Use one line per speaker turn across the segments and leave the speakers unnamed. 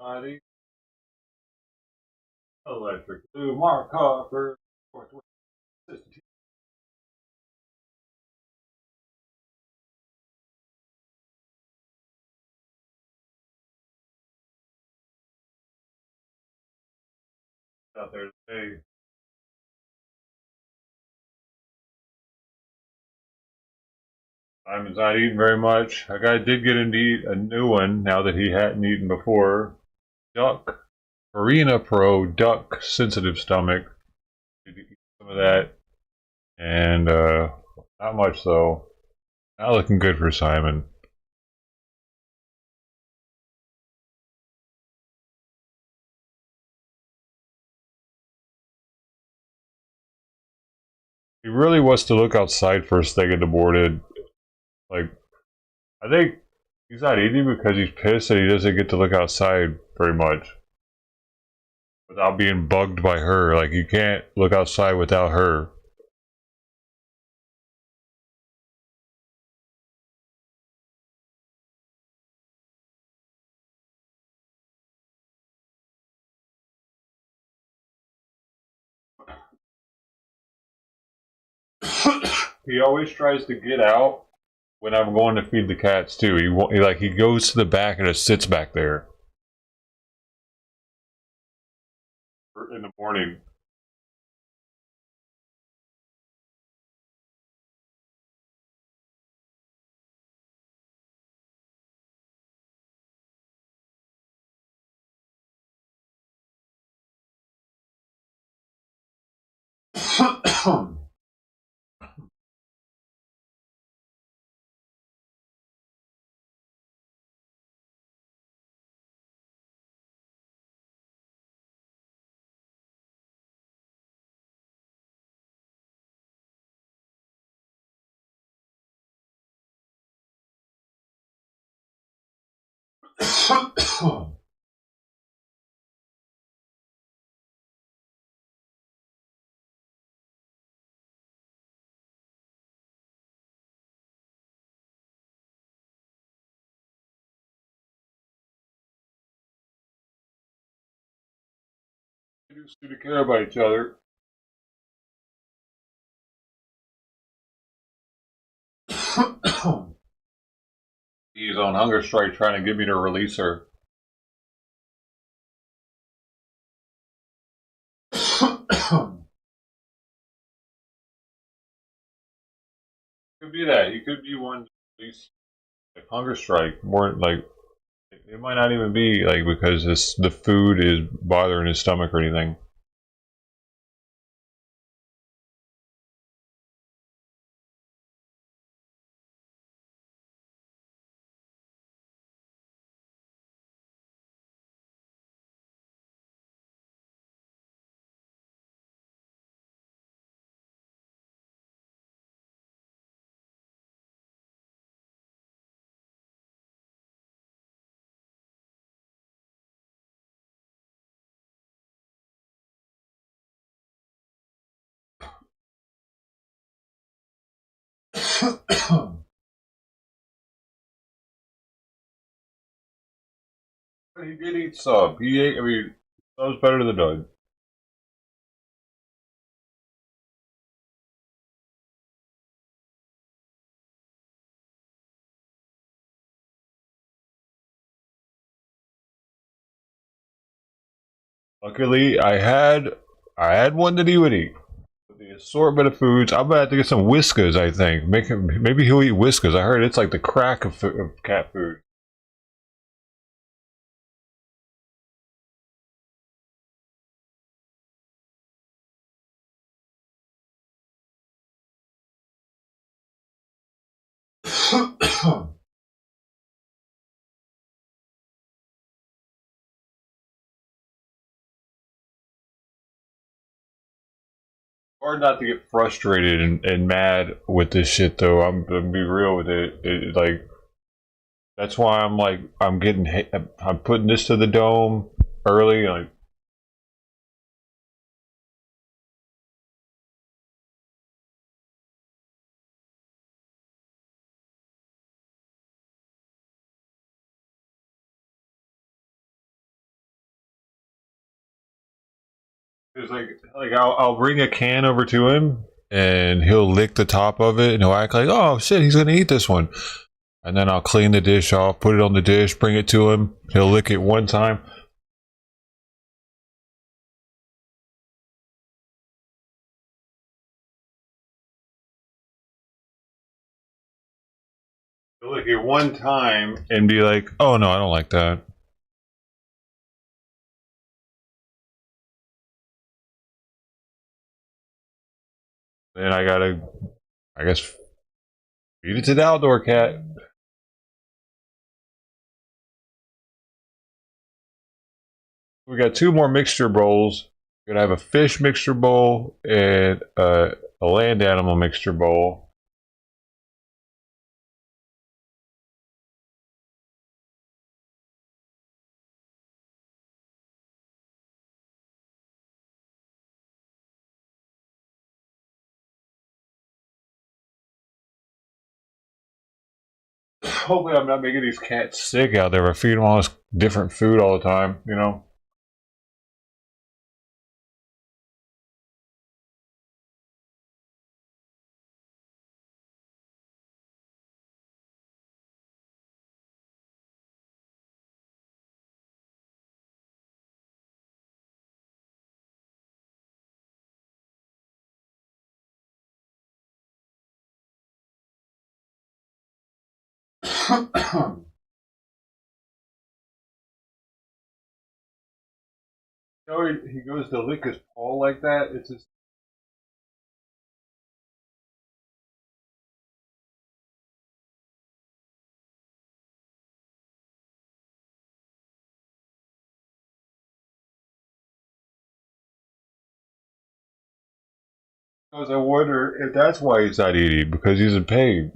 the electric blue mark copper. Out there today. Simon's not eating very much. A guy did get him to eat a new one now that he hadn't eaten before. Duck. Arena Pro Duck Sensitive Stomach. Did eat some of that. And not much though. Not looking good for Simon. He really wants to look outside first thing in the morning. Like, I think he's not eating because he's pissed that he doesn't get to look outside very much without being bugged by her. Like, you can't look outside without her. He always tries to get out when I'm going to feed the cats too. He goes to the back and just sits back there in the morning. They do seem to care about each other. He's on hunger strike trying to get me to release her. Could be that. He could be one at least like hunger strike. More like it might not even be like because the food is bothering his stomach or anything. He did eat sub. He ate. I mean, sub's better than none. Luckily, I had one that he would eat. With the assortment of foods, I'm gonna have to get some Whiskas. I think make him. Maybe he'll eat Whiskas. I heard it's like the crack of cat food. Hard not to get frustrated and mad with this shit though. I'm gonna be real with it. Like that's why I'm like I'm putting this to the dome early. Like It's like I'll bring a can over to him, and he'll lick the top of it, and he'll act like, oh shit, he's gonna eat this one. And then I'll clean the dish off, put it on the dish, bring it to him. He'll lick it one time. He'll lick it one time and be like, oh no, I don't like that. Then I gotta, I guess, feed it to the outdoor cat. We got two more mixture bowls. We're gonna have a fish mixture bowl and a land animal mixture bowl. Hopefully, I'm not making these cats sick out there. I feed them all this different food all the time, you know. You know, he goes to lick his paw like that. It's just because I wonder if that's why he's not eating because he's in pain.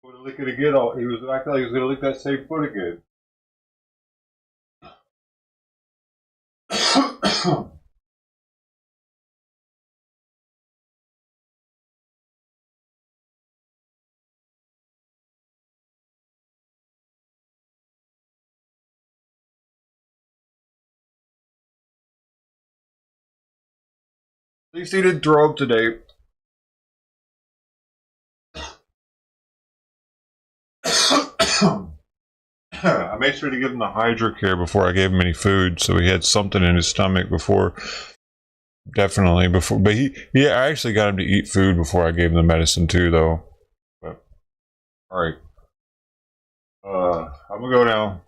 He to lick it again. He was acting like he was going to lick that same foot again. At least he didn't throw up today. I made sure to give him the hydrocare before I gave him any food, so he had something in his stomach before. Definitely before, but I actually got him to eat food before I gave him the medicine too, though. But all right, I'm gonna go now.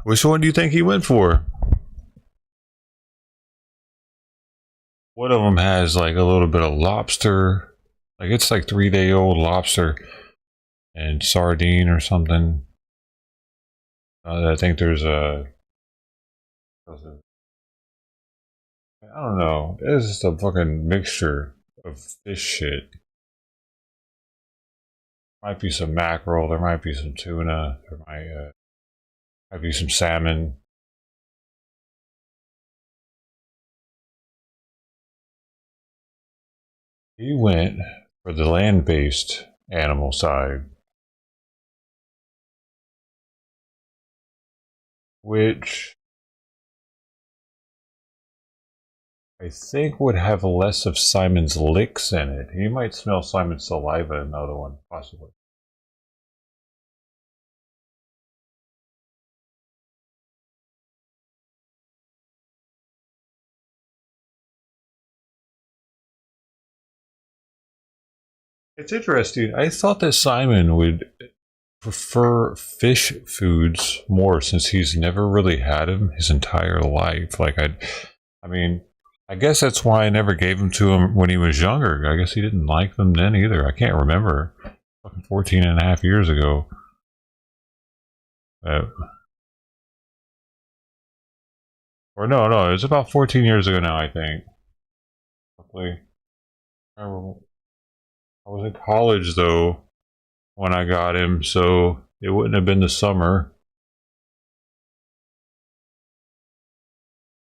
Which one do you think he went for? One of them has like a little bit of lobster. Like it's like 3 day old lobster and sardine or something. I think there's a. I don't know. It's just a fucking mixture of fish shit. Might be some mackerel. There might be some tuna. There might be some salmon. He went for the land-based animal side, which I think would have less of Simon's licks in it. He might smell Simon's saliva in the other one, possibly. It's interesting. I thought that Simon would prefer fish foods more since he's never really had them his entire life. I mean, I guess that's why I never gave them to him when he was younger. I guess he didn't like them then either. I can't remember. Fucking 14 and a half years ago. Uh, or no, it was about 14 years ago now, I think. Roughly. I was in college though when I got him, so it wouldn't have been the summer.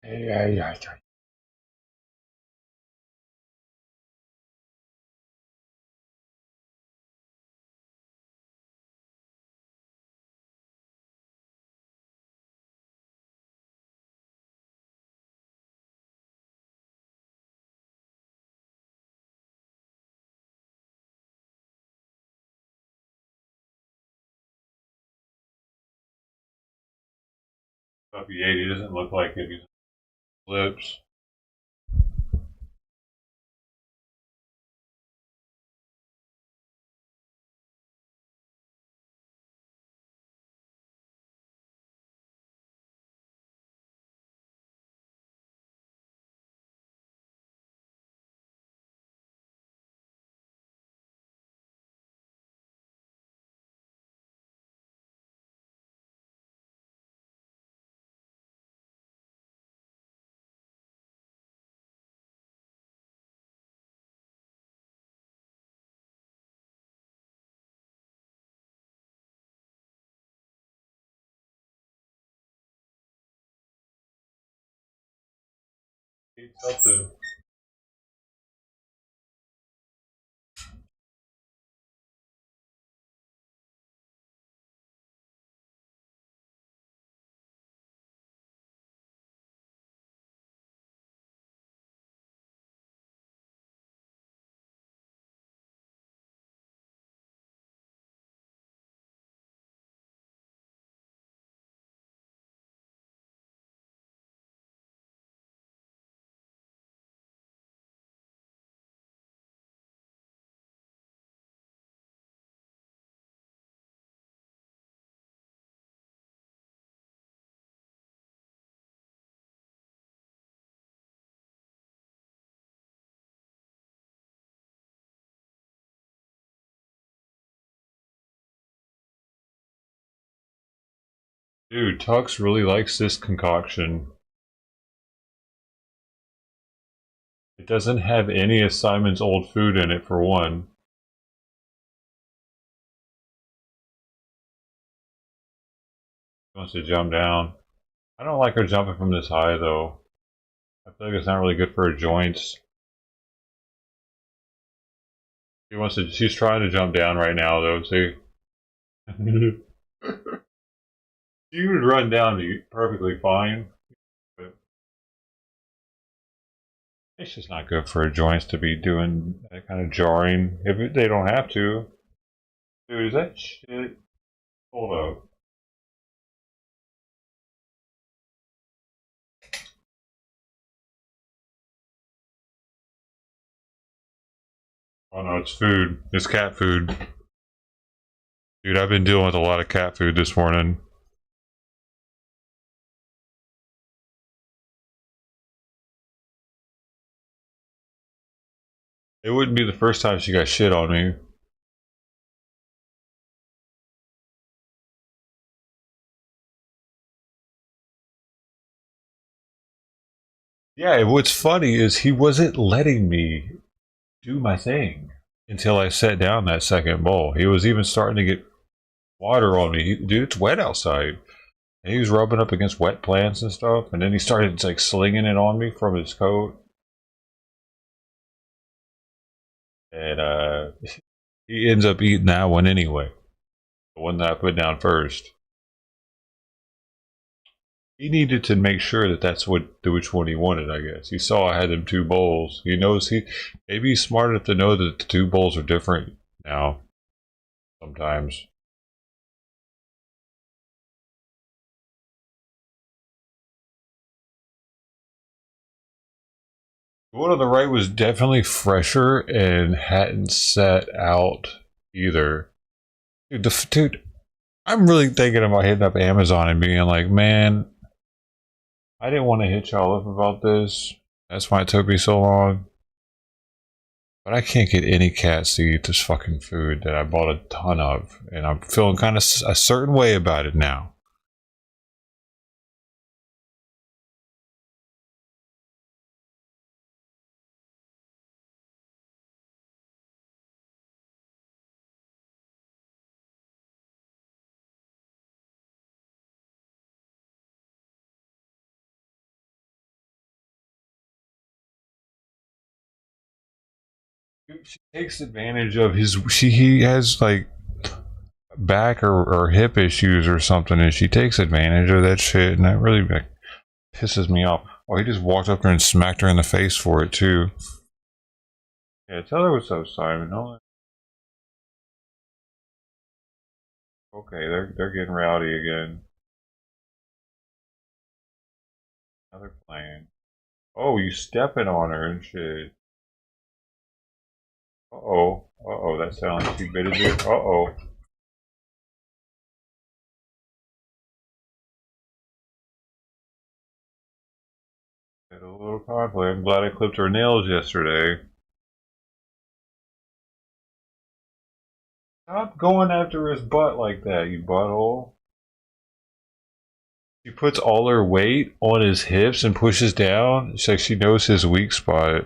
Yeah. Puppy 80 doesn't look like it. He's lips. Eat something. Dude, Tux really likes this concoction. It doesn't have any of Simon's old food in it, for one. He wants to jump down. I don't like her jumping from this high, though. I feel like it's not really good for her joints. She's trying to jump down right now, though, see? She would run down perfectly fine, but it's just not good for her joints to be doing that kind of jarring if they don't have to. Dude, is that shit? Hold up. Oh no, it's food. It's cat food. Dude, I've been dealing with a lot of cat food this morning. It wouldn't be the first time she got shit on me. Yeah, what's funny is he wasn't letting me do my thing until I set down that second bowl. He was even starting to get water on me. Dude, it's wet outside. And he was rubbing up against wet plants and stuff, and then he started like slinging it on me from his coat. And he ends up eating that one anyway. The one that I put down first. He needed to make sure that that's which one he wanted. I guess he saw I had them two bowls. He knows maybe he's smart enough to know that the two bowls are different now. Sometimes. The one on the right was definitely fresher and hadn't set out either. Dude, I'm really thinking about hitting up Amazon and being like, man, I didn't want to hit y'all up about this. That's why it took me so long. But I can't get any cats to eat this fucking food that I bought a ton of. And I'm feeling kind of a certain way about it now. She takes advantage of his. He has like back or hip issues or something, and she takes advantage of that shit, and that really like, pisses me off. Oh, he just walked up there and smacked her in the face for it too. Yeah, tell her what's up, Simon. Okay, they're getting rowdy again. Now they're playing. Oh, you stepping on her and shit. Uh oh. Uh oh. That sounds like she bit his ear. Uh oh. Had a little conflict. I'm glad I clipped her nails yesterday. Stop going after his butt like that, you butthole. She puts all her weight on his hips and pushes down. It's like she knows his weak spot.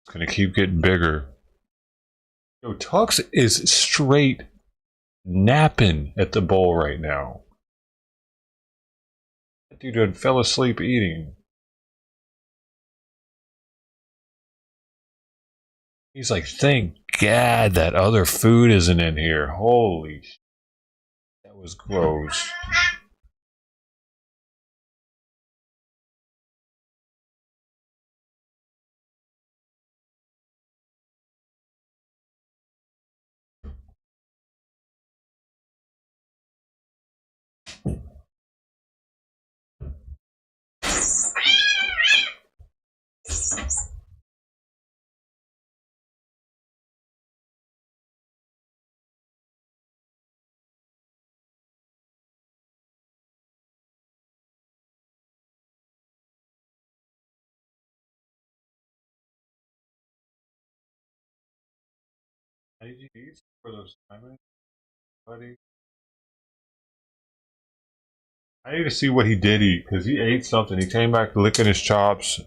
It's gonna keep getting bigger. Yo, Tux is straight napping at the bowl right now. That dude done fell asleep eating. He's like, thank God that other food isn't in here. Holy sh! That was gross. How did you eat for those timers, buddy? I need to see what he did eat because he ate something. He came back licking his chops.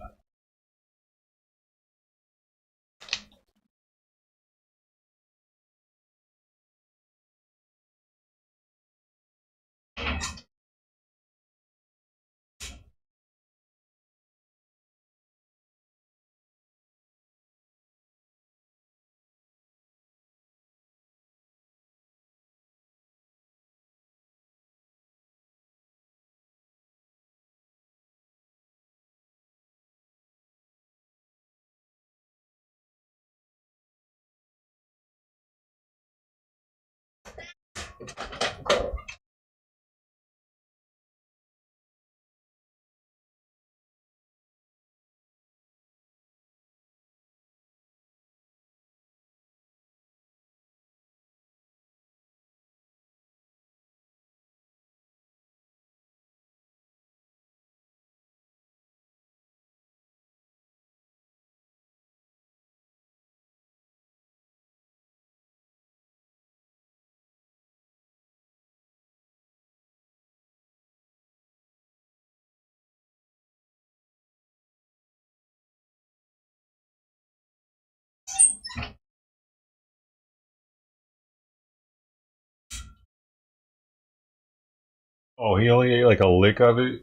Oh, he only ate like a lick of it.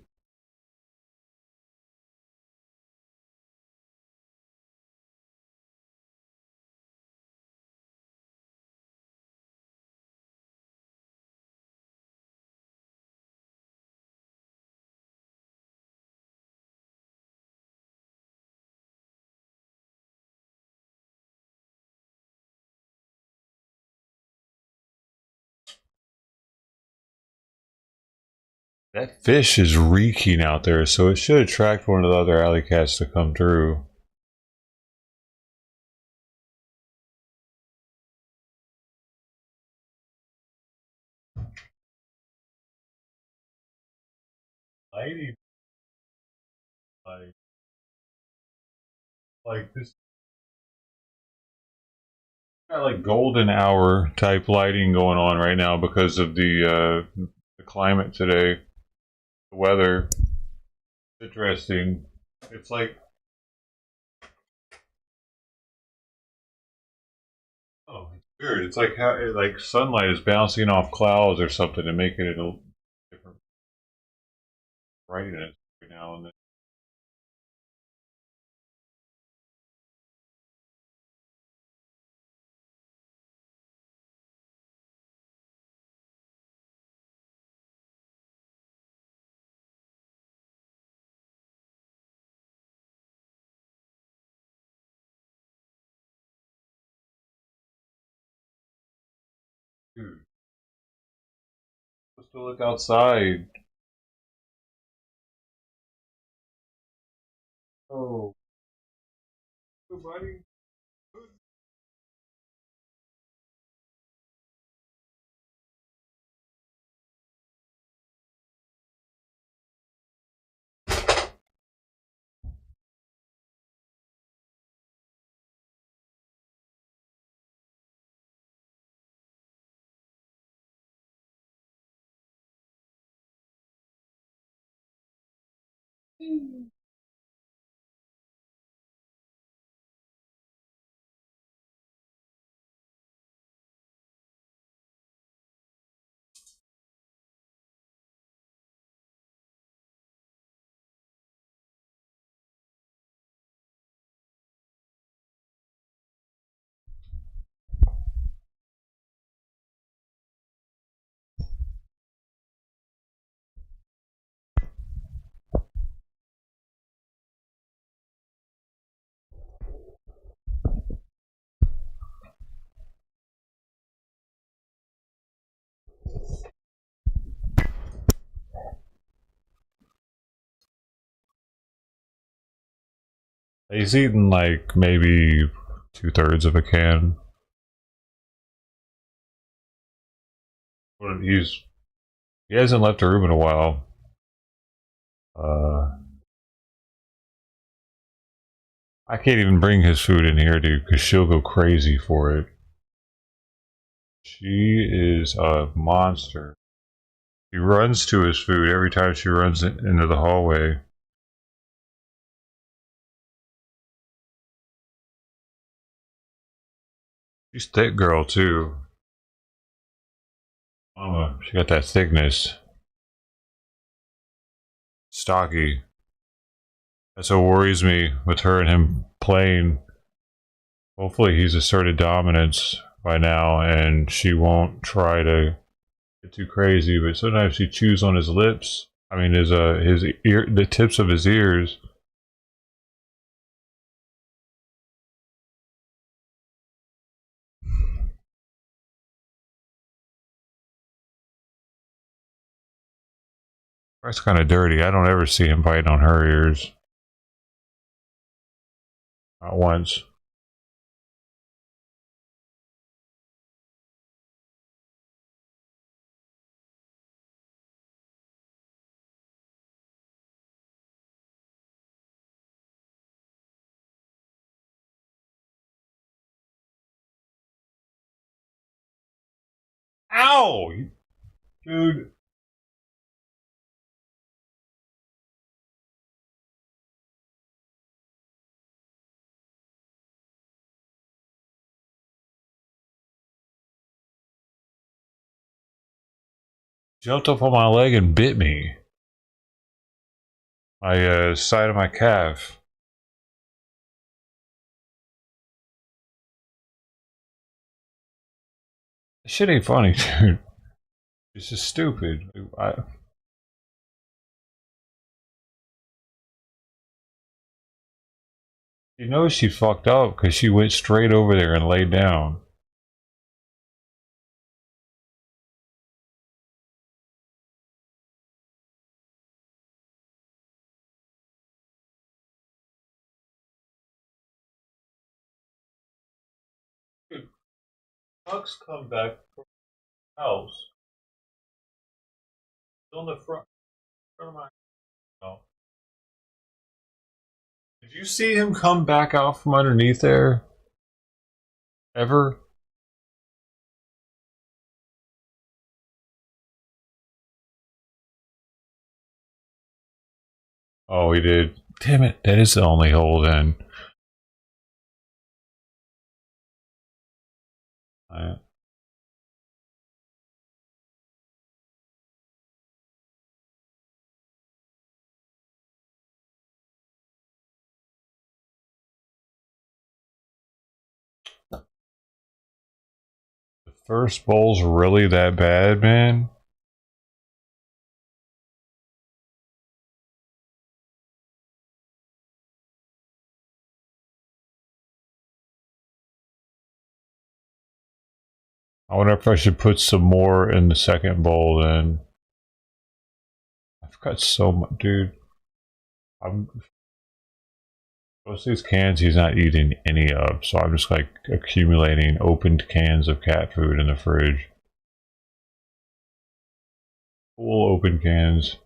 That fish is reeking out there, so it should attract one of the other alley cats to come through. Lighting, like this, got like golden hour type lighting going on right now because of the climate today, the weather. Interesting. It's like, oh, it's weird. It's like how like sunlight is bouncing off clouds or something and making it a different brightness every now and then. Dude, supposed to look outside. Oh, buddy. He's eaten like maybe 2/3 of a can. But he hasn't left the room in a while. Uh, I can't even bring his food in here, dude, because she'll go crazy for it. She is a monster. He runs to his food every time she runs into the hallway. She's thick girl too. Mama, she got that thickness. Stocky. That's what worries me with her and him playing. Hopefully he's asserted dominance by now and she won't try to get too crazy, but sometimes she chews on his lips. I mean his ear, the tips of his ears. That's kind of dirty. I don't ever see him biting on her ears. Not once. Ow! Dude. Jumped up on my leg and bit me. My side of my calf. This shit ain't funny, dude. It's just stupid. She knows she fucked up because she went straight over there and laid down. Tux come back from the house. He's on the front of my house. Did you see him come back out from underneath there? Ever? Oh, he did. Damn it, that is the only hole then. Alright. The first bowl's really that bad, man? I wonder if I should put some more in the second bowl then. I've got so much, dude. Most of these cans he's not eating any of, so I'm just like accumulating opened cans of cat food in the fridge. Full open cans.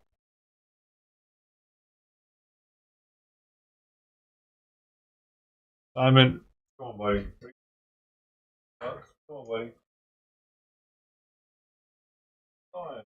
Simon, come on, buddy. Come on, buddy. Come on.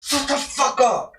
Shut the fuck up!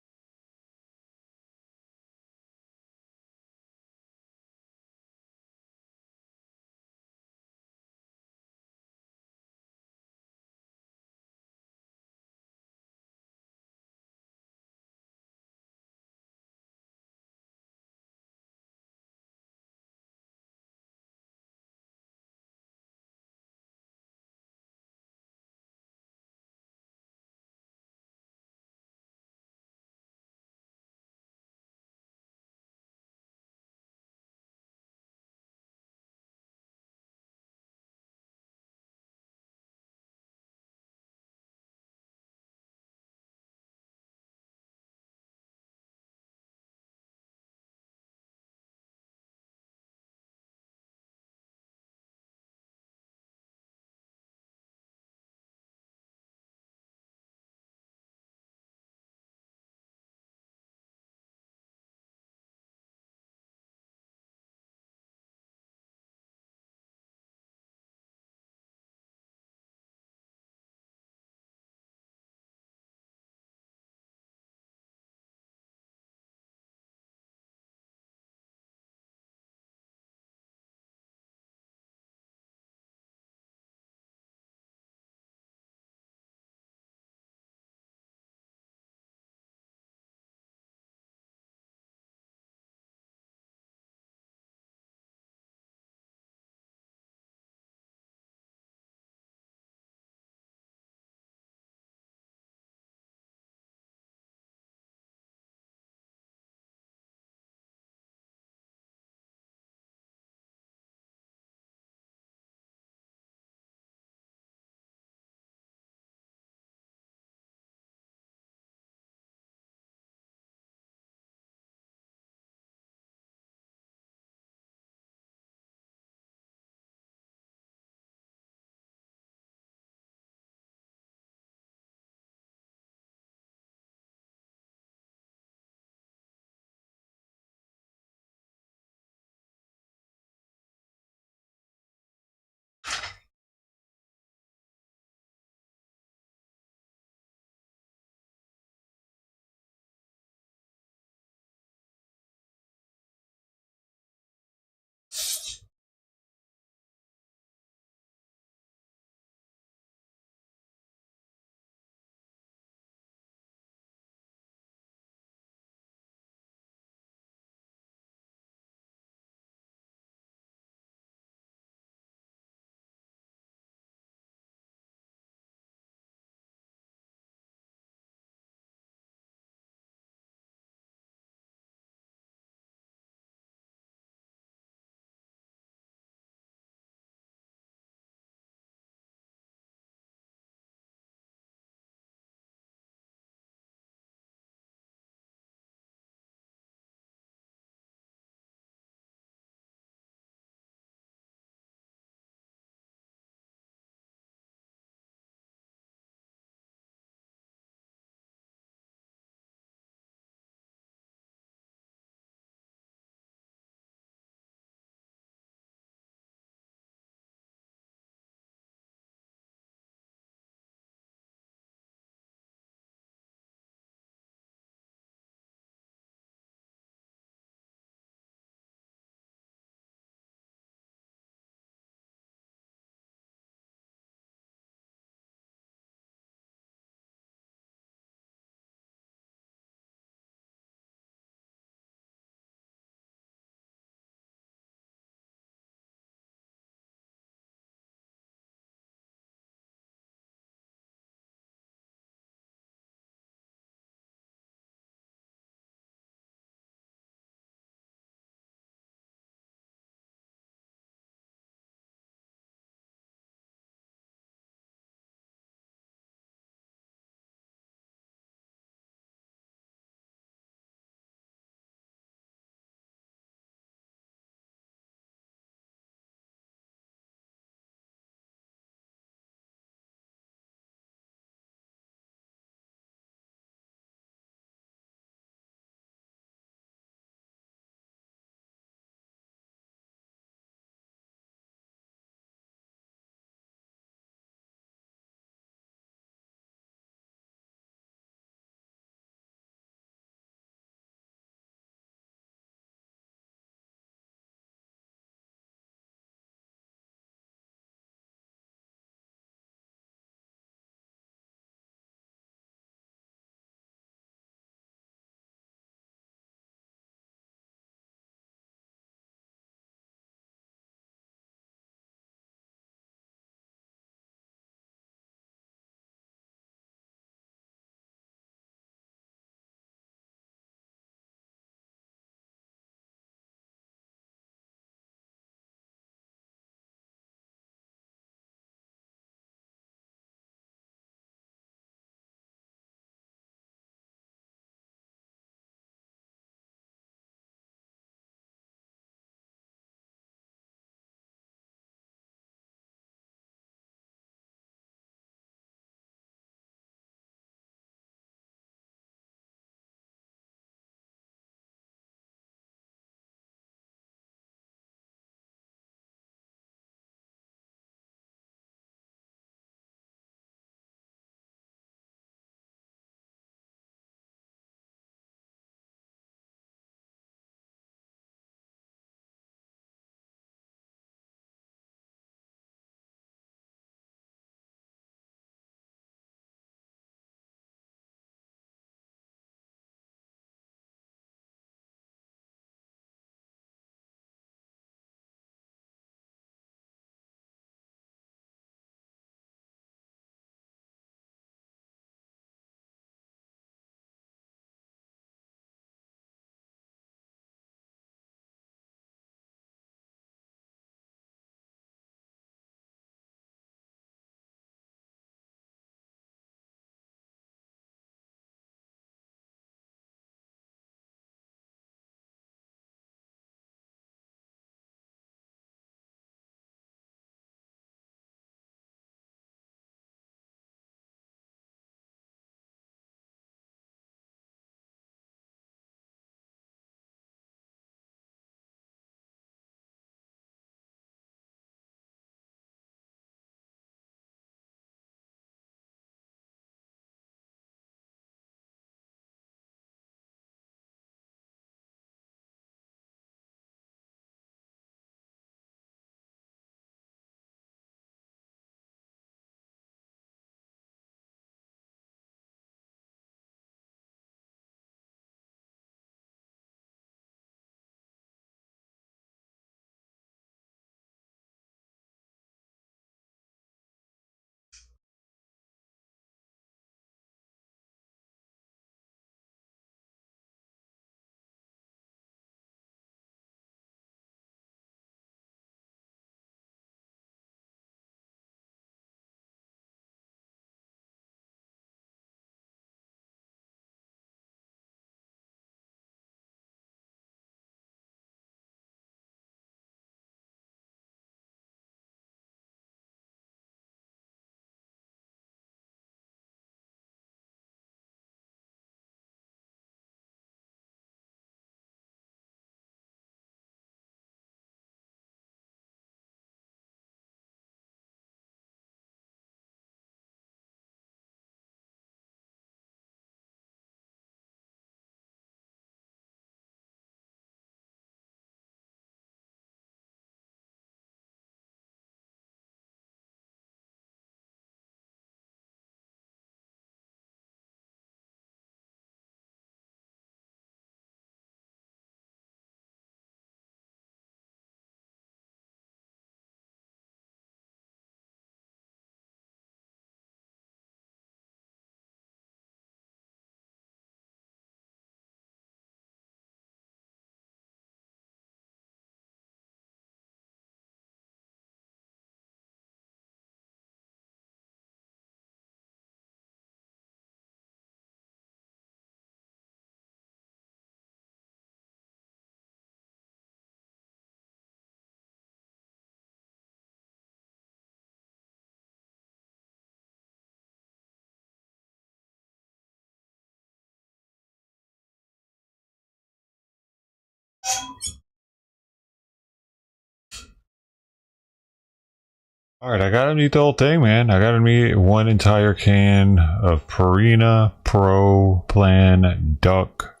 Alright, I got him to eat the whole thing, man. I got him to eat one entire can of Purina Pro Plan Duck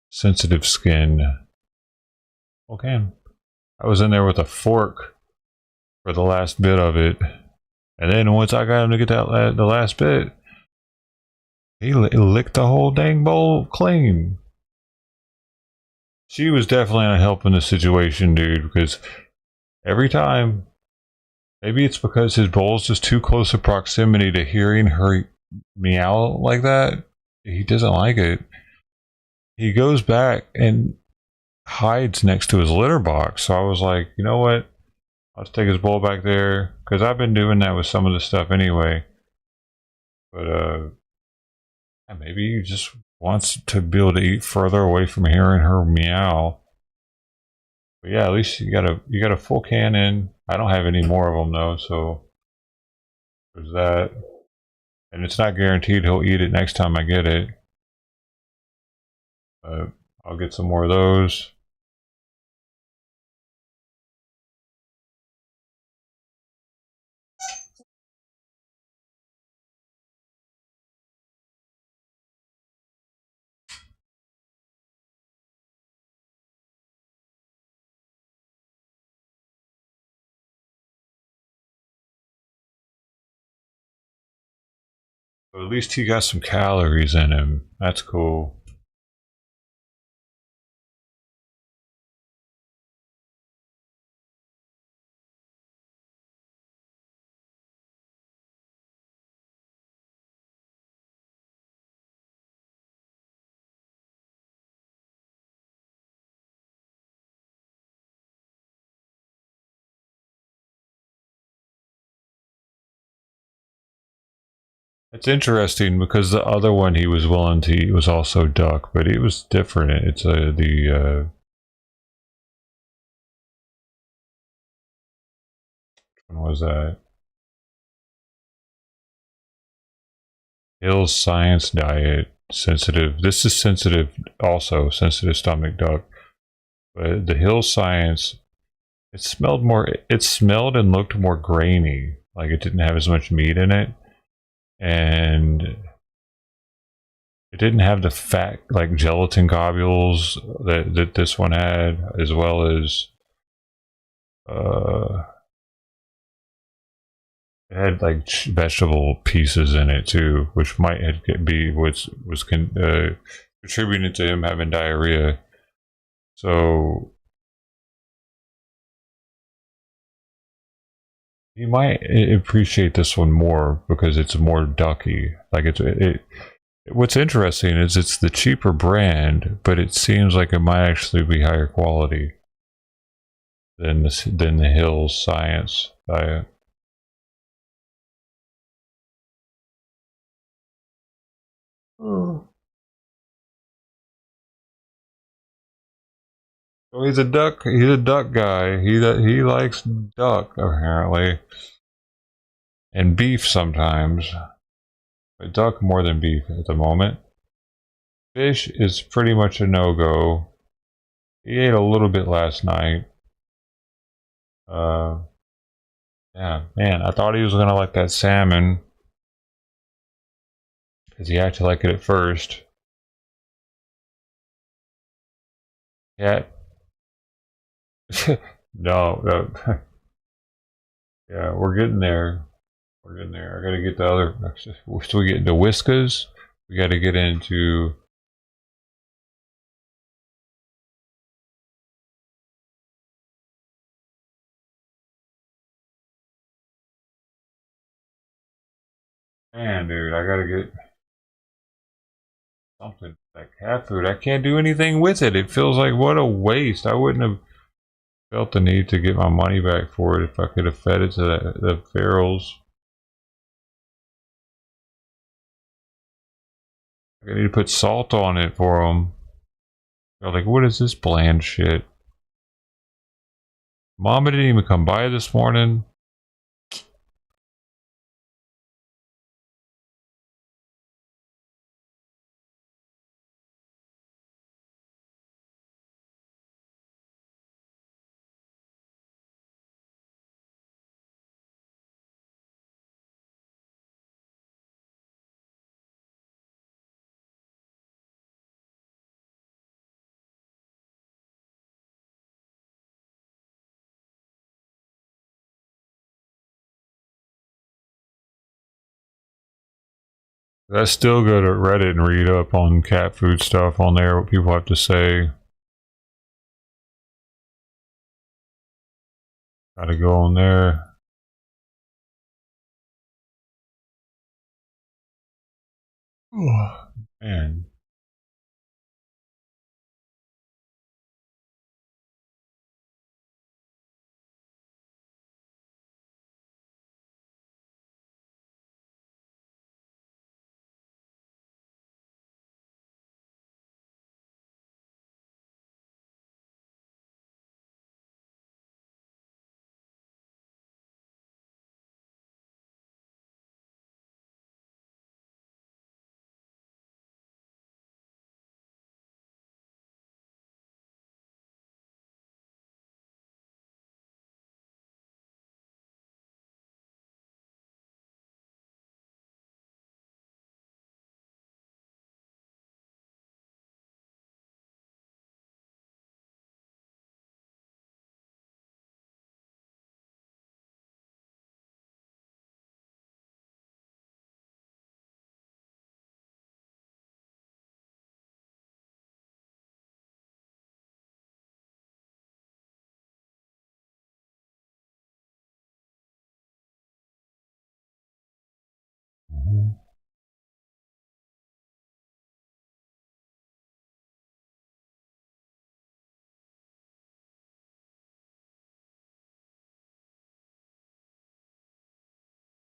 Sensitive Skin. Whole can. I was in there with a fork for the last bit of it. And then once I got him to get that the last bit, he licked the whole dang bowl clean. She was definitely not helping the situation, dude, because every time, maybe it's because his bowl's just too close of proximity to hearing her meow like that. He doesn't like it. He goes back and hides next to his litter box. So I was like, you know what? I'll just take his bowl back there, because I've been doing that with some of the stuff anyway. But maybe he just wants to be able to eat further away from hearing her meow. But yeah, at least you got a full can in. I don't have any more of them though, so there's that. And it's not guaranteed he'll eat it next time I get it. But I'll get some more of those. But at least he got some calories in him. That's cool. It's interesting because the other one he was willing to eat was also duck, but it was different. It's when was that? Hill's Science Diet sensitive. This is sensitive, also sensitive stomach duck. But the Hill Science, it smelled more. It smelled and looked more grainy, like it didn't have as much meat in it, and it didn't have the fat like gelatin globules that this one had, as well as uh, it had like vegetable pieces in it too, which might be was contributing to him having diarrhea. So you might appreciate this one more because it's more ducky. Like it. What's interesting is it's the cheaper brand, but it seems like it might actually be higher quality than the Hills Science diet. Oh. So he's a duck. He's a duck guy. He likes duck apparently, and beef sometimes. But duck more than beef at the moment. Fish is pretty much a no-go. He ate a little bit last night. Uh, yeah, man, I thought he was gonna like that salmon because he acted like it at first. Yeah, no, no. Yeah, we're getting there. We're getting there. I gotta get the other. So we get into Whiskas. We got to get into. Man, dude, I gotta get something like cat food. I can't do anything with it. It feels like what a waste. I wouldn't have felt the need to get my money back for it if I could have fed it to the ferals. I need to put salt on it for them. They're like, what is this bland shit? Mama didn't even come by this morning. I still go to Reddit and read up on cat food stuff on there, what people have to say. Gotta go on there. Oh, man.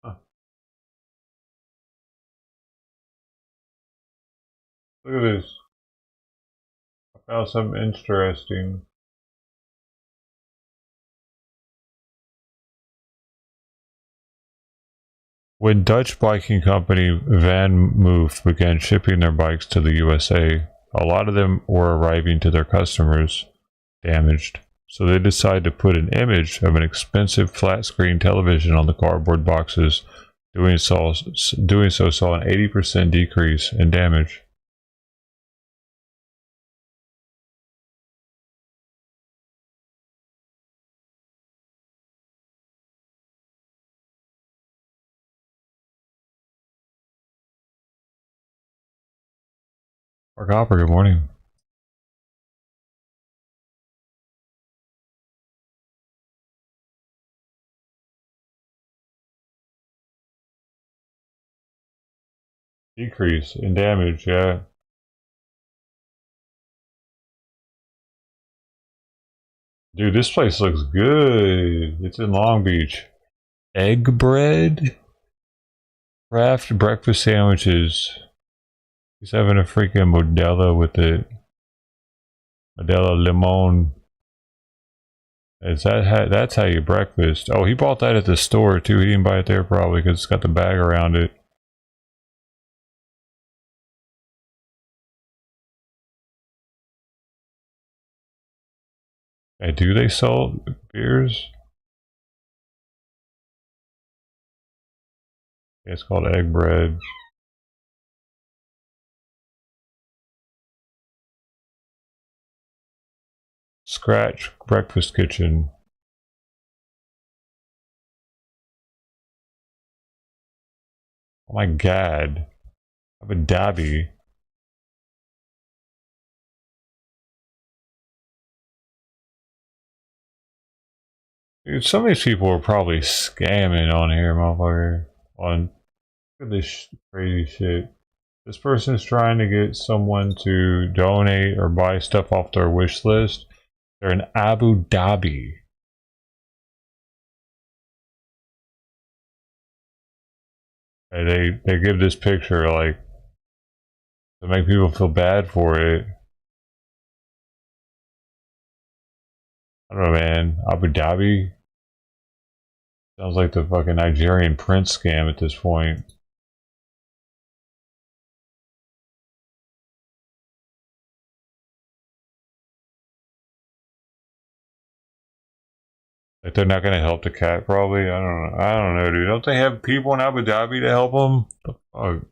Huh. Look at this. I found something interesting. When Dutch biking company Van Moof began shipping their bikes to the USA, a lot of them were arriving to their customers damaged. So they decided to put an image of an expensive flat screen television on the cardboard boxes. Doing so saw an 80% decrease in damage. Mark Hopper, good morning. Decrease in damage, yeah. Dude, this place looks good. It's in Long Beach. Egg bread? Kraft breakfast sandwiches. He's having a freaking Modelo with it. Modelo Limon. That's how you breakfast. Oh, he bought that at the store too. He didn't buy it there probably because it's got the bag around it. Hey, do they sell beers? Yeah, it's called egg bread. Scratch breakfast kitchen. Oh my god. I have a dabby. Dude, some of these people are probably scamming on here, motherfucker. Look at this crazy shit. This person is trying to get someone to donate or buy stuff off their wish list. They're in Abu Dhabi. And they give this picture like to make people feel bad for it. I don't know, man. Abu Dhabi sounds like the fucking Nigerian prince scam at this point. Like they're not gonna help the cat, probably. I don't know. I don't know, dude. Don't they have people in Abu Dhabi to help them? The fuck?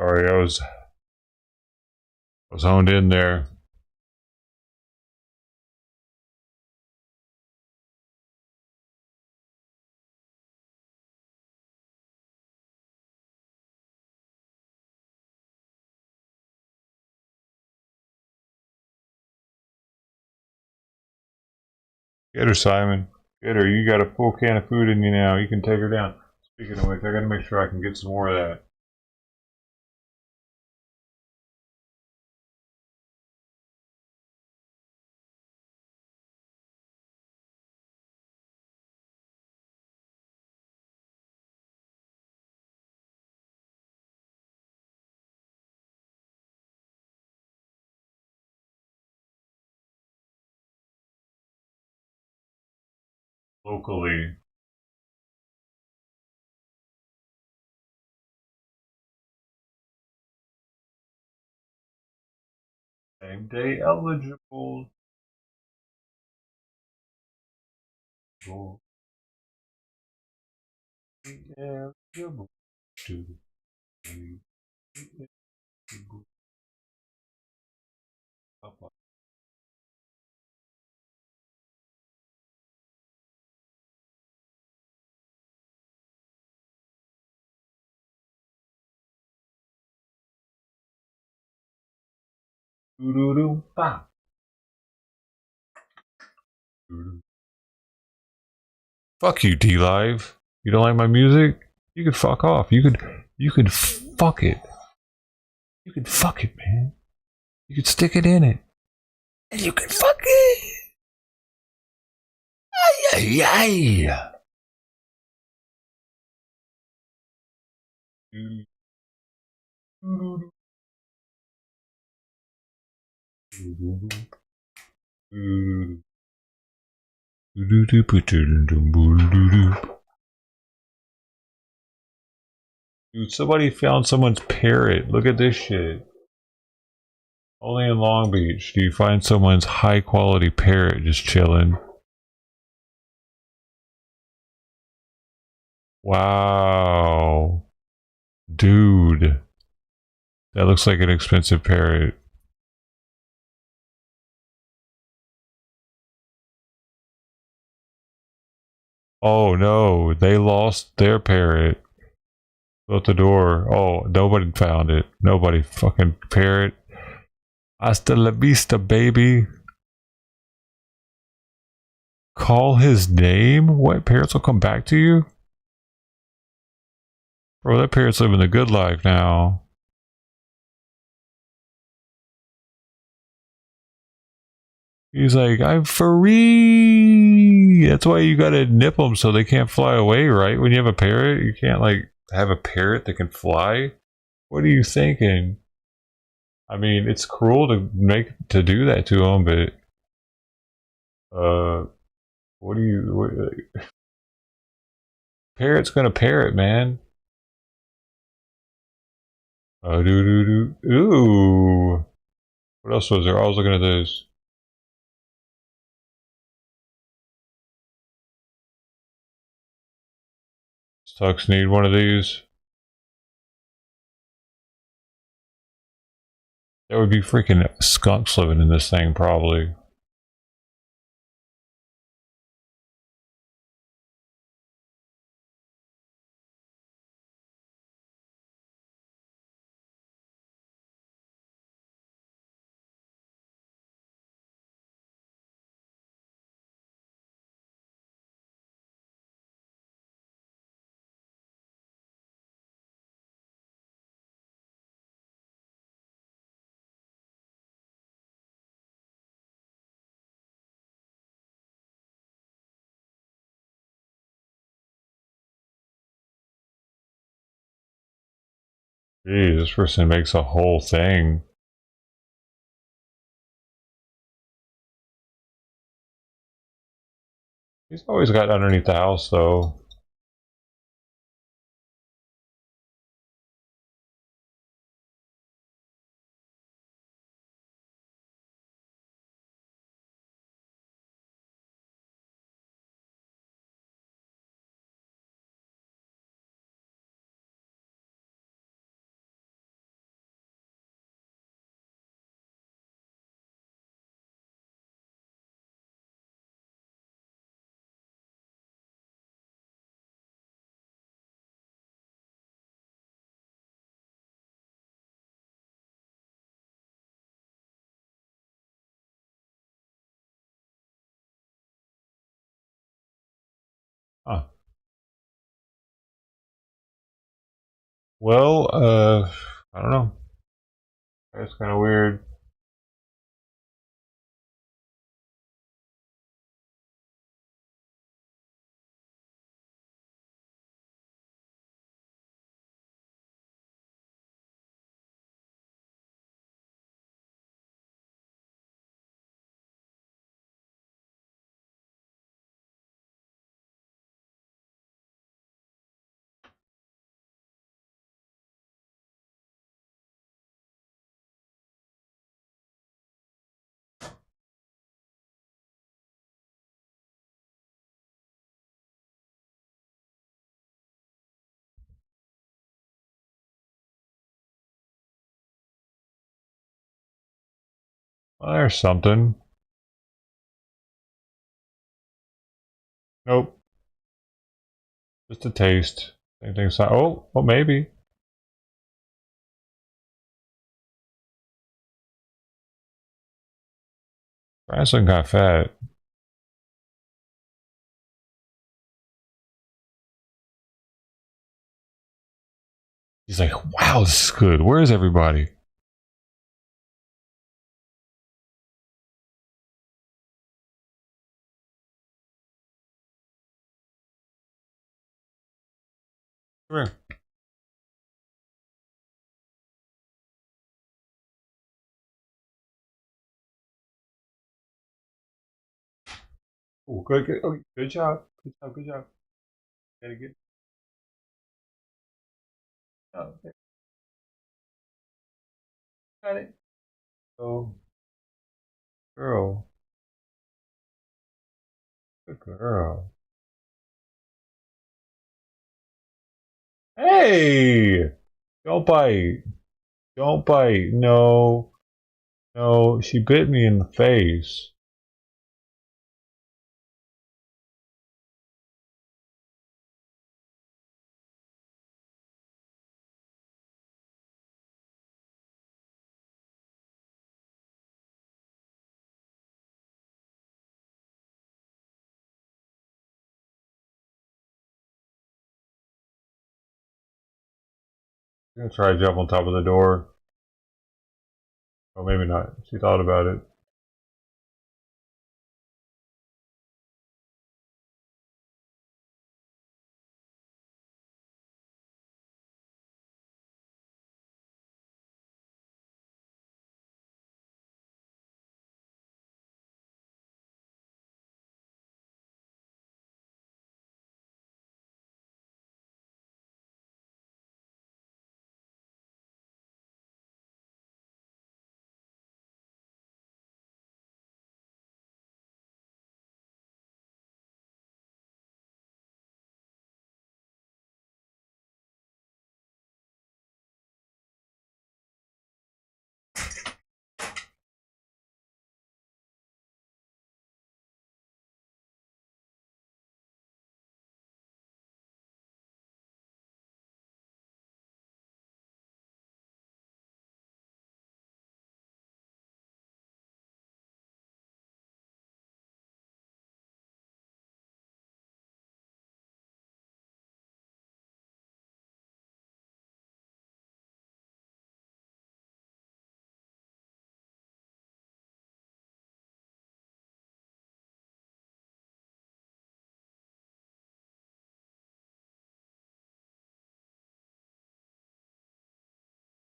Sorry, I was honed in there. Get her, Simon. Get her. You got a full can of food in you now. You can take her down. Speaking of which, I gotta make sure I can get some more of that. Locally. Same day eligible. Eligible to be eligible. Fuck you, D Live. You don't like my music? You could fuck off. You could fuck it. You could fuck it, man. You could stick it in it. And you could fuck it. Ay, ay, ay. Dude, somebody found someone's parrot. Look at this shit. Only in Long Beach do you find someone's high quality parrot just chilling. Wow. Dude. That looks like an expensive parrot. Oh no, they lost their parrot. Out the door. Oh, nobody found it. Nobody fucking parrot. Hasta la vista, baby. Call his name? What? Parrots will come back to you? Bro, that parrot's living the good life now. He's like, I'm free. That's why you gotta nip them so they can't fly away, right? When you have a parrot, you can't like have a parrot that can fly. What are you thinking? I mean, it's cruel to do that to them, but what do you? Parrot's gonna parrot, man. Do do do. Ooh. What else was there? I was looking at this. Tux need one of these. There would be freaking skunks living in this thing, probably. Geez, this person makes a whole thing. He's always got underneath the house, though. Huh. Well, I don't know. That's kind of weird. Well, there's something. Nope. Just a taste. Anything? Oh, maybe. Branson got fat. He's like, wow, this is good. Where is everybody? Come here. Oh, good, good. Oh, good job. Good job. Good job. Gotta get. Oh, okay. Got it. Oh, girl. Good girl. Hey! Don't bite. Don't bite. No. No, she bit me in the face. I'm gonna try to jump on top of the door. Oh, maybe not. She thought about it.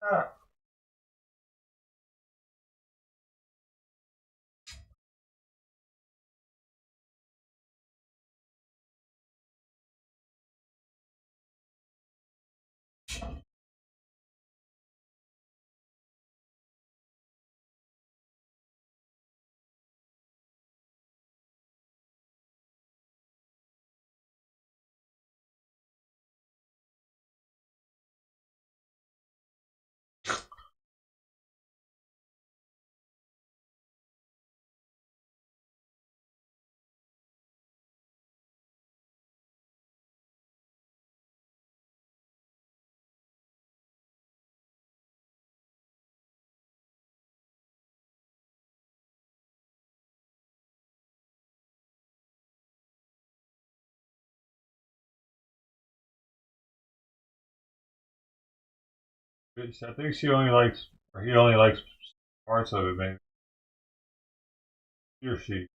Ah. I think she only likes, or he only likes parts of it, maybe. He or she.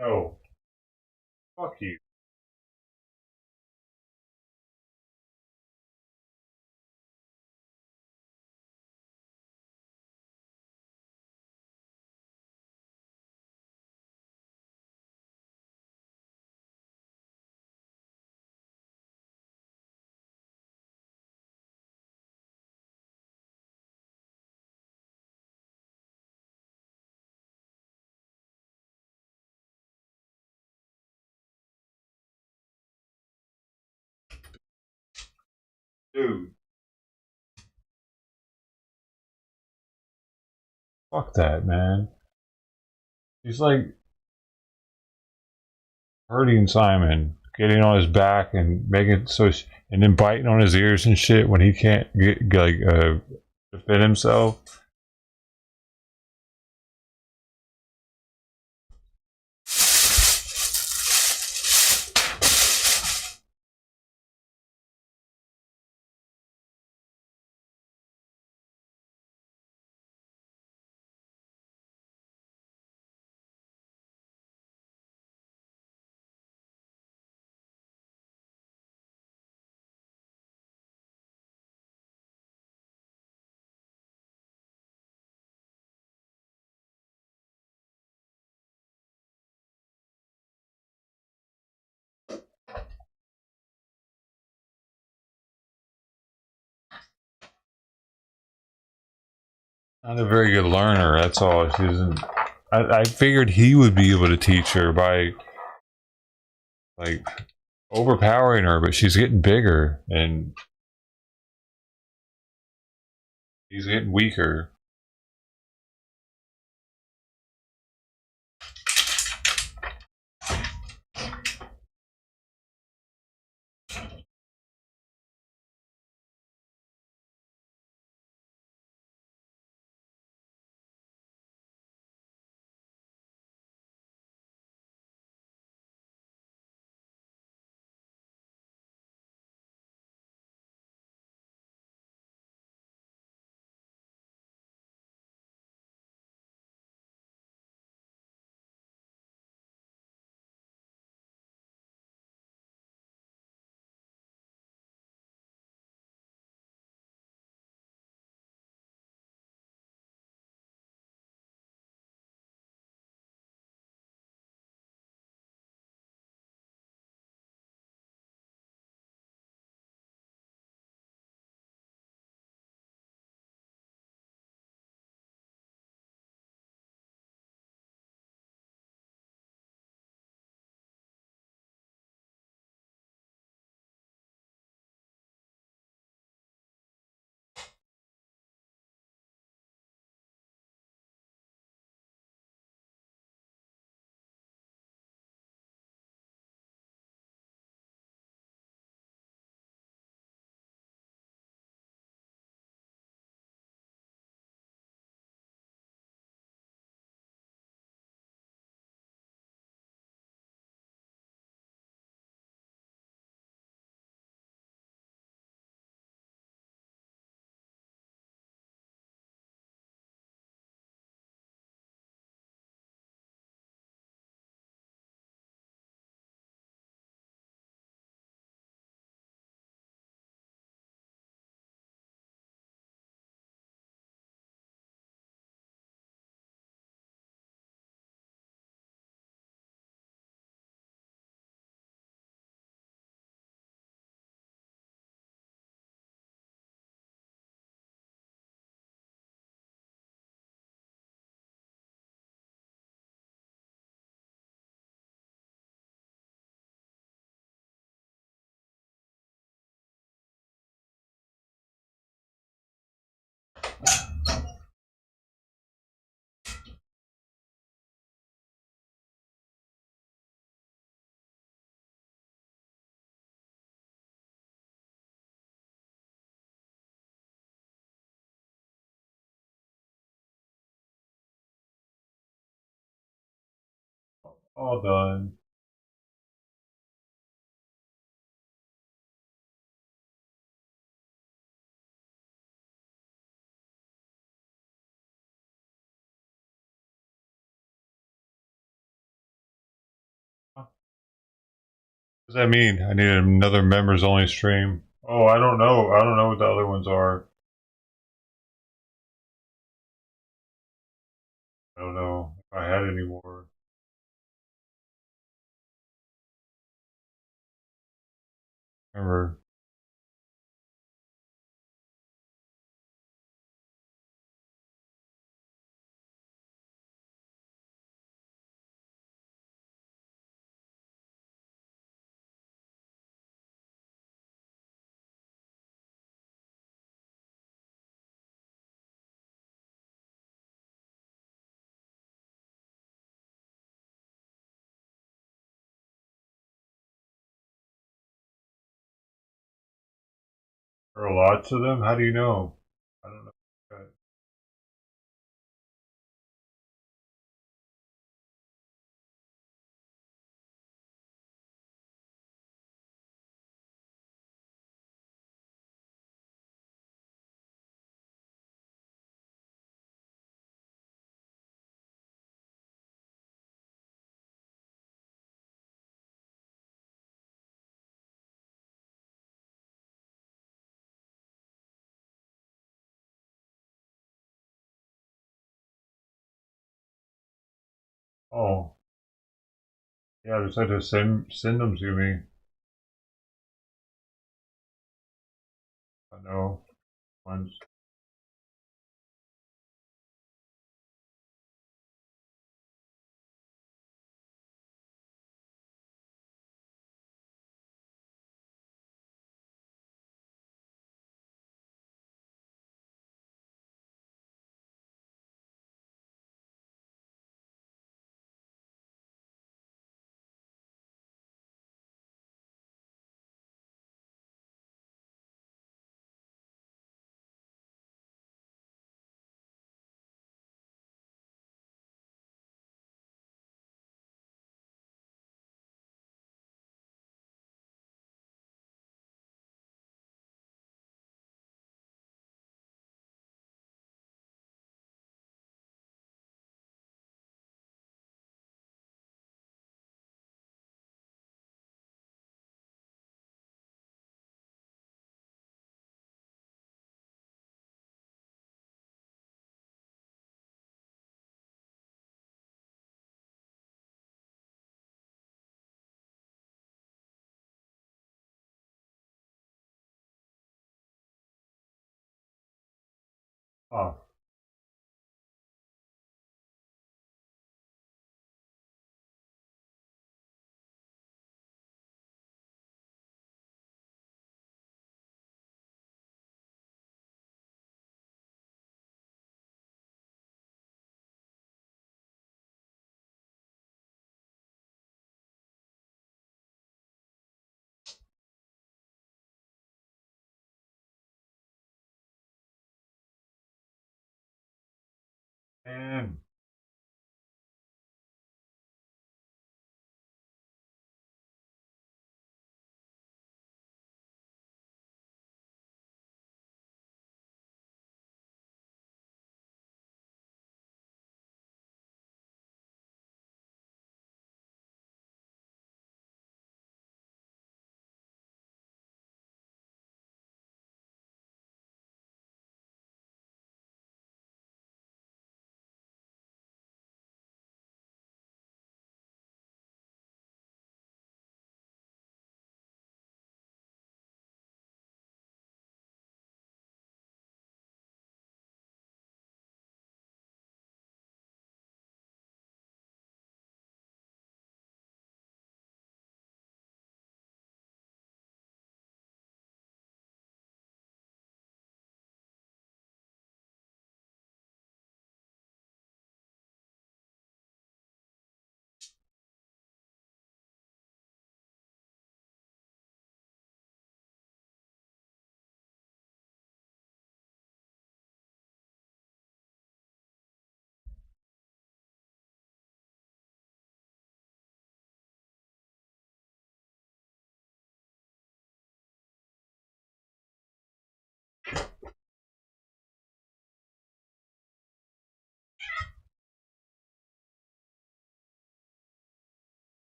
Oh, fuck you. Dude, fuck that, man. He's like hurting Simon, getting on his back and making it so, and then biting on his ears and shit when he can't defend himself. Not a very good learner, that's all. She isn't. I figured he would be able to teach her by like overpowering her, but she's getting bigger and he's getting weaker. All done. What does that mean? I need another members only stream. Oh, I don't know. I don't know what the other ones are. I don't know if I had any more. Remember. There are lots of them? How do you know? I don't know. Oh, yeah, just had to send them to me. I know. Ones. off. And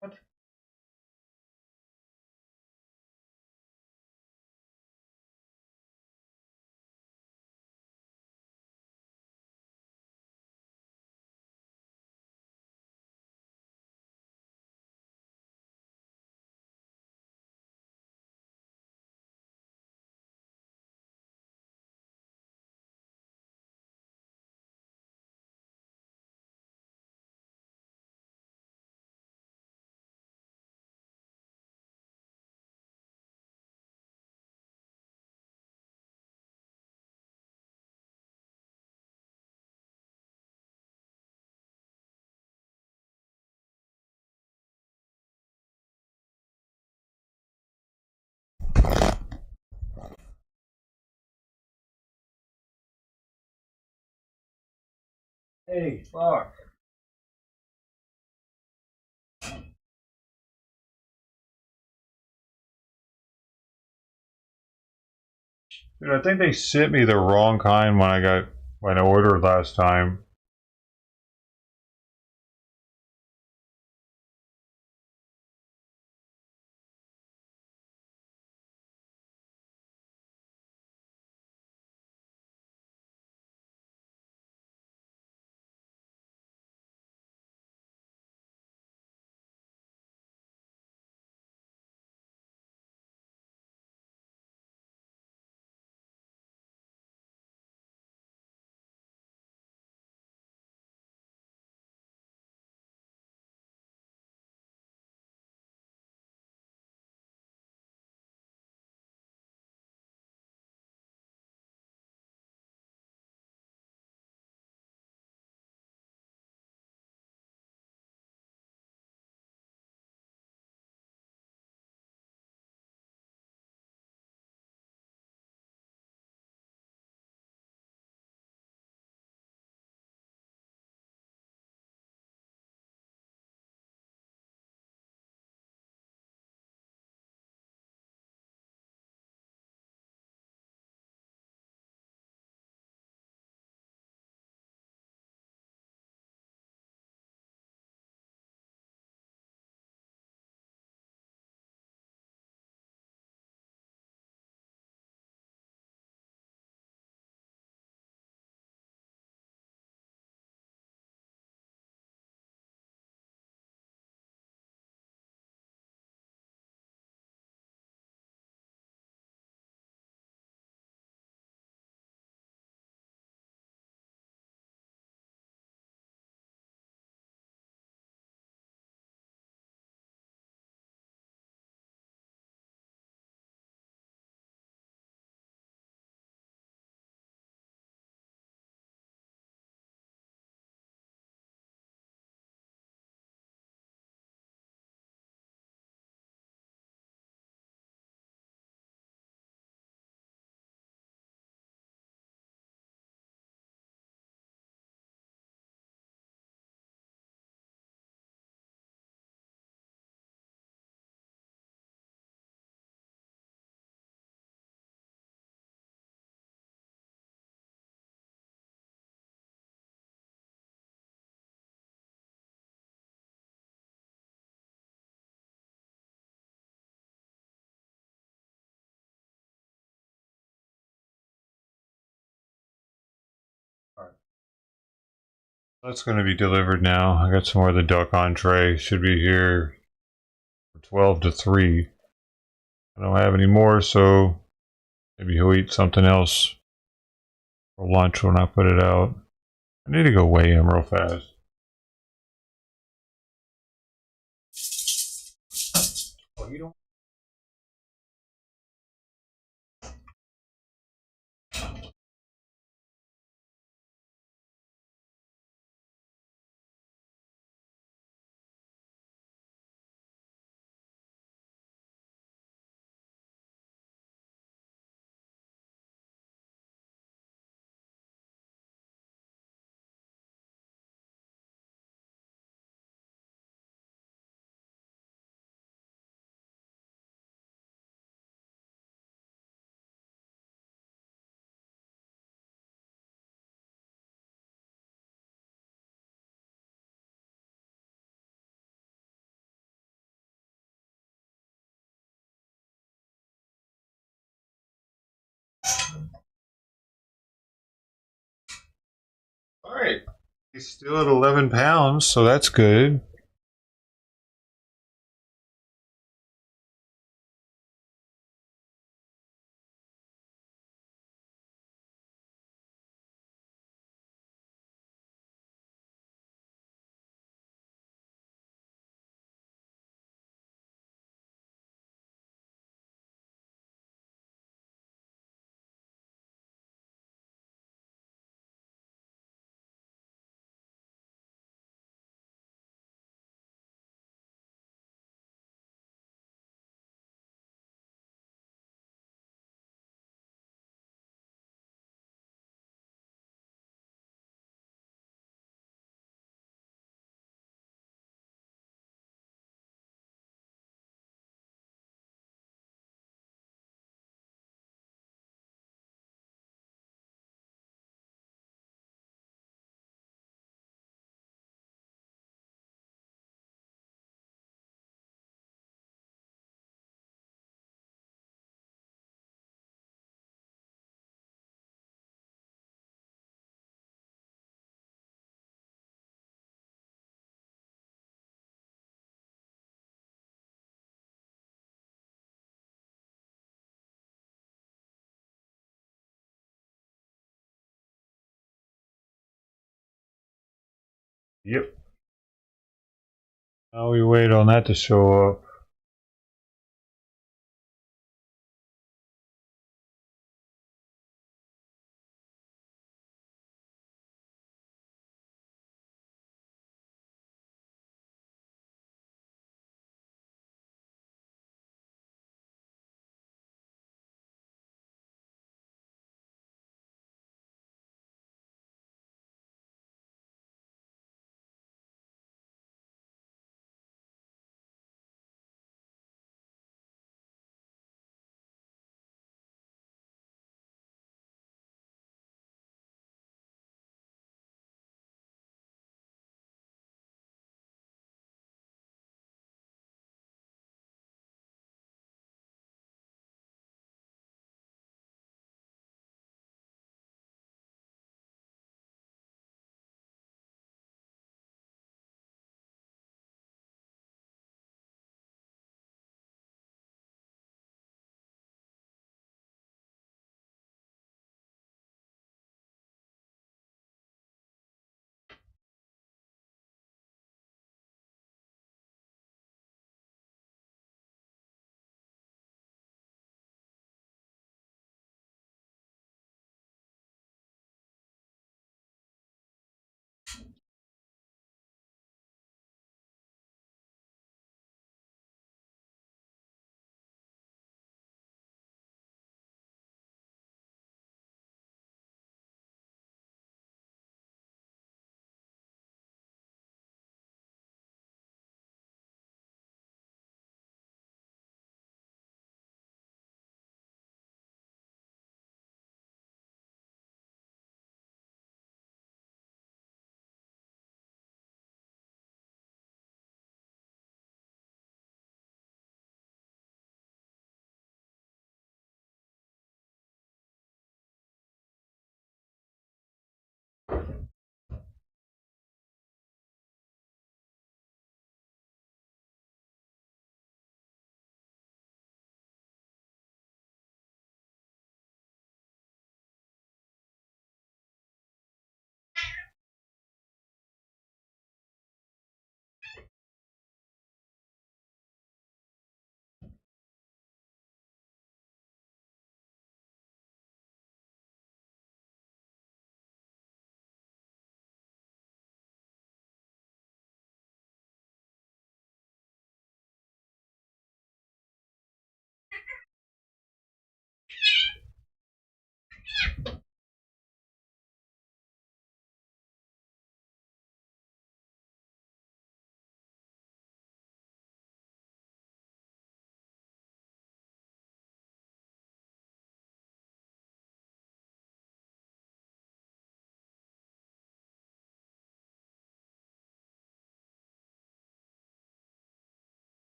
what? Hey, fuck. Dude, I think they sent me the wrong kind when I ordered last time. That's going to be delivered now. I got some more of the duck entree. Should be here from 12 to 3. I don't have any more, so maybe he'll eat something else for lunch when I put it out. I need to go weigh him real fast. Oh, you don't. All right. He's still at 11 pounds, so that's good. Yep. Now we wait on that to show up.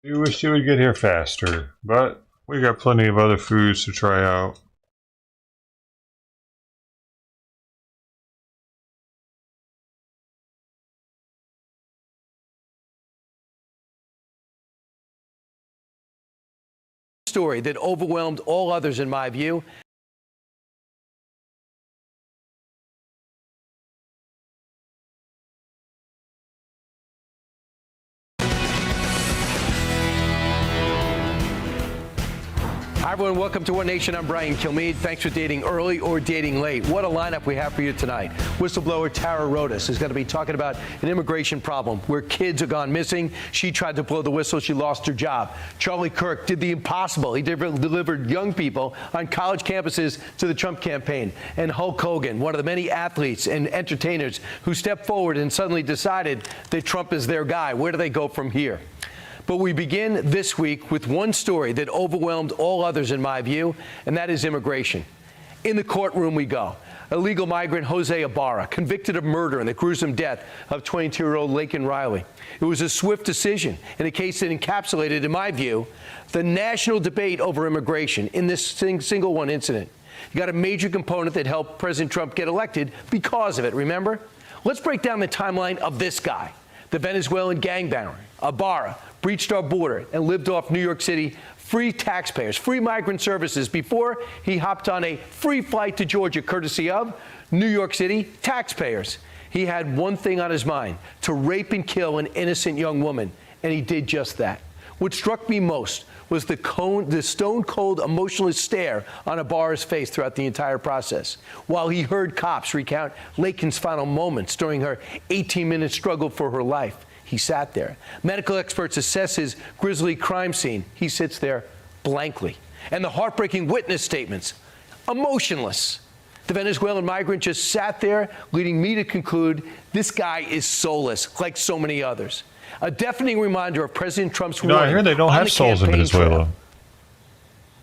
We wish you would get here faster, but we got plenty of other foods to try out.
Story that overwhelmed all others in my view. Hi everyone, welcome to One Nation. I'm Brian Kilmeade. Thanks for dating early or dating late. What a lineup we have for you tonight. Whistleblower Tara Rodas is going to be talking about an immigration problem where kids have gone missing. She tried to blow the whistle. She lost her job. Charlie Kirk did the impossible. He delivered young people on college campuses to the Trump campaign. And Hulk Hogan, one of the many athletes and entertainers who stepped forward and suddenly decided that Trump is their guy. Where do they go from here? But we begin this week with one story that overwhelmed all others in my view, and that is immigration. In the courtroom we go. Illegal migrant Jose Ibarra, convicted of murder and the gruesome death of 22-year-old Laken Riley. It was a swift decision in a case that encapsulated, in my view, the national debate over immigration in this single one incident. You got a major component that helped President Trump get elected because of it, remember? Let's break down the timeline of this guy, the Venezuelan gangbanger, Ibarra, breached our border and lived off New York City free taxpayers, free migrant services before he hopped on a free flight to Georgia courtesy of New York City taxpayers. He had one thing on his mind, to rape and kill an innocent young woman, and he did just that. What struck me most was the stone-cold emotionless stare on Ibarra's face throughout the entire process, while he heard cops recount Laken's final moments during her 18-minute struggle for her life. He sat there. Medical experts assess his grisly crime scene. He sits there blankly. And the heartbreaking witness statements, emotionless. The Venezuelan migrant just sat there, leading me to conclude this guy is soulless, like so many others. A deafening reminder of President Trump's warning.
I hear they don't have souls in Venezuela.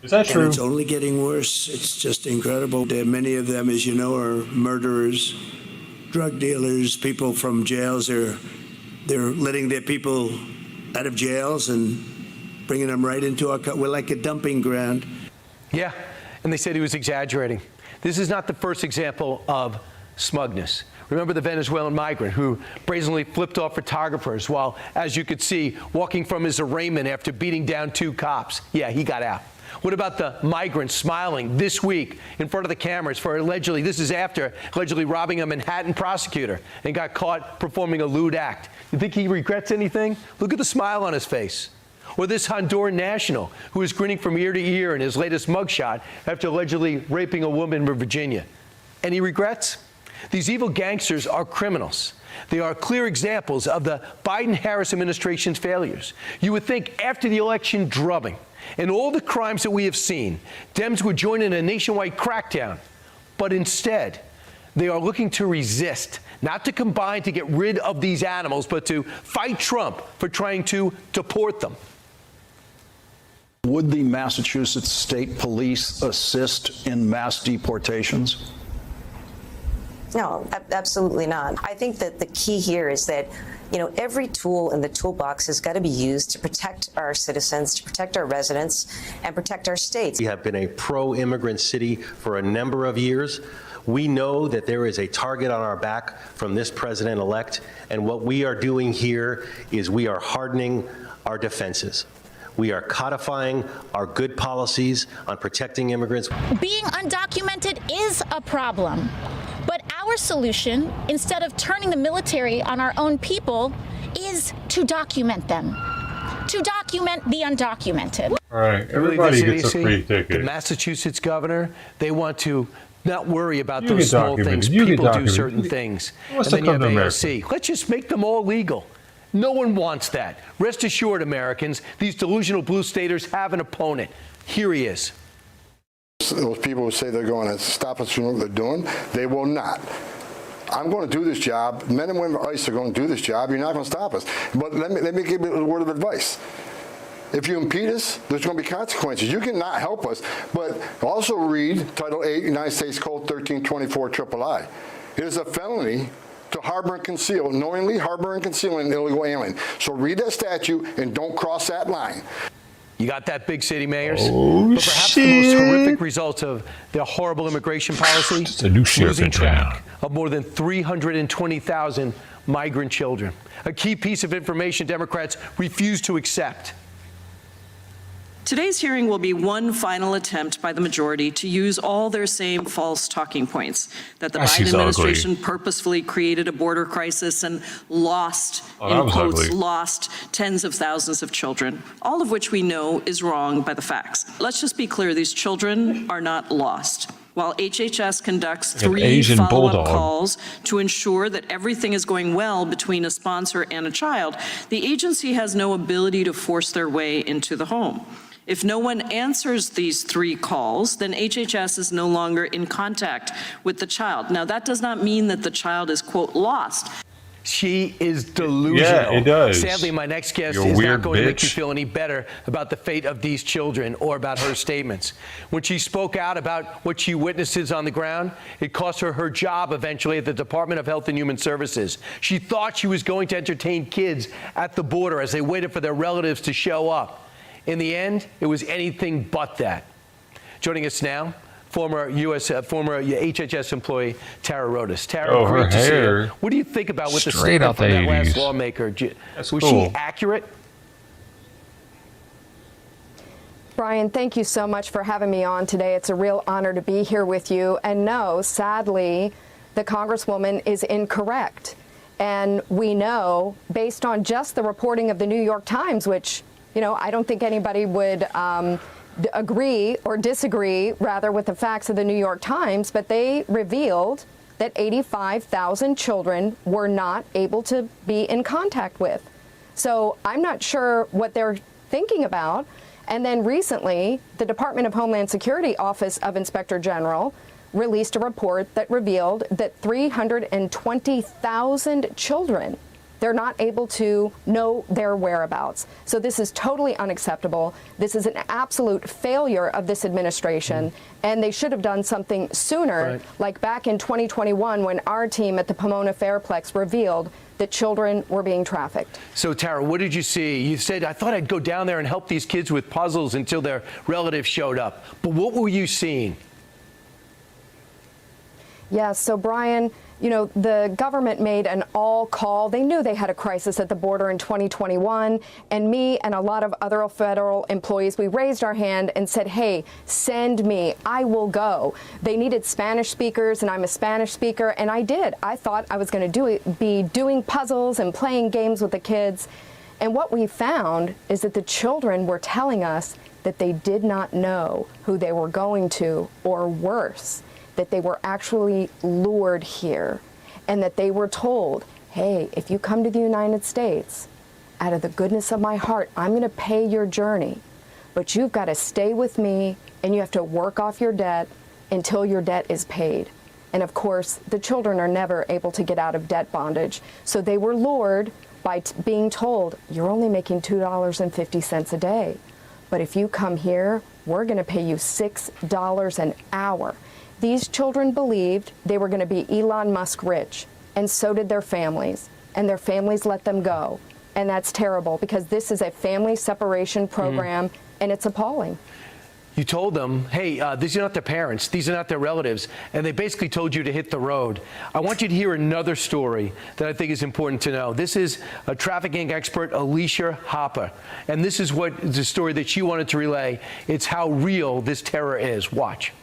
Is that true?
And it's only getting worse. It's just incredible. Many of them, as you know, are murderers, drug dealers, people from jails. They're letting their people out of jails and bringing them right into our country. We're like a dumping ground.
Yeah, and they said he was exaggerating. This is not the first example of smugness. Remember the Venezuelan migrant who brazenly flipped off photographers while, as you could see, walking from his arraignment after beating down 2 cops. Yeah, he got out. What about the migrant smiling this week in front of the cameras for allegedly, this is after allegedly robbing a Manhattan prosecutor and got caught performing a lewd act? You think he regrets anything? Look at the smile on his face. Or this Honduran national who is grinning from ear to ear in his latest mugshot after allegedly raping a woman in Virginia. Any regrets? These evil gangsters are criminals. They are clear examples of the Biden-Harris administration's failures. You would think after the election drubbing and all the crimes that we have seen, Dems would join in a nationwide crackdown. But instead, they are looking to resist, not to combine to get rid of these animals, but to fight Trump for trying to deport them.
Would the Massachusetts State Police assist in mass deportations?
No, absolutely not. I think that the key here is that, every tool in the toolbox has got to be used to protect our citizens, to protect our residents, and protect our states.
We have been a pro-immigrant city for a number of years. We know that there is a target on our back from this president-elect, and what we are doing here is we are hardening our defenses. We are codifying our good policies on protecting immigrants.
Being undocumented is a problem. But our solution, instead of turning the military on our own people, is to document them. To document the undocumented.
All right, everybody gets a free ticket.
The Massachusetts governor, they want to not worry about those small
documented.
things. People do certain things. And then you have AOC. Let's just make them all legal. No one wants that. Rest assured, Americans, these delusional blue staters have an opponent. Here he is.
Those people who say they're going to stop us from what they're doing, they will not. I'm going to do this job. Men and women of ICE are going to do this job. You're not going to stop us. But let me give you a word of advice. If you impede us, there's going to be consequences. You cannot help us, but also read Title 8, United States Code 1324 III. It is a felony to harbor and conceal, knowingly harbor and conceal an illegal alien. So read that statute and don't cross that line.
You got that, big city mayors?
Oh,
but perhaps the most horrific results of their horrible immigration policy,
It's a new sheriff
losing
in
track
town.
of more than 320,000 migrant children. A key piece of information Democrats refuse to accept.
Today's hearing will be one final attempt by the majority to use all their same false talking points, that the Biden administration purposefully created a border crisis and lost, in quotes, lost tens of thousands of children, all of which we know is wrong by the facts. Let's just be clear, these children are not lost. While HHS conducts 3 follow-up calls to ensure that everything is going well between a sponsor and a child, the agency has no ability to force their way into the home. If no one answers these 3 calls, then HHS is no longer in contact with the child. Now, that does not mean that the child is, quote, lost.
She is delusional.
Yeah, it does.
Sadly, my next guest
You're
is
weird,
not going to make you
bitch.
feel any better about the fate of these children or about her statements. When she spoke out about what she witnesses on the ground, it cost her her job eventually at the Department of Health and Human Services. She thought she was going to entertain kids at the border as they waited for their relatives to show up. In the end, it was anything but that. Joining us now, former HHS employee Tara Rodas. Tara, great to see you. What do you think about what the statement from that last lawmaker? Was she accurate?
Brian, thank you so much for having me on today. It's a real honor to be here with you. And no, sadly, the Congresswoman is incorrect. And we know, based on just the reporting of the New York Times, which, you know, I don't think anybody would agree or disagree, rather, with the facts of the New York Times, but they revealed that 85,000 children were not able to be in contact with. So I'm not sure what they're thinking about. And then recently, the Department of Homeland Security Office of Inspector General released a report that revealed that 320,000 children, they're not able to know their whereabouts. So this is totally unacceptable. This is an absolute failure of this administration, and they should have done something sooner, like back in 2021 when our team at the Pomona Fairplex revealed that children were being trafficked.
So, Tara, what did you see? You said, I thought I'd go down there and help these kids with puzzles until their relatives showed up. But what were you seeing?
Yeah, so Brian, you know, the government made an all-call. They knew they had a crisis at the border in 2021, and me and a lot of other federal employees, we raised our hand and said, hey, send me, I will go. They needed Spanish speakers, and I'm a Spanish speaker, and I did. I thought I was going to be doing puzzles and playing games with the kids. And what we found is that the children were telling us that they did not know who they were going to, or worse, that they were actually lured here, and that they were told, hey, if you come to the United States, out of the goodness of my heart, I'm going to pay your journey, but you've got to stay with me, and you have to work off your debt until your debt is paid. And of course, the children are never able to get out of debt bondage, so they were lured by being told, you're only making $2.50 a day, but if you come here, we're going to pay you $6 an hour. These children believed they were going to be Elon Musk rich, and so did their families, and their families let them go. And that's terrible, because this is a family separation program, and it's appalling.
You told them, hey, these are not their parents, these are not their relatives, and they basically told you to hit the road. I want you to hear another story that I think is important to know. This is a trafficking expert, Alicia Hopper, and this is what the story that she wanted to relay. It's how real this terror is. Watch.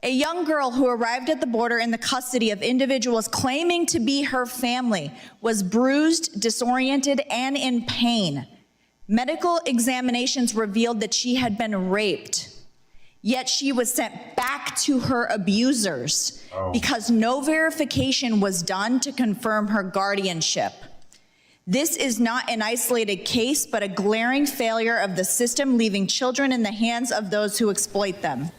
A young girl who arrived at the border in the custody of individuals claiming to be her family was bruised, disoriented, and in pain. Medical examinations revealed that she had been raped, yet she was sent back to her abusers because no verification was done to confirm her guardianship. This is not an isolated case, but a glaring failure of the system, leaving children in the hands of those who exploit them.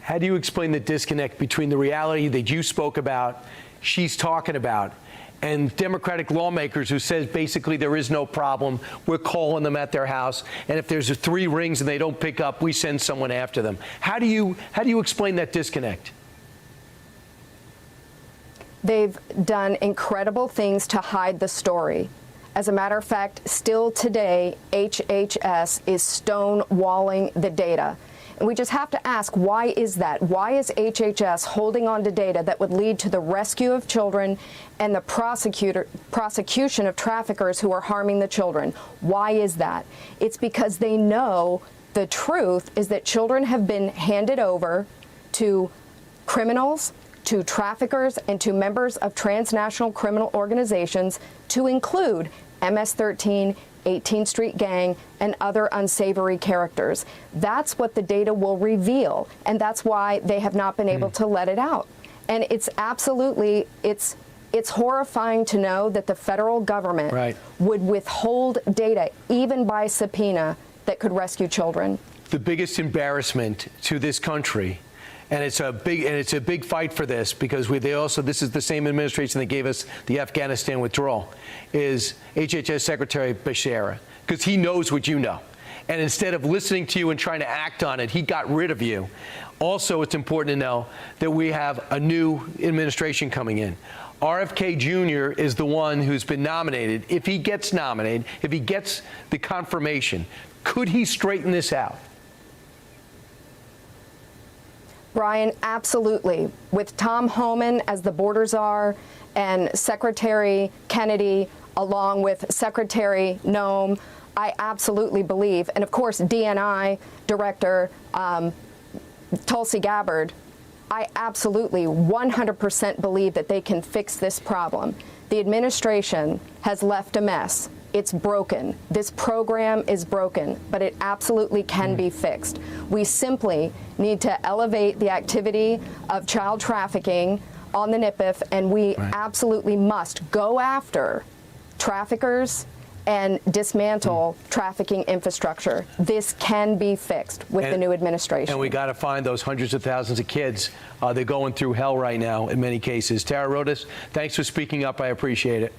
How do you explain the disconnect between the reality that you spoke about, she's talking about, and Democratic lawmakers who says basically there is no problem, we're calling them at their house, and if there's 3 rings and they don't pick up, we send someone after them? How do you explain that disconnect?
They've done incredible things to hide the story. As a matter of fact, still today, HHS is stonewalling the data. And we just have to ask, why is that? Why is HHS holding on to data that would lead to the rescue of children and the prosecution of traffickers who are harming the children? Why is that? It's because they know the truth is that children have been handed over to criminals, to traffickers, and to members of transnational criminal organizations, to include MS-13, 18th Street Gang, and other unsavory characters. That's what the data will reveal, and that's why they have not been able to let it out. And it's absolutely, it's horrifying to know that the federal government would withhold data, even by subpoena, that could rescue children.
The biggest embarrassment to this country, and it's a big fight for this, because this is the same administration that gave us the Afghanistan withdrawal, is HHS Secretary Becerra, because he knows what you know. And instead of listening to you and trying to act on it, he got rid of you. Also, it's important to know that we have a new administration coming in. RFK Jr. is the one who's been nominated. If he gets nominated, if he gets the confirmation, could he straighten this out?
Brian, absolutely. With Tom Homan as the border czar and Secretary Kennedy, along with Secretary Noem, I absolutely believe, and of course DNI Director Tulsi Gabbard, I absolutely 100% believe that they can fix this problem. The administration has left a mess. It's broken. This program is broken, but it absolutely can be fixed. We simply need to elevate the activity of child trafficking on the NIPIF, and we absolutely must go after traffickers and dismantle trafficking infrastructure. This can be fixed with the new administration.
And we got to find those hundreds of thousands of kids. They're going through hell right now in many cases. Tara Rodas, thanks for speaking up. I appreciate it.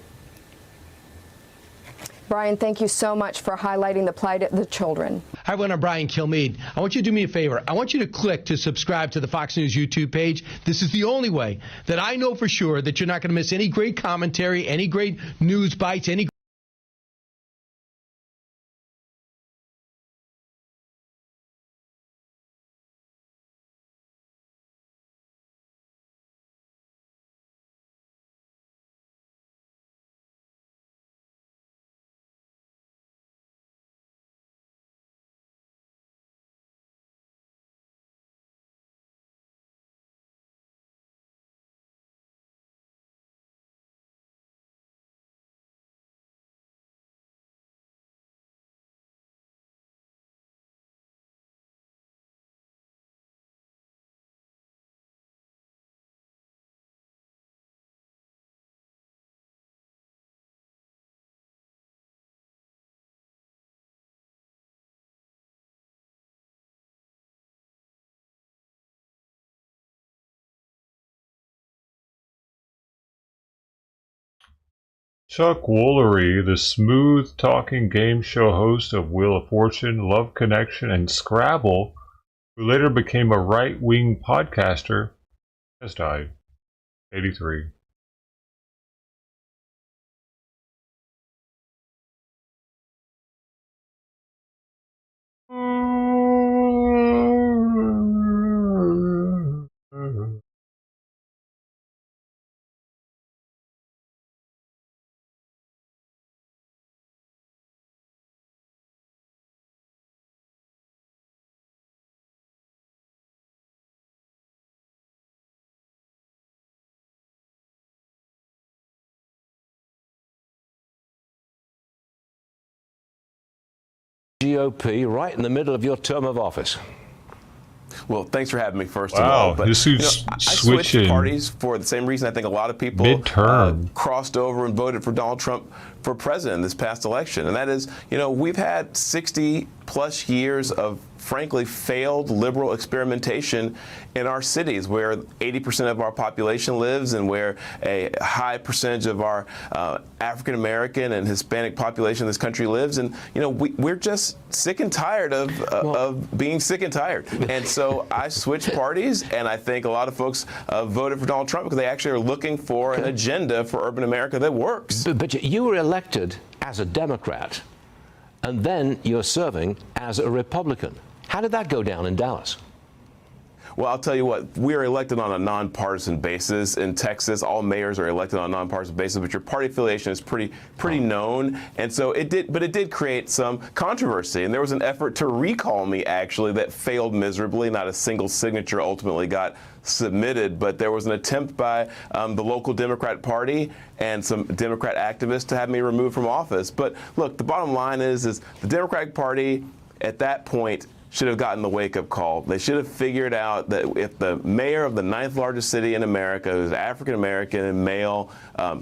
Brian, thank you so much for highlighting the plight of the children.
Hi, everyone. I'm Brian Kilmeade. I want you to do me a favor. I want you to click to subscribe to the Fox News YouTube page. This is the only way that I know for sure that you're not going to miss any great commentary, any great news bites, any
Chuck Woolery, the smooth-talking game show host of Wheel of Fortune, Love Connection, and Scrabble, who later became a right-wing podcaster, has died. 83.
GOP right in the middle of your term of office.
Well, thanks for having me, first of all. But,
this is
I switched parties for the same reason I think a lot of people crossed over and voted for Donald Trump for president this past election. And that is, we've had 60-plus years of frankly, failed liberal experimentation in our cities, where 80% of our population lives and where a high percentage of our African American and Hispanic population in this country lives. And, you know, we're just sick and tired of being sick and tired. And so I switched parties, and I think a lot of folks voted for Donald Trump because they actually are looking for an agenda for urban America that works.
But you were elected as a Democrat, and then you're serving as a Republican. How did that go down in Dallas?
Well, I'll tell you what, we are elected on a nonpartisan basis in Texas. All mayors are elected on a nonpartisan basis, but your party affiliation is pretty known. And so it did create some controversy. And there was an effort to recall me, actually, that failed miserably. Not a single signature ultimately got submitted, but there was an attempt by the local Democrat Party and some Democrat activists to have me removed from office. But look, the bottom line is the Democratic Party at that point should have gotten the wake-up call. They should have figured out that if the mayor of the 9th largest city in America, who's African-American and male,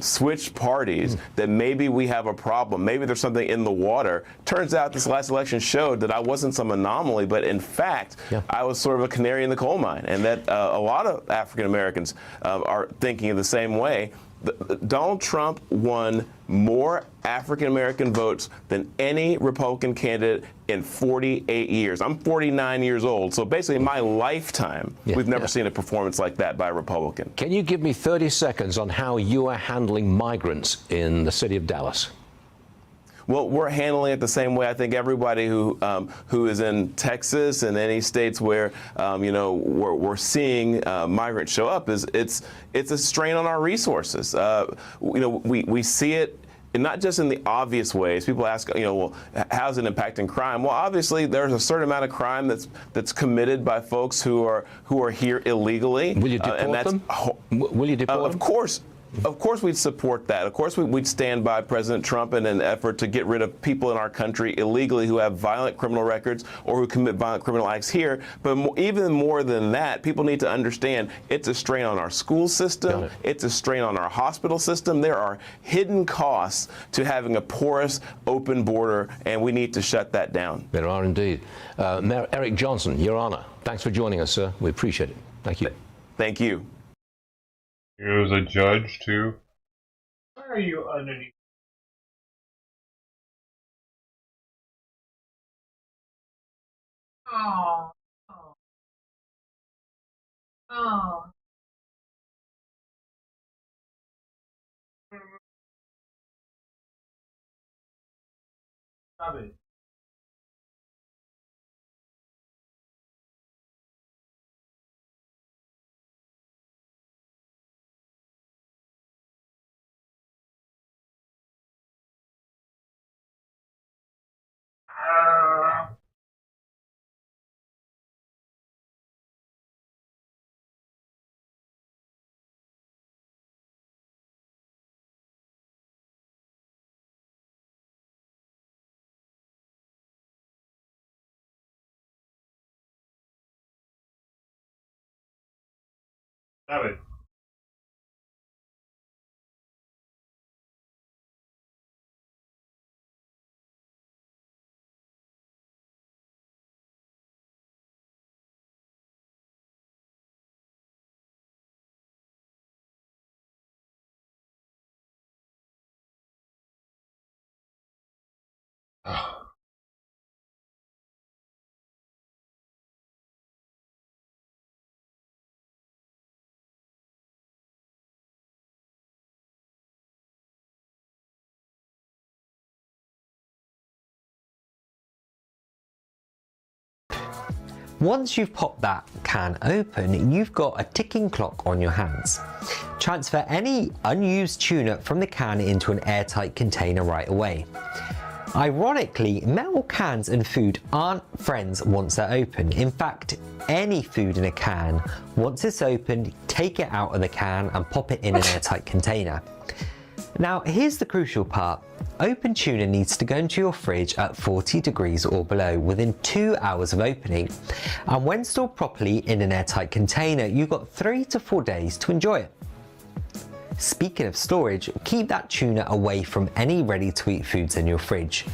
switched parties, that maybe we have a problem. Maybe there's something in the water. Turns out this last election showed that I wasn't some anomaly, but in fact, I was sort of a canary in the coal mine, and that a lot of African-Americans are thinking the same way. Donald Trump won more African-American votes than any Republican candidate in 48 years. I'm 49 years old, so basically in my lifetime, we've never seen a performance like that by a Republican.
Can you give me 30 seconds on how you are handling migrants in the city of Dallas?
Well, we're handling it the same way I think everybody who is in Texas and any states where you know we're seeing migrants show up is it's a strain on our resources. You know, we see it. And not just in the obvious ways. People ask, you know, well, how's it impacting crime? Well, obviously, there's a certain amount of crime that's committed by folks who are here illegally.
Will you deport them? Will you deport them?
Of course. Of course we'd support that. Of course we'd stand by President Trump in an effort to get rid of people in our country illegally who have violent criminal records or who commit violent criminal acts here. But even more than that, people need to understand it's a strain on our school system. It's a strain on our hospital system. There are hidden costs to having a porous, open border, and we need to shut that down.
There are indeed. Mayor Eric Johnson, Your Honor, thanks for joining us, sir. We appreciate it. Thank you.
Thank you.
He was a judge, too. Why are you underneath?
Oh. Oh. Oh. Stop it. Stop it.
Once you've popped that can open, you've got a ticking clock on your hands. Transfer any unused tuna from the can into an airtight container right away. Ironically, metal cans and food aren't friends once they're open. In fact, any food in a can, once it's opened, take it out of the can and pop it in an airtight container. Now, here's the crucial part. Open tuna needs to go into your fridge at 40 degrees or below within 2 hours of opening. And when stored properly in an airtight container, you've got 3 to 4 days to enjoy it. Speaking of storage, keep that tuna away from any ready-to-eat foods in your fridge.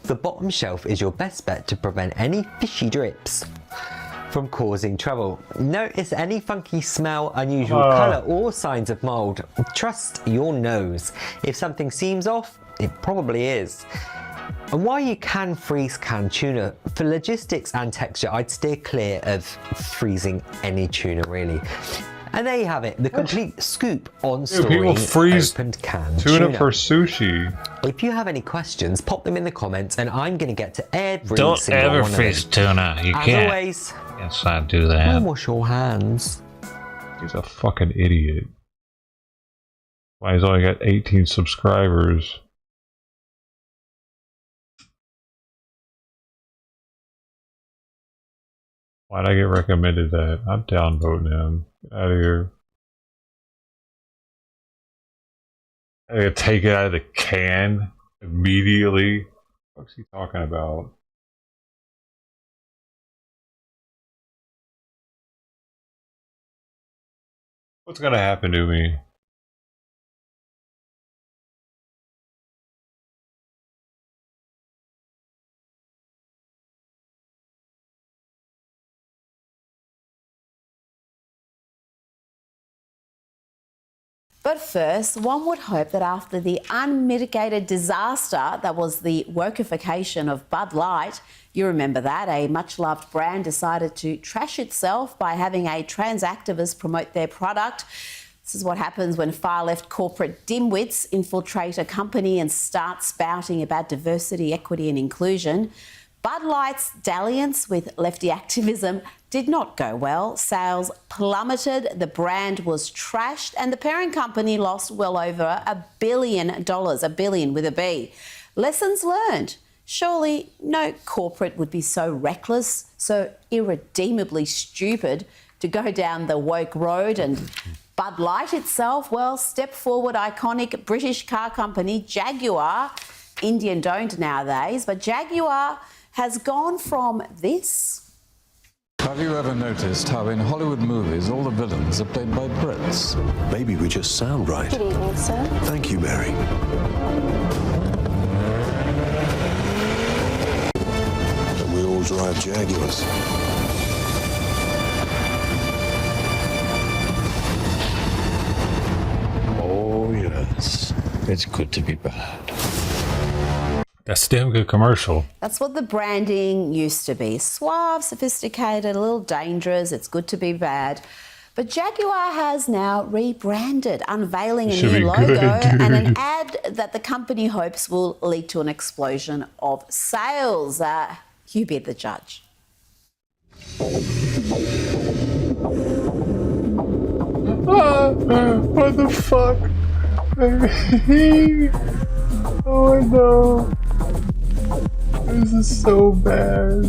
The bottom shelf is your best bet to prevent any fishy drips from causing trouble. Notice any funky smell, unusual colour or signs of mould. Trust your nose. If something seems off, it probably is. And while you can freeze canned tuna, for logistics and texture, I'd steer clear of freezing any tuna really. And there you have it, the complete scoop on storing opened canned
tuna for sushi.
If you have any questions, pop them in the comments and I'm going to get to every
Don't
single
ever
one of
freeze
them.
tuna. You
As
can't.
always,
Yes, I do that.
don't wash your hands.
He's a fucking idiot. Why he's only got 18 subscribers. Why'd I get recommended that? I'm downvoting him. Get out of here. I gotta take it out of the can immediately. What's he talking about? What's gonna happen to me?
But first, one would hope that after the unmitigated disaster that was the workification of Bud Light, you remember that, a much-loved brand decided to trash itself by having a trans activist promote their product. This is what happens when far-left corporate dimwits infiltrate a company and start spouting about diversity, equity and inclusion. Bud Light's dalliance with lefty activism did not go well. Sales plummeted, the brand was trashed, and the parent company lost well over $1 billion, $1 billion with a B. Lessons learned. Surely no corporate would be so reckless, so irredeemably stupid to go down the woke road. And Bud Light itself, well, step forward iconic British car company Jaguar, Indian don't nowadays, but Jaguar has gone from this.
Have you ever noticed how in Hollywood movies all the villains are played by Brits?
Maybe we just sound right.
Good evening, sir.
Thank you, Mary. And we all drive Jaguars.
Oh, yes. It's good to be bad.
That's damn good commercial.
That's what the branding used to be. Suave, sophisticated, a little dangerous, it's good to be bad. But Jaguar has now rebranded, unveiling a new logo and an ad that the company hopes will lead to an explosion of sales. You be the judge.
What the fuck? Oh no. This is so bad.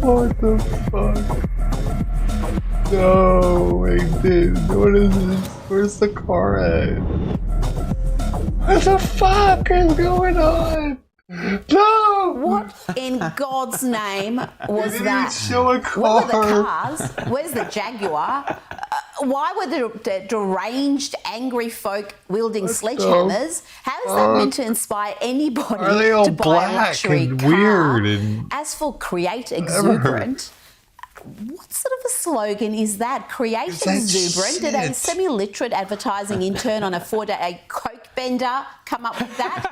What the fuck? No, wait, dude. What is this? Where's the car at? What the fuck is going on? No!
What in God's name was that?
Show a car.
Where were the cars? Where's the Jaguar? Why were the deranged, angry folk wielding sledgehammers? How is that meant to inspire anybody to buy a luxury car?
Weird and
as for create exuberant, what sort of a slogan is that? Create exuberant? Did a semi-literate advertising intern on a 4-day coke bender come up with that?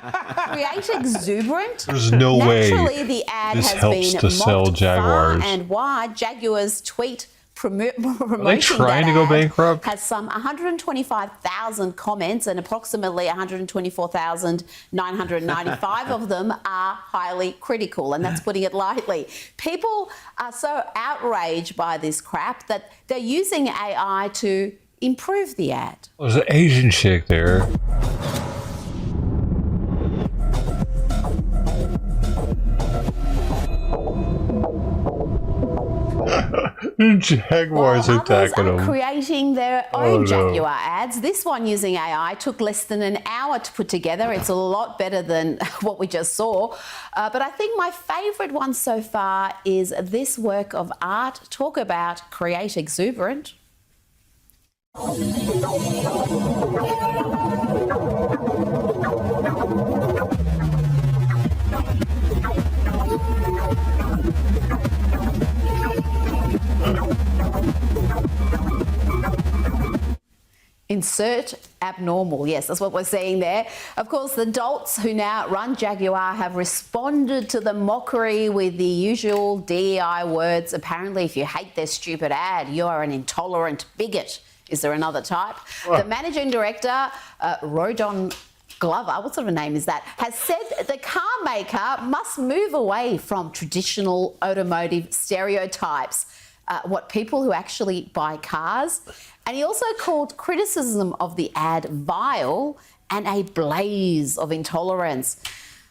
Create exuberant?
There's no way
Naturally, the ad
this
has
helps
been
to sell
mocked
Jaguars.
far and wide. Jaguar's tweet promoting
Are they trying to go bankrupt?
has some 125,000 comments, and approximately 124,995 of them are highly critical, and that's putting it lightly. People are so outraged by this crap that they're using AI to improve the ad.
There's an Asian chick there. Jaguars attacking them.
Creating their own Jaguar ads. This one using AI took less than an hour to put together. It's a lot better than what we just saw. But I think my favourite one so far is this work of art. Talk about create exuberant. insert abnormal. Yes, that's what we're seeing there. Of course, the dolts who now run Jaguar have responded to the mockery with the usual DEI words. Apparently, if you hate their stupid ad, you are an intolerant bigot. Is there another type? The managing director, Rodon Glover, what sort of a name is that, has said the car maker must move away from traditional automotive stereotypes. What people who actually buy cars. And he also called criticism of the ad vile and a blaze of intolerance.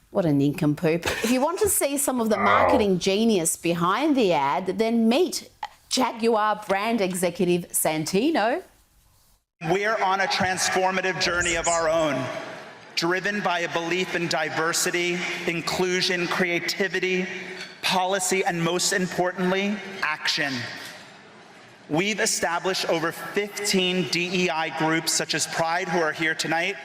What a nincompoop. If you want to see some of the marketing genius behind the ad, then meet Jaguar brand executive Santino.
We're on a transformative journey of our own, driven by a belief in diversity, inclusion, creativity, policy, and most importantly, action. We've established over 15 DEI groups such as Pride, who are here tonight.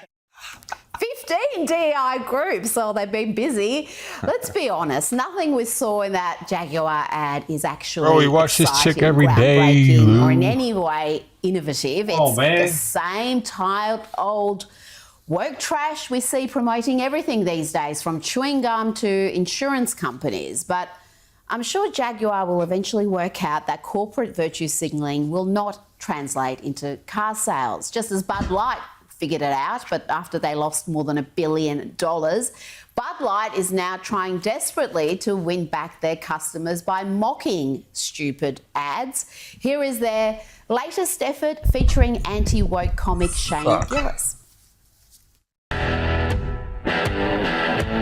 15 DEI groups, oh, they've been busy. Let's be honest, nothing we saw in that Jaguar ad is actually
we watch this chick every day,
groundbreaking, or in any way innovative. It's
man.
the same tired old woke trash we see promoting everything these days, from chewing gum to insurance companies. But I'm sure Jaguar will eventually work out that corporate virtue signalling will not translate into car sales, just as Bud Light figured it out, but after they lost more than $1 billion. Bud Light is now trying desperately to win back their customers by mocking stupid ads. Here is their latest effort featuring anti-woke comic Shane Gillis.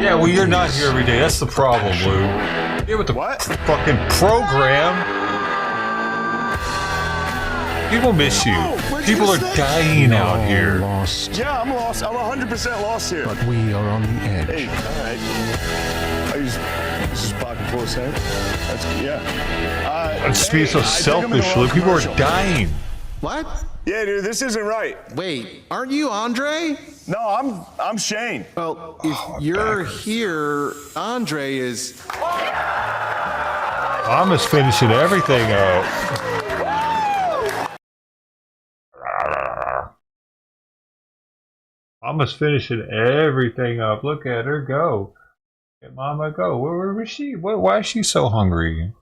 Yeah, well, you're not here every day. That's the problem, Lou. Get with the fucking program. People miss you. People are dying out here.
Yeah, I'm lost. I'm 100% lost here.
But we are on the edge.
Hey, all right. I just pocket full of sand. That's yeah.
Let's be so selfish, Lou. People are dying.
What? Yeah, dude, this isn't right.
Wait, aren't you Andre?
No, I'm Shane.
Well, if you're here, Andre is.
I'm just finishing everything up. I'm just finishing everything up. Look at her go. Let Mama go. Where was she? Why is she so hungry?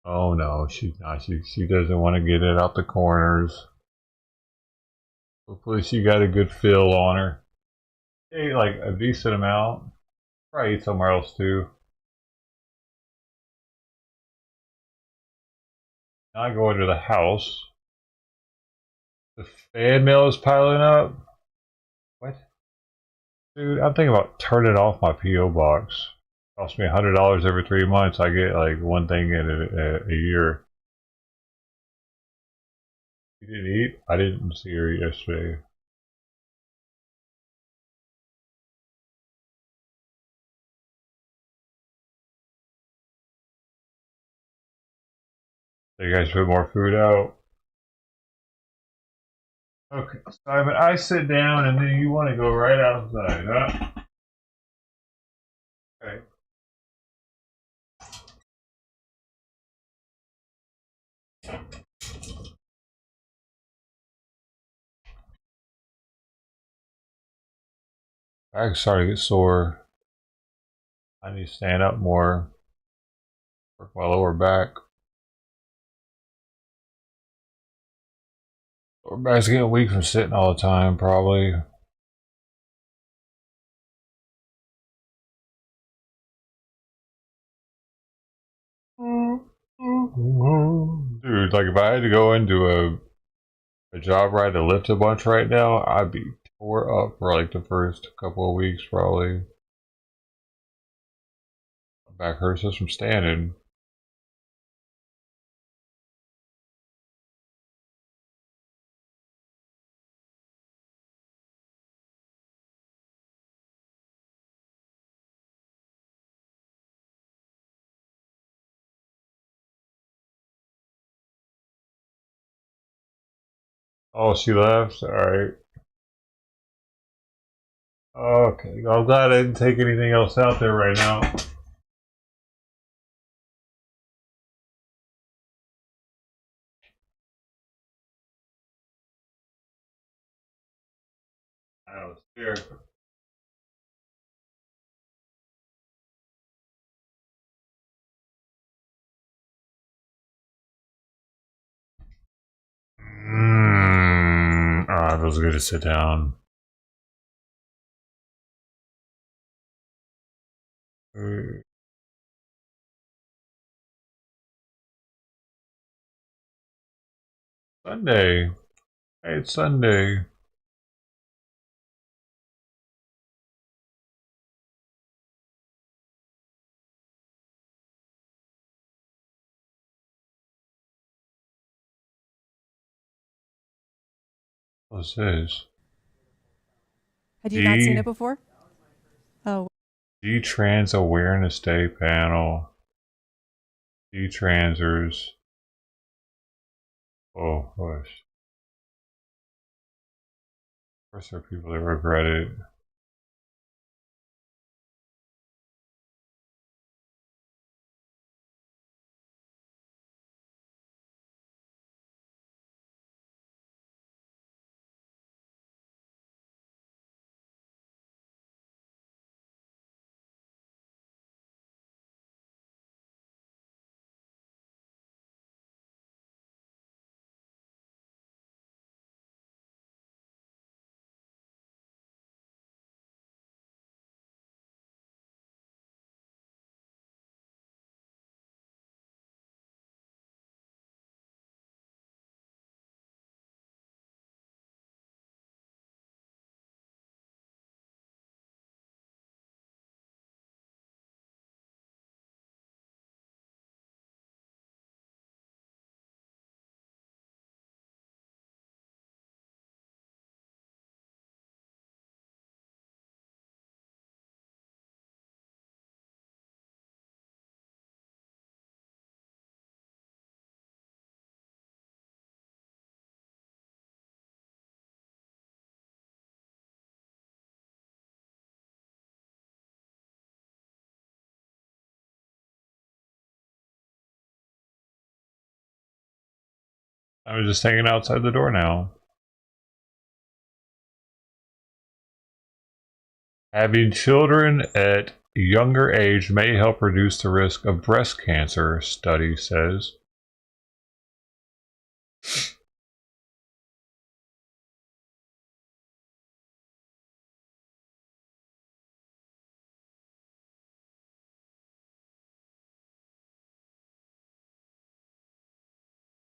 Oh no, she's not. She doesn't want to get it out the corners. Hopefully she got a good fill on her. Ate like a decent amount. Probably eat somewhere else too. Now I go into the house. The fan mail is piling up. What? Dude, I'm thinking about turning off my P.O. box. It costs me $100 every 3 months. I get like one thing in a year. You didn't eat? I didn't see her eat yesterday. You guys put more food out. Okay, Simon, I sit down and then you want to go right outside, huh? Okay. I'm starting to get sore. I need to stand up more. Work my lower back. Lower back's getting weak from sitting all the time, probably. Dude, like if I had to go into a job where I had to lift a bunch right now, I'd be tore up for like the first couple of weeks, probably. My back hurts just from standing. Oh, she left? Alright. Okay, I'm glad I didn't take anything else out there right now. Here. Ah, it feels good to sit down. Sunday. Hey, it's Sunday. What's this?
Had you not seen it before? Oh.
D-Trans Awareness Day panel. D-Transers. Oh, gosh. Of course, there are people that regret it. I was just hanging outside the door now. Having children at younger age may help reduce the risk of breast cancer, study says.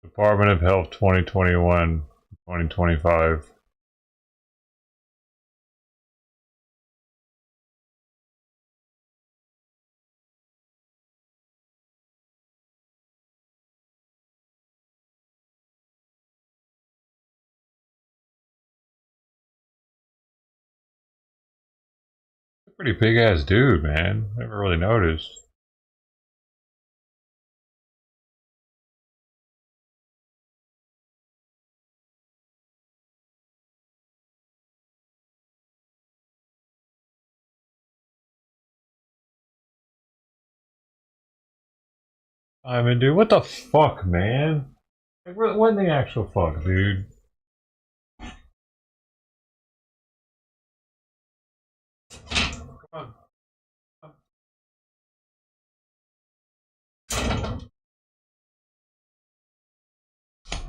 Department of Health 2021-2025. Pretty big ass dude, man. Never really noticed. I mean, dude, what the fuck, man? Like, what in the actual fuck, dude? Come on.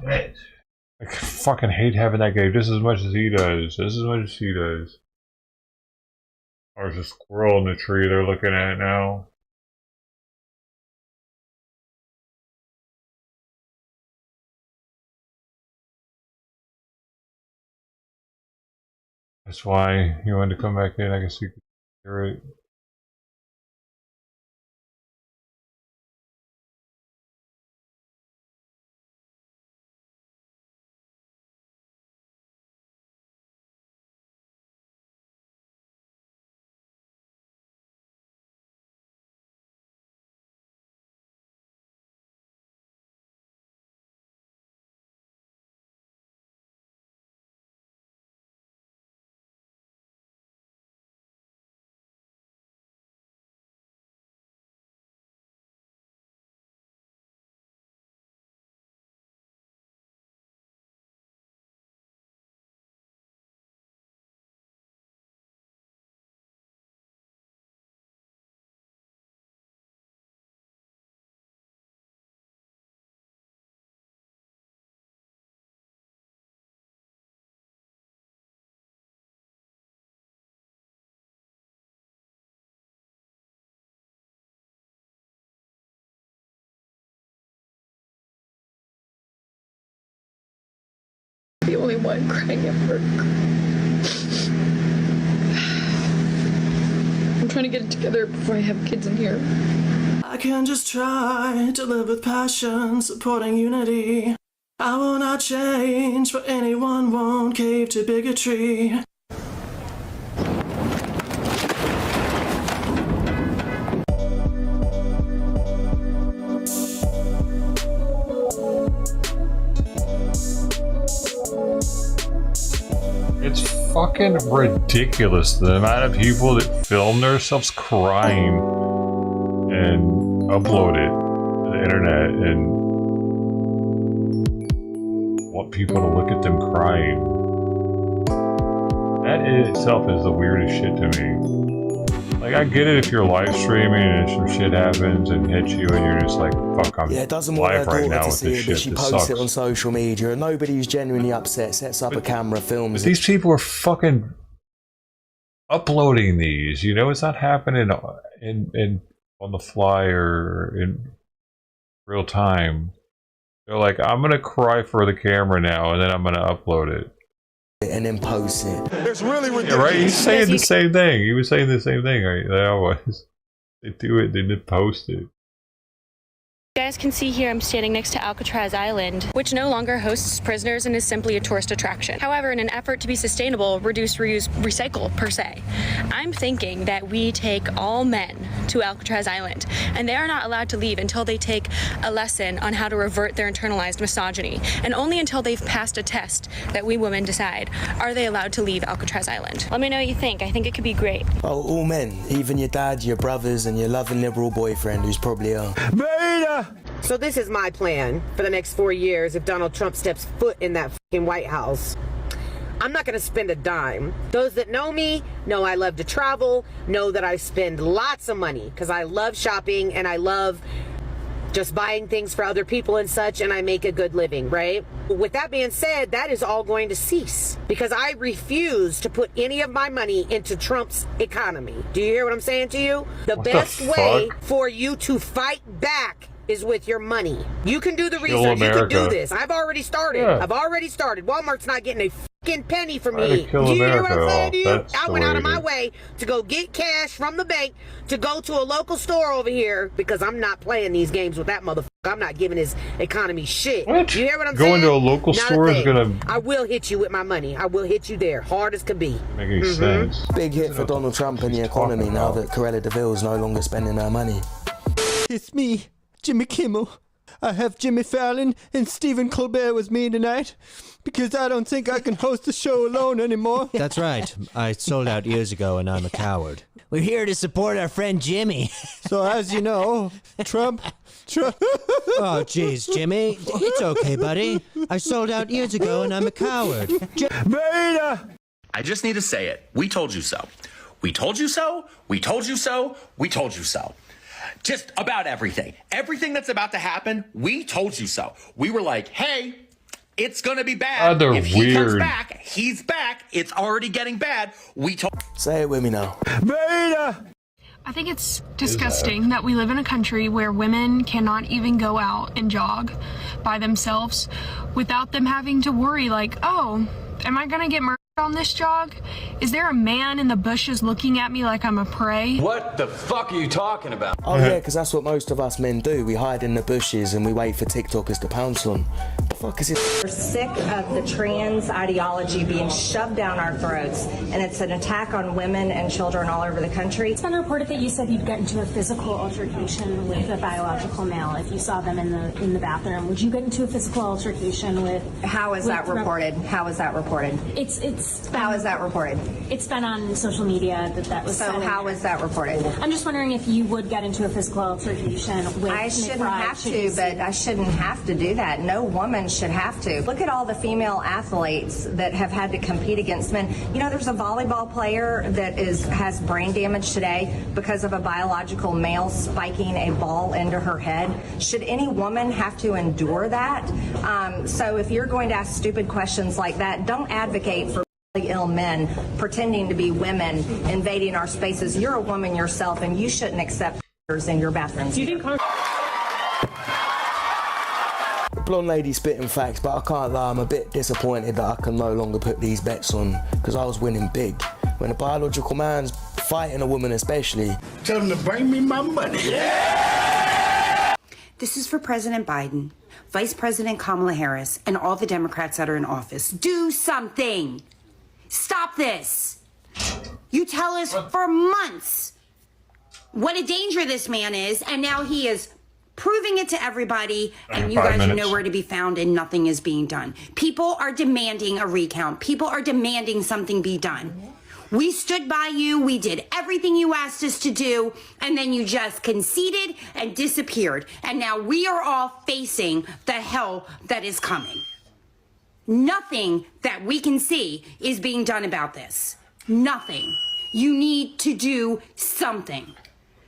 I fucking hate having that guy just as much as he does. Just as much as he does. There's a squirrel in the tree they're looking at now. That's why he wanted to come back in. I guess you could hear it.
why I'm crying at work. I'm trying to get it together before I have kids in here.
I can just try to live with passion, supporting unity. I will not change for anyone, won't cave to bigotry.
It's fucking ridiculous the amount of people that film themselves crying and upload it to the internet and want people to look at them crying. That in itself is the weirdest shit to me. Like, I get it if you're live streaming and some shit happens and hits you and you're just like, fuck, I'm
It doesn't want her
live right
daughter
now
to
with
see
this
it,
shit.
but she
This
posts
sucks.
it on social media, and nobody who's genuinely upset sets up a camera, films
But these people are fucking uploading these, you know, it's not happening in on the fly or in real time. They're like, I'm gonna cry for the camera now and then I'm gonna upload it.
and then post it. It's really ridiculous.
Yeah, right? He's saying the same thing. He was saying the same thing, right? They always they do it, then they post it.
You guys can see here I'm standing next to Alcatraz Island, which no longer hosts prisoners and is simply a tourist attraction. However, in an effort to be sustainable, reduce, reuse, recycle per se, I'm thinking that we take all men to Alcatraz Island, and they are not allowed to leave until they take a lesson on how to revert their internalized misogyny, and only until they've passed a test that we women decide, are they allowed to leave Alcatraz Island. Let me know what you think. I think it could be great.
Oh, all men, even your dad, your brothers, and your loving liberal boyfriend who's probably a...
So this is my plan for the next 4 years if Donald Trump steps foot in that fucking White House. I'm not going to spend a dime. Those that know me know I love to travel, know that I spend lots of money because I love shopping and I love just buying things for other people and such, and I make a good living, right? With that being said, that is all going to cease because I refuse to put any of my money into Trump's economy. Do you hear what I'm saying to you? The best way for you to fight back is with your money. You can do the research. You can do this. I've already started.
Yeah.
I've already started. Walmart's not getting a fucking penny from
Try to
me.
kill
Do you hear what I'm
America
saying to you?
off. That's
I
the
went out
way
of my
it is.
way to go get cash from the bank to go to a local store over here because I'm not playing these games with that motherfucker. I'm not giving his economy shit.
What?
You hear what I'm saying?
Going to a local
Not
store is
thing.
gonna
I will hit you with my money. I will hit you there, hard as can be.
make any sense.
Big hit for Donald Trump and the economy now that Cruella de Vil's no longer spending her money.
It's me, Jimmy Kimmel. I have Jimmy Fallon and Stephen Colbert with me tonight because I don't think I can host the show alone anymore.
That's right. I sold out years ago and I'm a coward. We're here to support our friend Jimmy.
So as you know, Trump.
Oh, jeez, Jimmy. It's okay, buddy. I sold out years ago and I'm a coward.
I just need to say it. We told you so. We told you so. We told you so. We told you so. Just about everything. Everything that's about to happen, we told you so. We were like, hey, it's going to be bad.
They're
if he comes
weird.
back, he's back. It's already getting bad. We told.
Say it with me now.
I think it's disgusting that we live in a country where women cannot even go out and jog by themselves without them having to worry like, oh, am I gonna get murdered on this jog? Is there a man in the bushes looking at me like I'm a prey?
What the fuck are you talking about? Oh yeah, because that's what most of us men do. We hide in the bushes and we wait for TikTokers to pounce on. The fuck is it?
We're sick of the trans ideology being shoved down our throats, and it's an attack on women and children all over the country.
It's been reported that you said you'd get into a physical altercation with a biological male if you saw them in the bathroom. Would you get into a physical altercation with?
How is that reported? How is that reported? How is that reported?
It's been on social media that was.
So how is that reported?
I'm just wondering if you would get into a physical altercation with.
I shouldn't
McBride,
have
should
to,
you see-
but I shouldn't have to do that. No woman should have to. Look at all the female athletes that have had to compete against men. You know, there's a volleyball player that has brain damage today because of a biological male spiking a ball into her head. Should any woman have to endure that? So if you're going to ask stupid questions like that, don't advocate for ill men pretending to be women invading our spaces. You're a woman yourself, and you shouldn't accept in your bathrooms.
blonde lady spitting facts, but I can't lie, I'm a bit disappointed that I can no longer put these bets on, because I was winning big. When a biological man's fighting a woman especially.
Tell him to bring me my money.
This is for President Biden, Vice President Kamala Harris, and all the Democrats that are in office. Do something. Stop this. You tell us for months what a danger this man is, and now he is proving it to everybody, and you guys are nowhere to be found, and nothing is being done. People are demanding a recount. People are demanding something be done. We stood by you, we did everything you asked us to do, and then you just conceded and disappeared. And now we are all facing the hell that is coming. Nothing that we can see is being done about this. Nothing. You need to do something.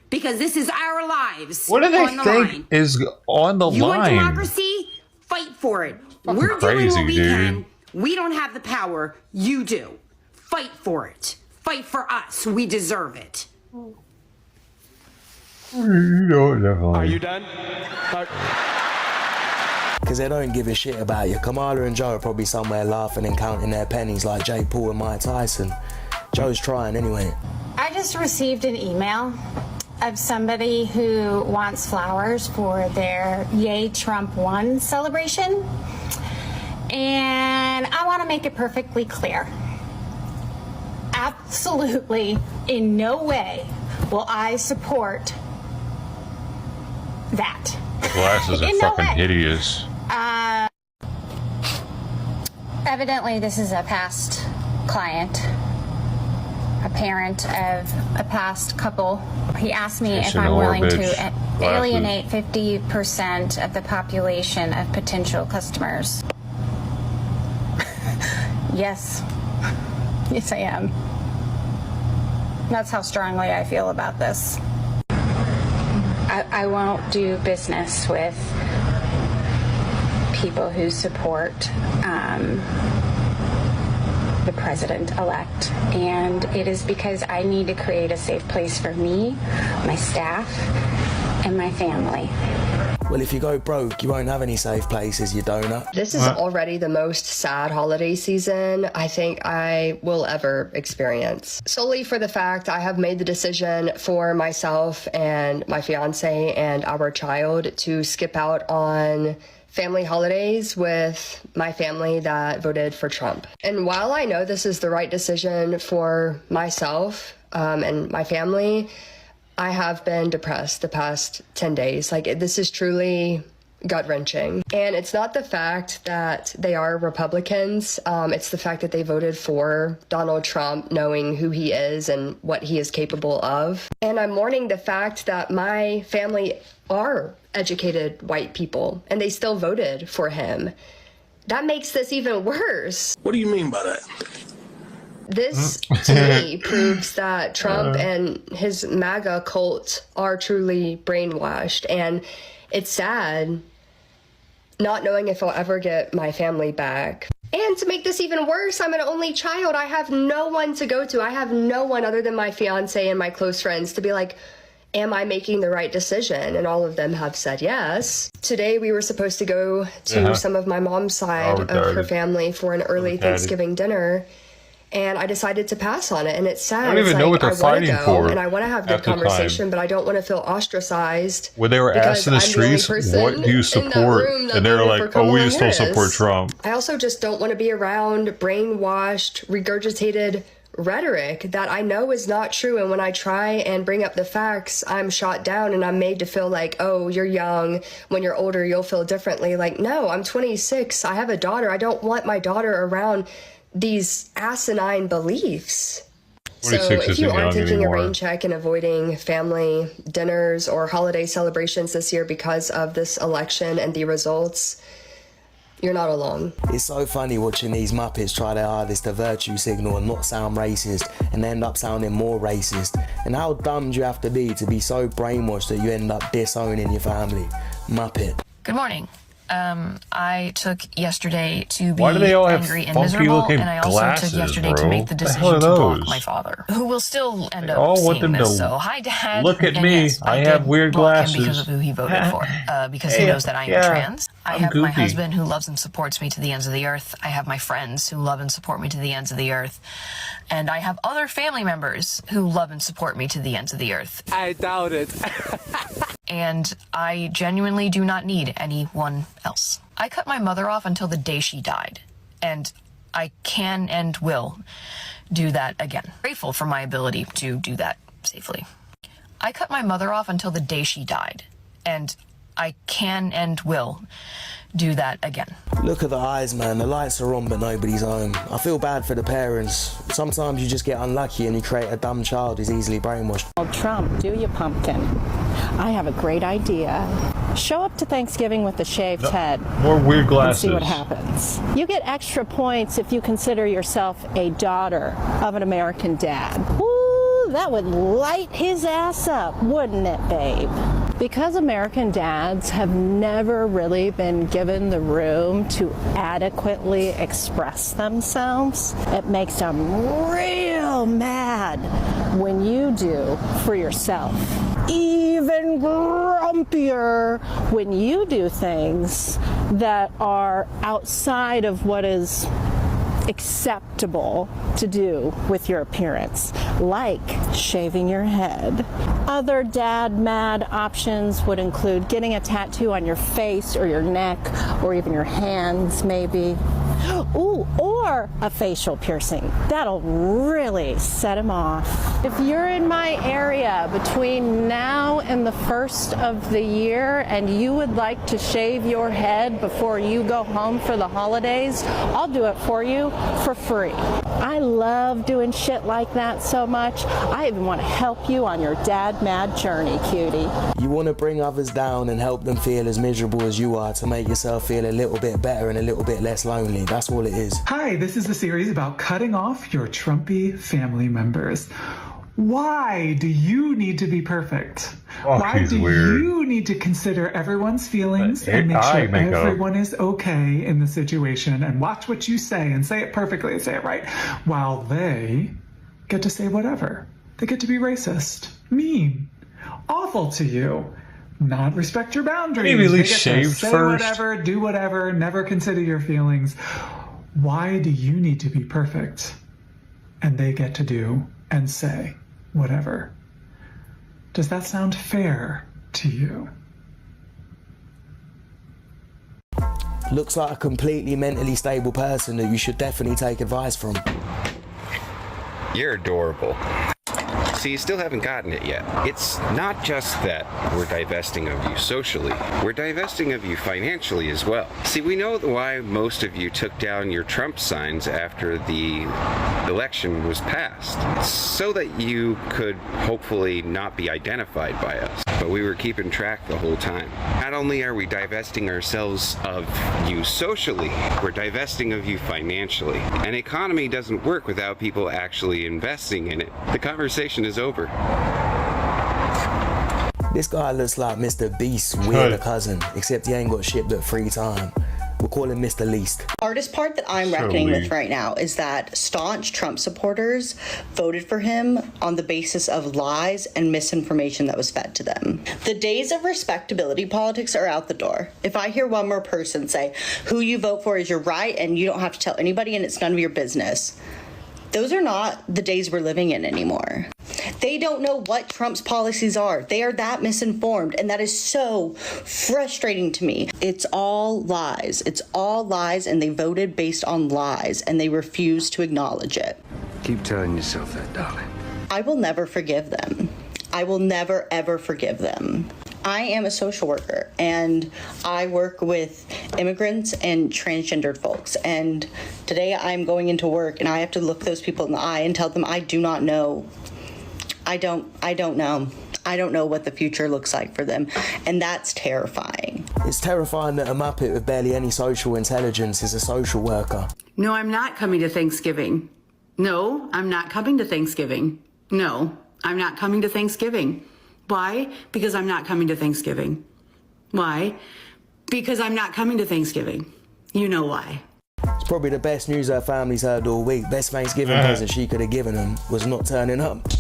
Because this is our lives.
What do they
on the
think
line.
is on the
You want
line?
democracy? Fight for it.
Fucking
We're
crazy,
doing what we
dude.
can. We don't have the power. You do. Fight for it. Fight for us. We deserve it.
You know, definitely.
Are you done?
Because they don't give a shit about you. Kamala and Joe are probably somewhere laughing and counting their pennies like Jake Paul and Mike Tyson. Joe's trying anyway.
I just received an email of somebody who wants flowers for their Yay Trump Won celebration. And I want to make it perfectly clear. Absolutely, in no way will I support that.
The glasses are
In no
fucking
way.
hideous.
Evidently, this is a past client, a parent of a past couple. He asked me if I'm willing to alienate 50% of the population of potential customers. Yes. Yes, I am. That's how strongly I feel about this. I won't do business with people who support the president-elect, and it is because I need to create a safe place for me, my staff, and my family.
Well, if you go broke, you won't have any safe places, you donut.
This is already the most sad holiday season I think I will ever experience. Solely for the fact I have made the decision for myself and my fiance and our child to skip out on family holidays with my family that voted for Trump. And while I know this is the right decision for myself and my family, I have been depressed the past 10 days. Like, this is truly gut-wrenching. And it's not the fact that they are Republicans. It's the fact that they voted for Donald Trump, knowing who he is and what he is capable of. And I'm mourning the fact that my family are educated white people, and they still voted for him. That makes this even worse.
What do you mean by that?
This, to me, proves that Trump and his MAGA cult are truly brainwashed. And it's sad not knowing if I'll ever get my family back. And to make this even worse, I'm an only child. I have no one to go to. I have no one other than my fiance and my close friends to be like, am I making the right decision? And all of them have said yes. Today we were supposed to go to some of my mom's side of her family for an early Thanksgiving dinner. And I decided to pass on it, and it's sad.
I don't even know what they're fighting for.
And I want to have good conversation, but I don't want to feel ostracized.
When they were asked in the streets, what do you support? And they were like, oh, we just don't support Trump.
I also just don't want to be around brainwashed, regurgitated rhetoric that I know is not true. And when I try and bring up the facts, I'm shot down and I'm made to feel like, oh, you're young. When you're older, you'll feel differently. Like, no, I'm 26. I have a daughter. I don't want my daughter around these asinine beliefs. So if you are taking a rain check and avoiding family dinners or holiday celebrations this year because of this election and the results, you're not alone.
It's so funny watching these Muppets try their hardest to virtue signal and not sound racist and end up sounding more racist. And how dumb do you have to be so brainwashed that you end up disowning your family? Muppet.
Good morning. I took yesterday to be
Why do they all have
angry and
funky
miserable,
looking
and I also
glasses,
took yesterday
bro?
to make the
What the hell
decision
are
to block
those?
my father, who will still end
They
up
all want
seeing
them
this.
to
So, hi, Dad.
look at
And
me.
yes,
I
did
have weird
block him because
glasses.
of who he voted for, because he knows that I am trans. I have my
goofy.
husband who loves and supports me to the ends of the earth. I have my friends who love and support me to the ends of the earth. And I have other family members who love and support me to the ends of the earth.
I doubt it.
And I genuinely do not need anyone else. I cut my mother off until the day she died, and I can and will do that again. Grateful for my ability to do that safely. I cut my mother off until the day she died, and I can and will do that again.
Look at the eyes, man. The lights are on, but nobody's home. I feel bad for the parents. Sometimes you just get unlucky and you create a dumb child who's easily brainwashed.
Trump, do you, pumpkin? I have a great idea. Show up to Thanksgiving with a shaved head.
More weird glasses.
And see what happens. You get extra points if you consider yourself a daughter of an American dad. Ooh, that would light his ass up, wouldn't it, babe? Because American dads have never really been given the room to adequately express themselves, it makes them real mad when you do for yourself. Even grumpier when you do things that are outside of what is acceptable to do with your appearance, like shaving your head. Other dad mad options would include getting a tattoo on your face or your neck or even your hands maybe. Ooh, or a facial piercing. That'll really set him off. If you're in my area between now and the 1st of the year and you would like to shave your head before you go home for the holidays, I'll do it for you for free. I love doing shit like that so much. I even want to help you on your dad mad journey, cutie.
You want to bring others down and help them feel as miserable as you are to make yourself feel a little bit better and a little bit less lonely. That's all it is.
Hi, this is the series about cutting off your Trumpy family members. Why do you need to be perfect? Why do you need to consider everyone's feelings and make sure everyone is okay in the situation and watch what you say and say it perfectly and say it right, while they get to say whatever? They get to be racist, mean, awful to you, not respect your boundaries.
Maybe at least
they get
shaved
to say
first.
whatever, do whatever, never consider your feelings. Why do you need to be perfect and they get to do and say whatever? Does that sound fair to you?
Looks like a completely mentally stable person that you should definitely take advice from.
You're adorable. So you still haven't gotten it yet. It's not just that we're divesting of you socially, we're divesting of you financially as well. See, we know why most of you took down your Trump signs after the election was passed, so that you could hopefully not be identified by us. But we were keeping track the whole time. Not only are we divesting ourselves of you socially, we're divesting of you financially. An economy doesn't work without people actually investing in it. The conversation is over.
This guy looks like Mr. Beast's weirder cousin, except he ain't got shipped at free time. We'll call him Mr. Least.
Hardest part that I'm reckoning with right now is that staunch Trump supporters voted for him on the basis of lies and misinformation that was fed to them. The days of respectability politics are out the door. If I hear one more person say, who you vote for is your right and you don't have to tell anybody and it's none of your business, those are not the days we're living in anymore. They don't know what Trump's policies are. They are that misinformed, and that is so frustrating to me. It's all lies. It's all lies, and they voted based on lies, and they refuse to acknowledge it.
Keep telling yourself that, darling.
I will never forgive them. I will never, ever forgive them. I am a social worker, and I work with immigrants and transgendered folks. And today I'm going into work, and I have to look those people in the eye and tell them I do not know. I don't know. I don't know what the future looks like for them, and that's terrifying.
It's terrifying that a Muppet with barely any social intelligence is a social worker.
No, I'm not coming to Thanksgiving. No, I'm not coming to Thanksgiving. No, I'm not coming to Thanksgiving. Why? Because I'm not coming to Thanksgiving. Why? Because I'm not coming to Thanksgiving. You know why.
It's probably the best news her family's heard all week. Best Thanksgiving present she could have given them was not turning up.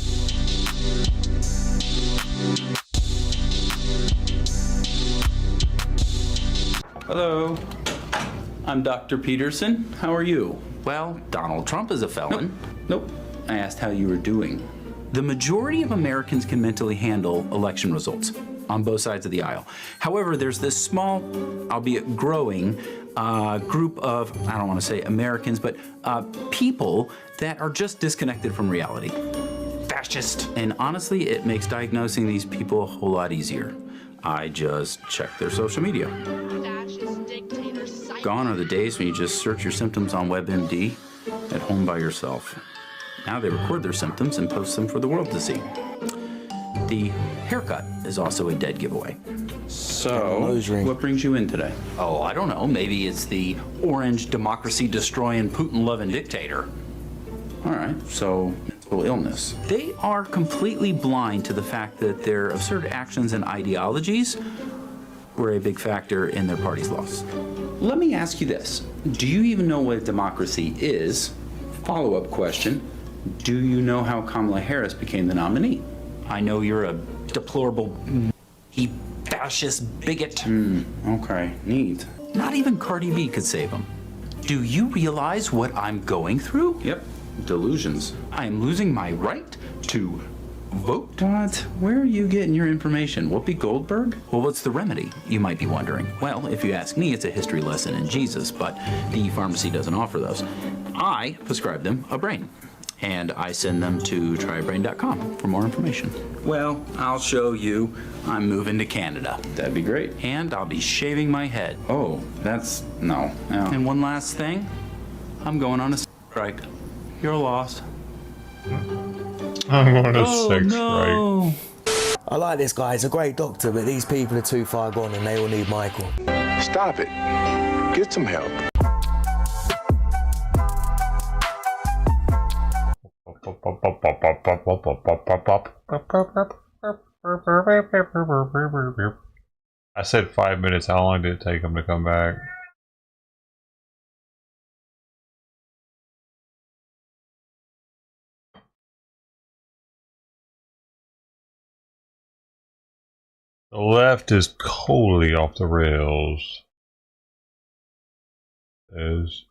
Hello, I'm Dr. Peterson. How are you? Well, Donald Trump is a felon. Nope. I asked how you were doing. The majority of Americans can mentally handle election results on both sides of the aisle. However, there's this small, albeit growing, group of, I don't want to say Americans, but people that are just disconnected from reality. Fascist. And honestly, it makes diagnosing these people a whole lot easier. I just check their social media. Gone are the days when you just search your symptoms on WebMD at home by yourself. Now they record their symptoms and post them for the world to see. The haircut is also a dead giveaway. So, what brings you in today? Oh, I don't know. Maybe it's the orange democracy-destroying, Putin-loving dictator. All right, so mental illness. They are completely blind to the fact that their absurd actions and ideologies were a big factor in their party's loss. Let me ask you this. Do you even know what democracy is? Follow-up question. Do you know how Kamala Harris became the nominee? I know you're a deplorable, fascist bigot. Okay, neat. Not even Cardi B could save him. Do you realize what I'm going through? Yep, delusions. I am losing my right to vote? What? Where are you getting your information? Whoopi Goldberg? Well, what's the remedy, you might be wondering? Well, if you ask me, it's a history lesson in Jesus, but the pharmacy doesn't offer those. I prescribe them a brain, and I send them to tryabrain.com for more information. Well, I'll show you. I'm moving to Canada. That'd be great. And I'll be shaving my head. Oh, that's... no. And one last thing. I'm going on a strike. Your loss.
I'm on a strike.
I like this guy, he's a great doctor, but these people are too far gone and they all need Michael.
Stop it. Get some help.
I said 5 minutes. How long did it take him to come back? The left is totally off the rails. Is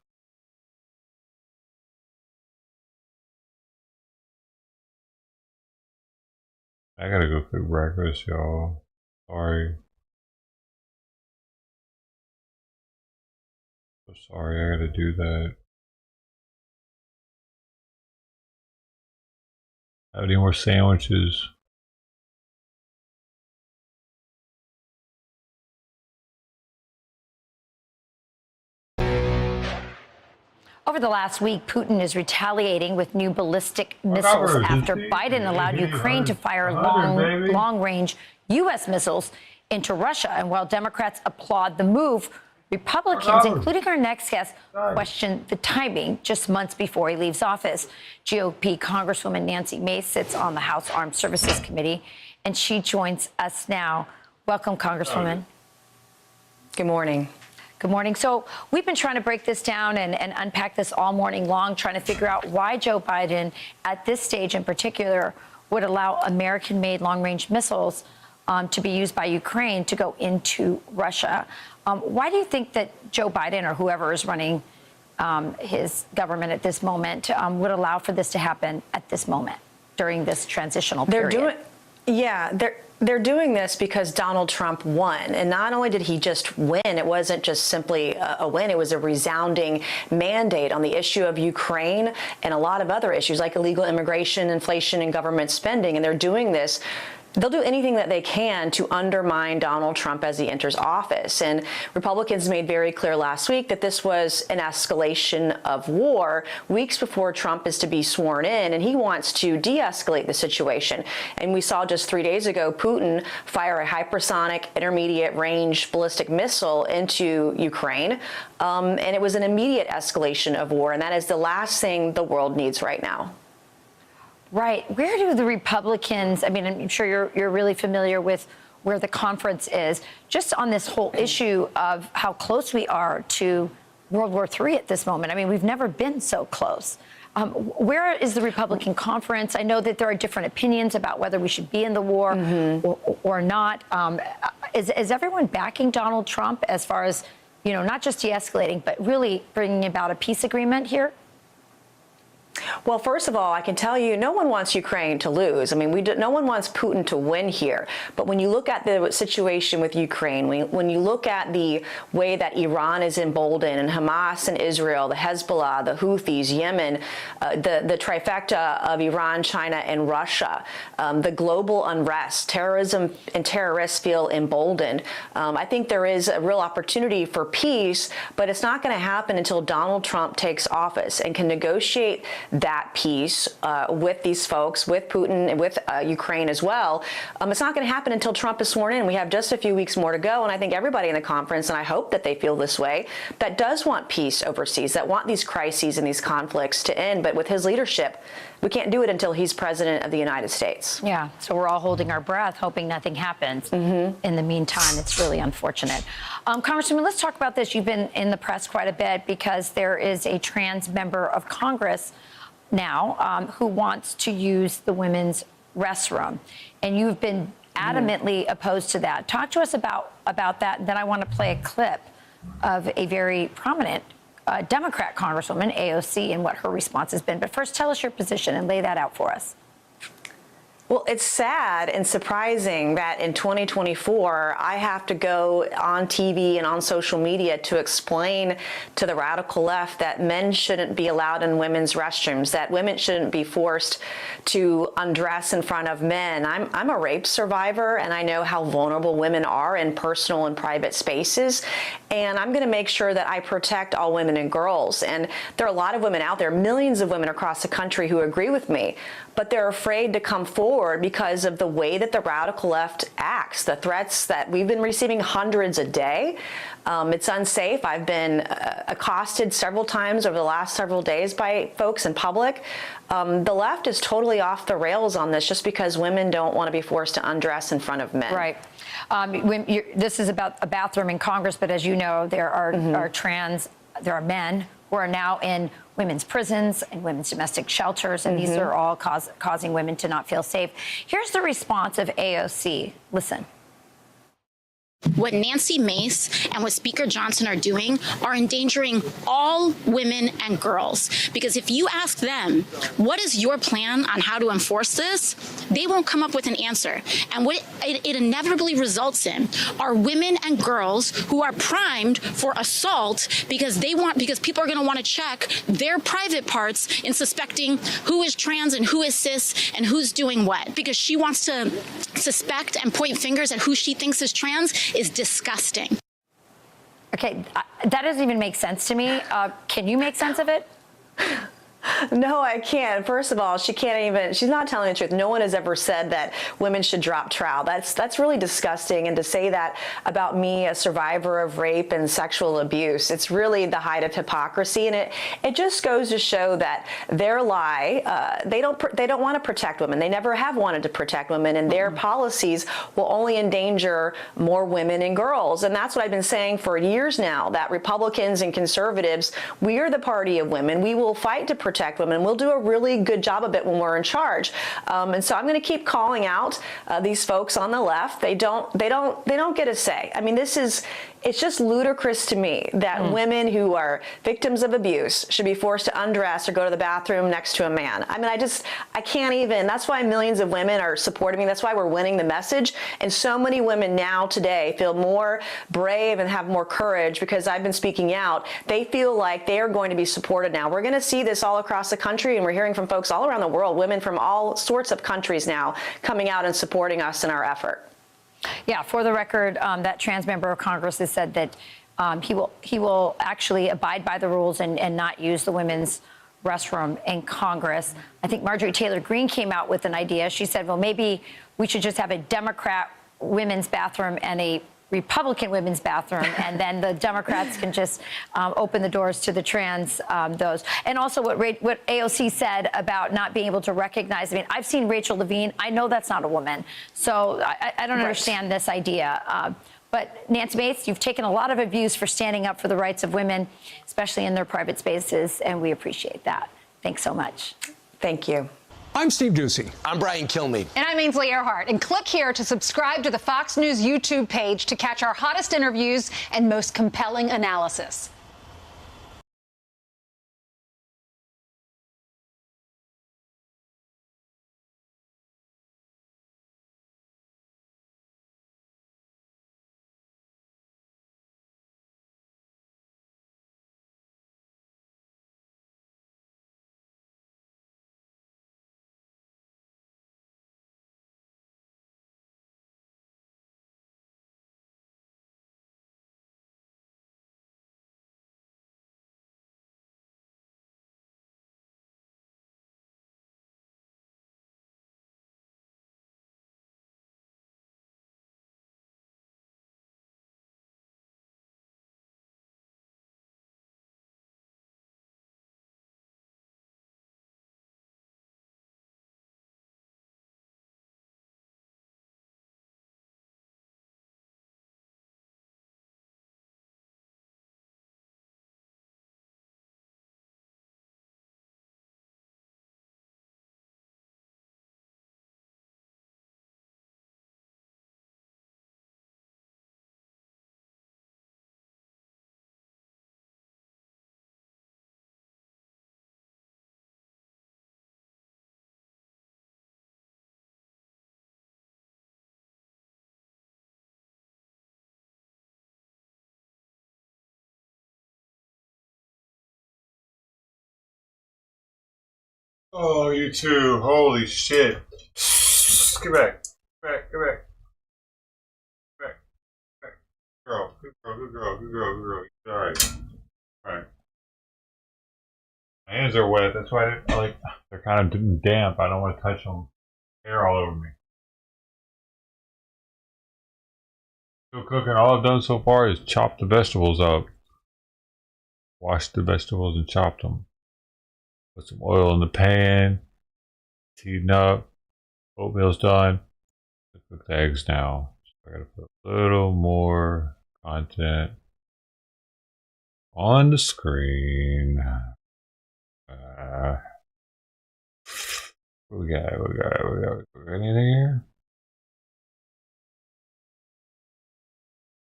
I gotta go cook breakfast, y'all. Sorry. So sorry, I gotta do that. Have any more sandwiches?
Over the last week, Putin is retaliating with new ballistic missiles after Biden allowed Ukraine to fire long-range U.S. missiles into Russia. And while Democrats applaud the move, Republicans, including our next guest, question the timing just months before he leaves office. GOP Congresswoman Nancy Mace sits on the House Armed Services Committee, and she joins us now. Welcome, Congresswoman.
Good morning.
Good morning. So we've been trying to break this down and unpack this all morning long, trying to figure out why Joe Biden, at this stage in particular, would allow American-made long-range missiles to be used by Ukraine to go into Russia. Why do you think that Joe Biden or whoever is running his government at this moment would allow for this to happen at this moment during this transitional period?
They're doing this because Donald Trump won. And not only did he just win, it wasn't just simply a win, it was a resounding mandate on the issue of Ukraine and a lot of other issues like illegal immigration, inflation, and government spending. And they're doing this. They'll do anything that they can to undermine Donald Trump as he enters office. And Republicans made very clear last week that this was an escalation of war weeks before Trump is to be sworn in, and he wants to de-escalate the situation. And we saw just 3 days ago Putin fire a hypersonic intermediate range ballistic missile into Ukraine. And it was an immediate escalation of war, and that is the last thing the world needs right now.
Right. Where do the Republicans, I mean, I'm sure you're really familiar with where the conference is, just on this whole issue of how close we are to World War III at this moment. I mean, we've never been so close. Where is the Republican conference? I know that there are different opinions about whether we should be in the war or not. Is everyone backing Donald Trump as far as, you know, not just de-escalating, but really bringing about a peace agreement here?
Well, first of all, I can tell you, no one wants Ukraine to lose. I mean, no one wants Putin to win here. But when you look at the situation with Ukraine, when you look at the way that Iran is emboldened, and Hamas and Israel, the Hezbollah, the Houthis, Yemen, the trifecta of Iran, China, and Russia, the global unrest, terrorism and terrorists feel emboldened. I think there is a real opportunity for peace, but it's not going to happen until Donald Trump takes office and can negotiate that peace with these folks, with Putin, and with Ukraine as well. It's not going to happen until Trump is sworn in. We have just a few weeks more to go, and I think everybody in the conference, and I hope that they feel this way, that does want peace overseas, that want these crises and these conflicts to end. But with his leadership, we can't do it until he's president of the United States.
Yeah, so we're all holding our breath, hoping nothing happens. In the meantime, it's really unfortunate. Congresswoman, let's talk about this. You've been in the press quite a bit because there is a trans member of Congress now who wants to use the women's restroom, and you've been adamantly opposed to that. Talk to us about that. Then I want to play a clip of a very prominent Democrat Congresswoman, AOC, and what her response has been. But first, tell us your position and lay that out for us.
Well, it's sad and surprising that in 2024, I have to go on TV and on social media to explain to the radical left that men shouldn't be allowed in women's restrooms, that women shouldn't be forced to undress in front of men. I'm a rape survivor, and I know how vulnerable women are in personal and private spaces. And I'm going to make sure that I protect all women and girls. And there are a lot of women out there, millions of women across the country who agree with me, but they're afraid to come forward because of the way that the radical left acts, the threats that we've been receiving, hundreds a day. It's unsafe. I've been accosted several times over the last several days by folks in public. The left is totally off the rails on this just because women don't want to be forced to undress in front of men.
Right. This is about a bathroom in Congress, but as you know, there are men who are now in women's prisons and women's domestic shelters, and these are all causing women to not feel safe. Here's the response of AOC. Listen.
What Nancy Mace and what Speaker Johnson are doing are endangering all women and girls. Because if you ask them, what is your plan on how to enforce this? They won't come up with an answer. And what it inevitably results in are women and girls who are primed for assault because people are going to want to check their private parts in suspecting who is trans and who is cis and who's doing what. Because she wants to suspect and point fingers at who she thinks is trans is disgusting.
Okay, that doesn't even make sense to me. Can you make sense of it?
No, I can't. First of all, she's not telling the truth. No one has ever said that women should drop trowel. That's really disgusting. And to say that about me, a survivor of rape and sexual abuse, it's really the height of hypocrisy. And it just goes to show that their lie, they don't want to protect women. They never have wanted to protect women, and their policies will only endanger more women and girls. And that's what I've been saying for years now, that Republicans and conservatives, we are the party of women. We will fight to protect women. We'll do a really good job of it when we're in charge. And so I'm going to keep calling out these folks on the left. They don't get a say. I mean, it's just ludicrous to me that women who are victims of abuse should be forced to undress or go to the bathroom next to a man. I mean, I can't even. That's why millions of women are supporting me. That's why we're winning the message. And so many women now today feel more brave and have more courage because I've been speaking out. They feel like they are going to be supported now. We're going to see this all across the country, and we're hearing from folks all around the world, women from all sorts of countries now coming out and supporting us in our effort.
Yeah, for the record, that trans member of Congress has said that he will actually abide by the rules and not use the women's restroom in Congress. I think Marjorie Taylor Greene came out with an idea. She said, well, maybe we should just have a Democrat women's bathroom and a Republican women's bathroom, and then the Democrats can just open the doors to the trans those. And also what AOC said about not being able to recognize. I mean, I've seen Rachel Levine. I know that's not a woman. So I don't understand this idea. But Nancy Mace, you've taken a lot of abuse for standing up for the rights of women, especially in their private spaces, and we appreciate that. Thanks so much.
Thank you.
I'm Steve Doocy.
I'm Brian Kilmeade.
And I'm Ainsley Earhart. And click here to subscribe to the Fox News YouTube page to catch our hottest interviews and most compelling analysis.
Oh, you two. Holy shit. Get back. Get back. Get back. Get back. Get back. Girl. Good girl. Good girl. Good girl. Good girl. Alright. Alright. My hands are wet. That's why they're kind of damp. I don't want to touch them. Hair all over me. Still cooking. All I've done so far is chop the vegetables up. Wash the vegetables and chop them. Put some oil in the pan. Heating up. Oatmeal's done. Cook the eggs now. So I gotta put a little more content on the screen. What we got? We got anything here?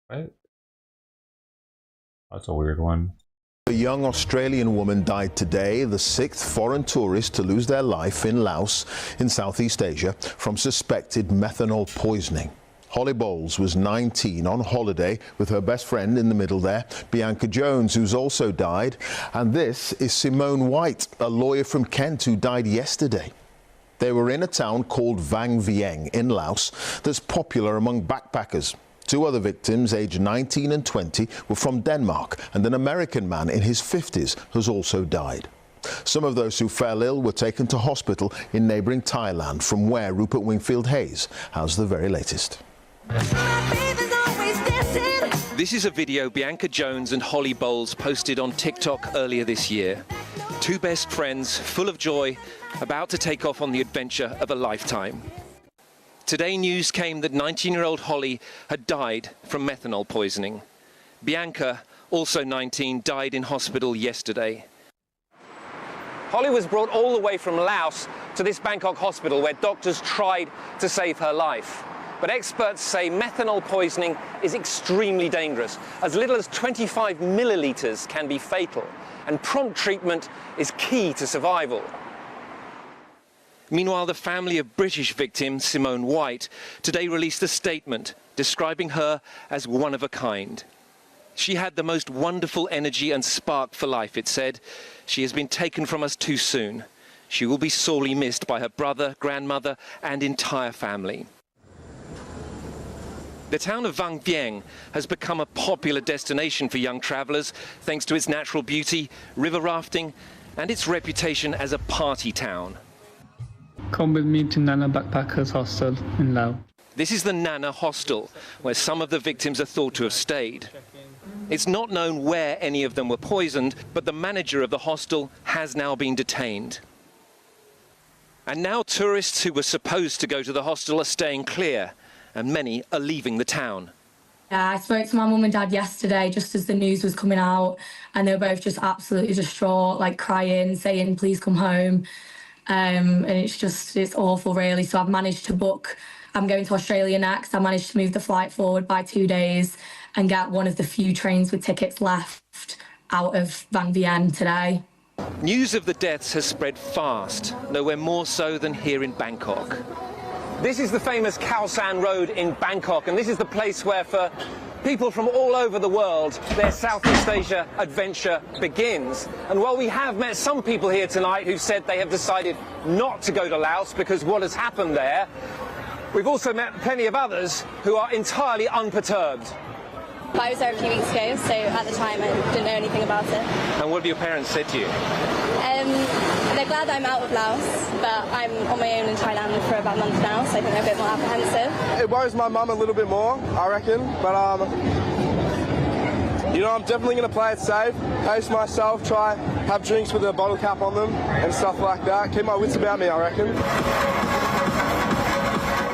What? That's a weird one.
A young Australian woman died today, the 6th foreign tourist to lose their life in Laos in Southeast Asia from suspected methanol poisoning. Holly Bowles was 19 on holiday with her best friend in the middle there, Bianca Jones, who's also died. And this is Simone White, a lawyer from Kent who died yesterday. They were in a town called Vang Vieng in Laos that's popular among backpackers. Two other victims, aged 19 and 20, were from Denmark, and an American man in his 50s has also died. Some of those who fell ill were taken to hospital in neighbouring Thailand, from where Rupert Wingfield Hayes has the very latest.
This is a video Bianca Jones and Holly Bowles posted on TikTok earlier this year. Two best friends, full of joy, about to take off on the adventure of a lifetime. Today news came that 19-year-old Holly had died from methanol poisoning. Bianca, also 19, died in hospital yesterday. Holly was brought all the way from Laos to this Bangkok hospital where doctors tried to save her life. But experts say methanol poisoning is extremely dangerous. As little as 25 millilitres can be fatal, and prompt treatment is key to survival. Meanwhile, the family of British victim Simone White today released a statement describing her as one of a kind. She had the most wonderful energy and spark for life, it said. She has been taken from us too soon. She will be sorely missed by her brother, grandmother, and entire family. The town of Vang Vieng has become a popular destination for young travellers thanks to its natural beauty, river rafting, and its reputation as a party town.
Come with me to Nana Backpackers Hostel in Laos.
This is the Nana hostel, where some of the victims are thought to have stayed. It's not known where any of them were poisoned, but the manager of the hostel has now been detained. And now tourists who were supposed to go to the hostel are staying clear, and many are leaving the town.
I spoke to my mum and dad yesterday just as the news was coming out, and they were both just absolutely distraught, like crying, saying, please come home. And it's awful, really. So I've managed to book, I'm going to Australia next. I managed to move the flight forward by 2 days and get one of the few trains with tickets left out of Van Vienne today.
News of the deaths has spread fast, nowhere more so than here in Bangkok. This is the famous Khao San Road in Bangkok, and this is the place where, for people from all over the world, their Southeast Asia adventure begins. And while we have met some people here tonight who said they have decided not to go to Laos because what has happened there, we've also met plenty of others who are entirely unperturbed.
I was there a few weeks ago, so at the time I didn't know anything about it.
And what have your parents said to you?
They're glad I'm out of Laos, but I'm on my own in Thailand for about a month now, so I think they're a bit more apprehensive.
It worries my mum a little bit more, I reckon, but you know, I'm definitely going to play it safe, pace myself, try have drinks with a bottle cap on them and stuff like that. Keep my wits about me, I reckon.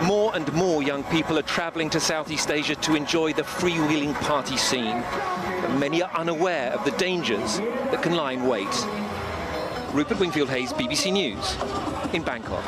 More and more young people are travelling to Southeast Asia to enjoy the freewheeling party scene. But many are unaware of the dangers that can lie in wait. Rupert Wingfield-Hayes, BBC News, in Bangkok.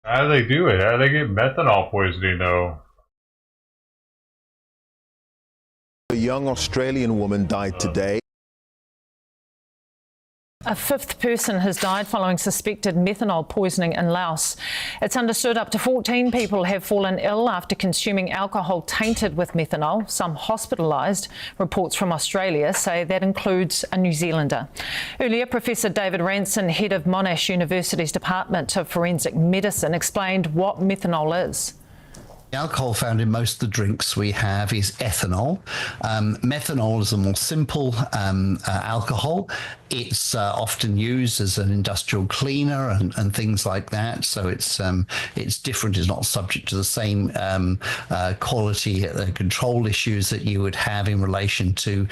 How do they do it? How do they get methanol poisoning, though?
A young Australian woman died today.
A fifth person has died following suspected methanol poisoning in Laos. It's understood up to 14 people have fallen ill after consuming alcohol tainted with methanol, some hospitalised. Reports from Australia say that includes a New Zealander. Earlier, Professor David Ranson, head of Monash University's Department of Forensic Medicine, explained what methanol is.
The alcohol found in most of the drinks we have is ethanol. Methanol is a more simple alcohol. It's often used as an industrial cleaner and things like that. So it's different. It's not subject to the same quality control issues that you would have in relation to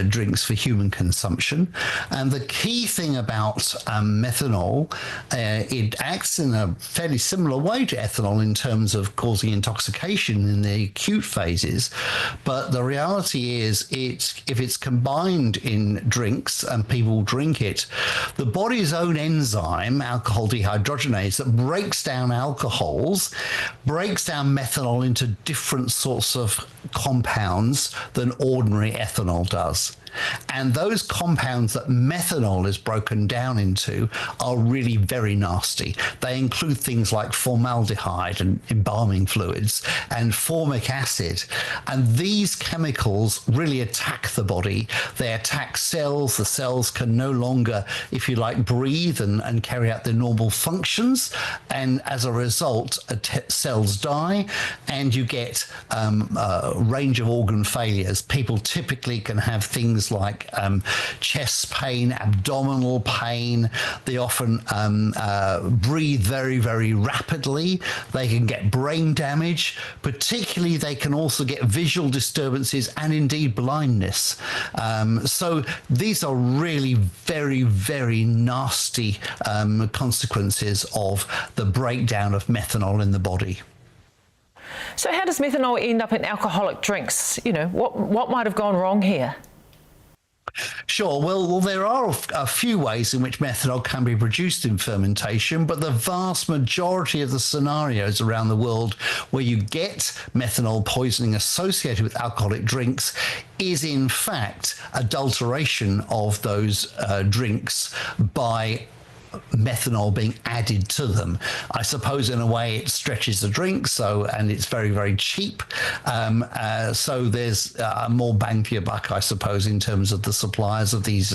drinks for human consumption. And the key thing about methanol, it acts in a fairly similar way to ethanol in terms of causing intoxication in the acute phases. But the reality is, if it's combined in drinks and people drink it, the body's own enzyme, alcohol dehydrogenase, that breaks down alcohols, breaks down methanol into different sorts of compounds than ordinary ethanol does. And those compounds that methanol is broken down into are really very nasty. They include things like formaldehyde and embalming fluids and formic acid. And these chemicals really attack the body. They attack cells. The cells can no longer, if you like, breathe and carry out their normal functions. And as a result, cells die and you get a range of organ failures. People typically can have things like chest pain, abdominal pain. They often breathe very, very rapidly. They can get brain damage. Particularly, they can also get visual disturbances and indeed blindness. So these are really very, very nasty consequences of the breakdown of methanol in the body.
So how does methanol end up in alcoholic drinks? You know, what might have gone wrong here?
Sure. Well, there are a few ways in which methanol can be produced in fermentation, but the vast majority of the scenarios around the world where you get methanol poisoning associated with alcoholic drinks is in fact adulteration of those drinks by methanol being added to them. I suppose in a way it stretches the drink, and it's very, very cheap. So there's more bang for your buck, I suppose, in terms of the suppliers of these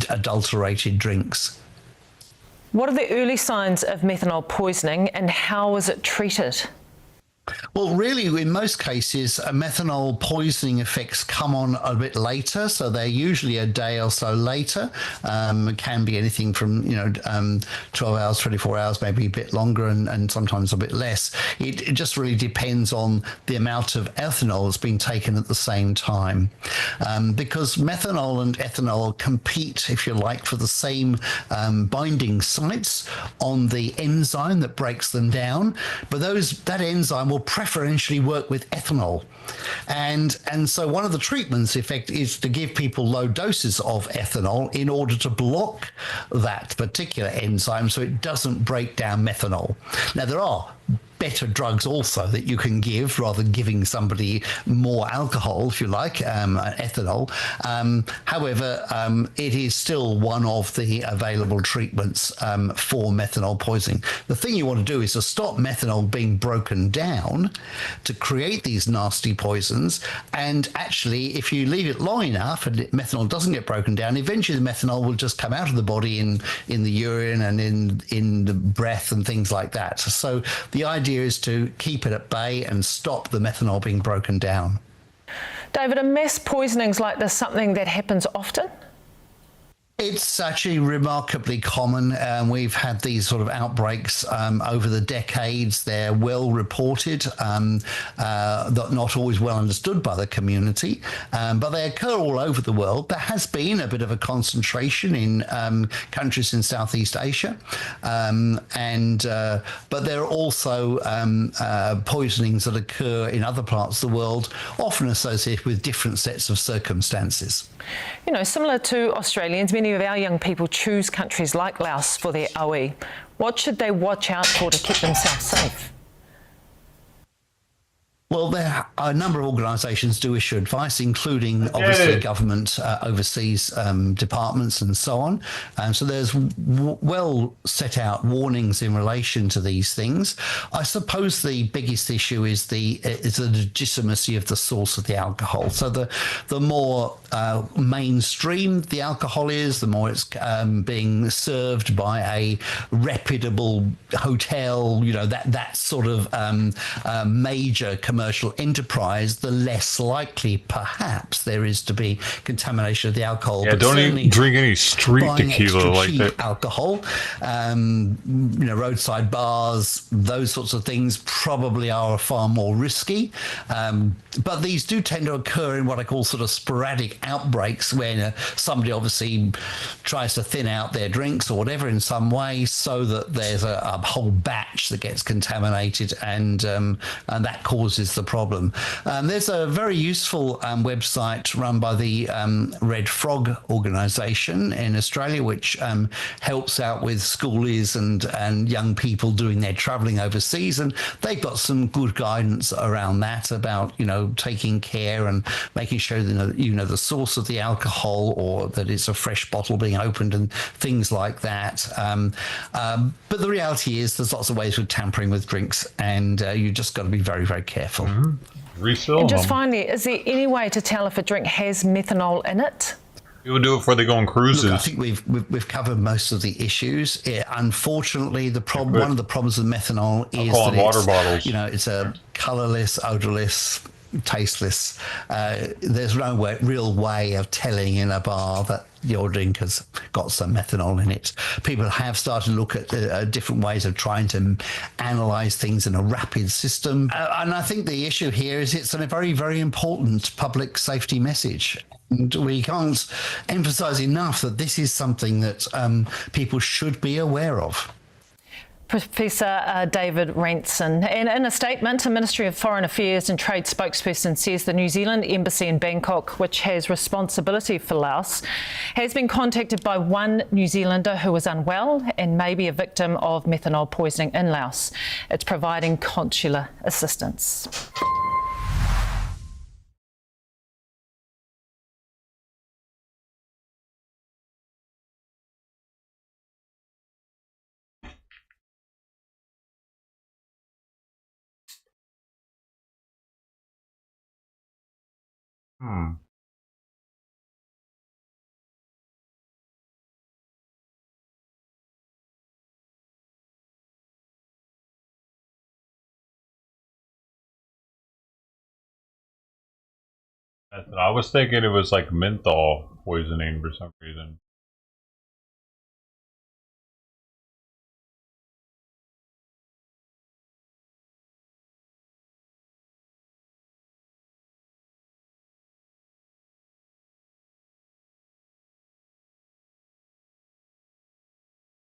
adulterated drinks.
What are the early signs of methanol poisoning and how is it treated?
Well, really, in most cases, methanol poisoning effects come on a bit later, so they're usually a day or so later. It can be anything from 12 hours, 24 hours, maybe a bit longer, and sometimes a bit less. It just really depends on the amount of ethanol that's being taken at the same time, because methanol and ethanol compete, if you like, for the same binding sites on the enzyme that breaks them down. But that enzyme will preferentially work with ethanol. And so one of the treatments, in fact, is to give people low doses of ethanol in order to block that particular enzyme so it doesn't break down methanol. Now, there are better drugs also that you can give rather than giving somebody more alcohol, if you like, ethanol. However, it is still one of the available treatments for methanol poisoning. The thing you want to do is to stop methanol being broken down to create these nasty poisons. And actually, if you leave it long enough and methanol doesn't get broken down, eventually the methanol will just come out of the body in the urine and in the breath and things like that. So the idea is to keep it at bay and stop the methanol being broken down.
David, are mass poisonings like this something that happens often?
It's actually remarkably common. We've had these sort of outbreaks over the decades. They're well reported, not always well understood by the community, but they occur all over the world. There has been a bit of a concentration in countries in Southeast Asia, but there are also poisonings that occur in other parts of the world, often associated with different sets of circumstances.
You know, similar to Australians, many of our young people choose countries like Laos for their OE. What should they watch out for to keep themselves safe?
Well, there are a number of organisations do issue advice, including obviously government overseas departments and so on. So there's well set out warnings in relation to these things. I suppose the biggest issue is the legitimacy of the source of the alcohol. So the more mainstream the alcohol is, the more it's being served by a reputable hotel, that sort of major commercial enterprise, the less likely perhaps there is to be contamination of the alcohol.
Yeah, but don't even drink any street tequila like that.
Alcohol, roadside bars, those sorts of things probably are far more risky. But these do tend to occur in what I call sort of sporadic outbreaks when somebody obviously tries to thin out their drinks or whatever in some way so that there's a whole batch that gets contaminated and that causes the problem. There's a very useful website run by the Red Frog organisation in Australia, which helps out with schoolies and young people doing their travelling overseas, and they've got some good guidance around that about taking care and making sure that the source of the alcohol or that it's a fresh bottle being opened and things like that. But the reality is there's lots of ways of tampering with drinks, and you just got to be very, very careful.
Refill
and just
them.
finally, is there any way to tell if a drink has methanol in it?
People do it before they go on cruises.
Look, I think we've covered most of the issues. Unfortunately, one of the problems with methanol is that
water bottles.
It's a colourless, odourless, tasteless. There's no real way of telling in a bar that your drink has got some methanol in it. People have started to look at different ways of trying to analyse things in a rapid system. And I think the issue here is it's a very, very important public safety message. And we can't emphasise enough that this is something that people should be aware of.
Professor David Ranson. And in a statement, a Ministry of Foreign Affairs and Trade spokesperson says the New Zealand Embassy in Bangkok, which has responsibility for Laos, has been contacted by one New Zealander who is unwell and may be a victim of methanol poisoning in Laos. It's providing consular assistance.
I was thinking it was like menthol poisoning for some reason.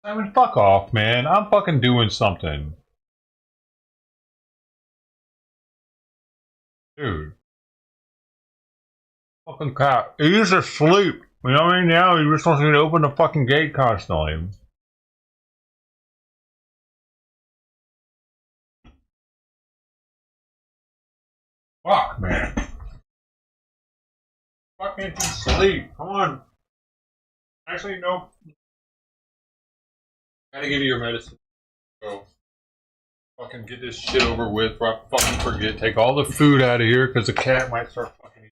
Simon, fuck off, man. I'm fucking doing something. Dude. Fucking cat. He's asleep. You know what I mean? Now he just wants me to open the fucking gate constantly. Fuck, man. Fucking sleep. Come on. Actually, no. Gotta give you your medicine. Go. Fucking get this shit over with. Fucking forget. Take all the food out of here because the cat might start fucking eating.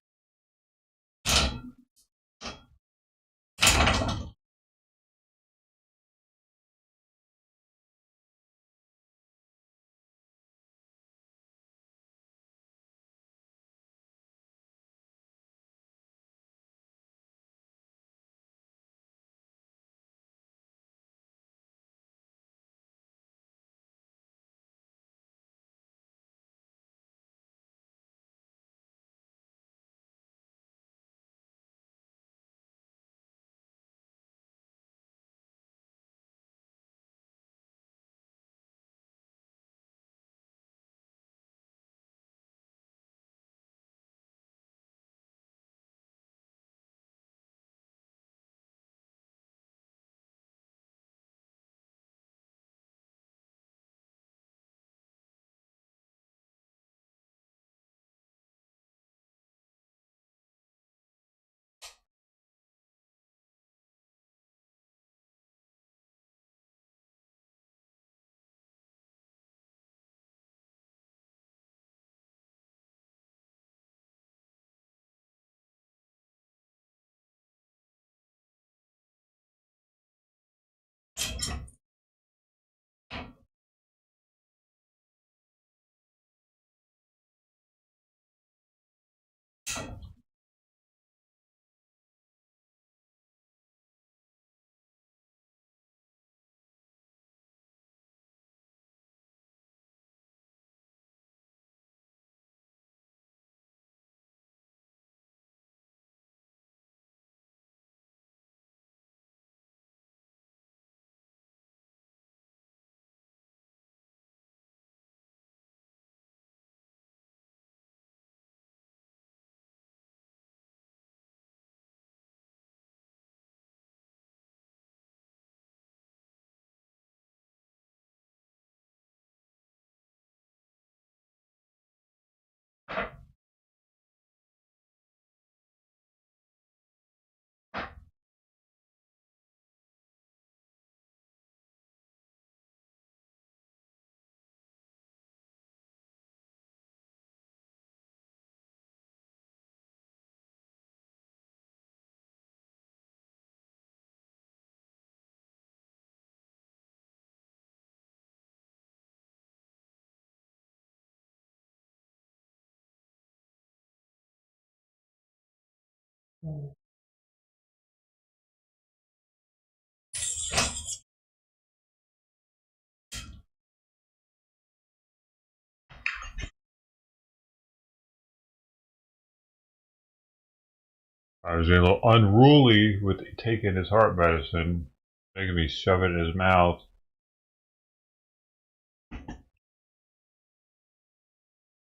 I was getting a little unruly with taking his heart medicine, making me shove it in his mouth.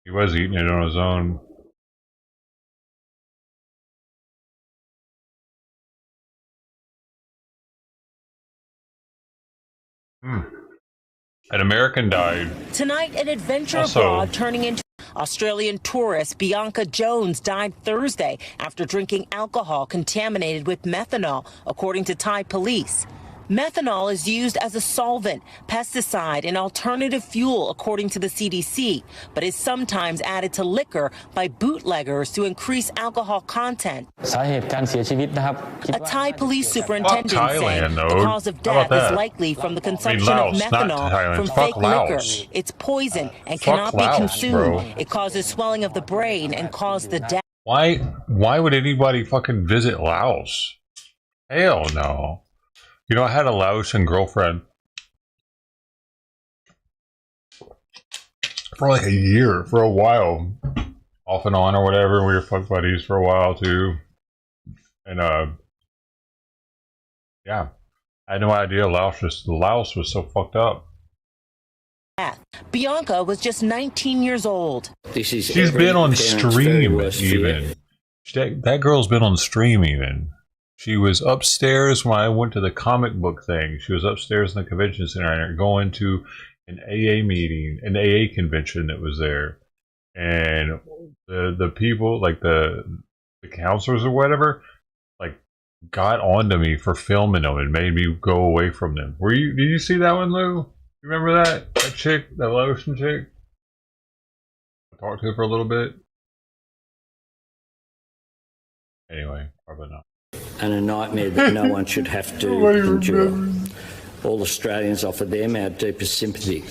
He was eating it on his own. An American died.
Tonight, an adventure
Also,
abroad turning into Australian tourist Bianca Jones died Thursday after drinking alcohol contaminated with methanol, according to Thai police. Methanol is used as a solvent, pesticide, and alternative fuel, according to the CDC, but is sometimes added to liquor by bootleggers to increase alcohol content. A Thai police superintendent said the cause of death is likely from the consumption of methanol from fake liquor. It's poison and cannot be consumed. It causes swelling of the brain and cause the death.
Why would anybody fucking visit Laos? Hell no. You know, I had a Laotian girlfriend for like a year, for a while, off and on or whatever. We were fuck buddies for a while too. And yeah, I had no idea Laos was so fucked up.
Bianca was just 19 years old.
She's been on stream even. That girl's been on stream even. She was upstairs when I went to the comic book thing. She was upstairs in the convention center going to an AA meeting, an AA convention that was there. And the people, like the counselors or whatever, like got onto me for filming them and made me go away from them. Did you see that one, Lou? You remember that? That chick, that Laotian chick? I talked to her for a little bit. Anyway, probably not.
And a nightmare that no one should have to endure. All Australians offer them our deepest sympathy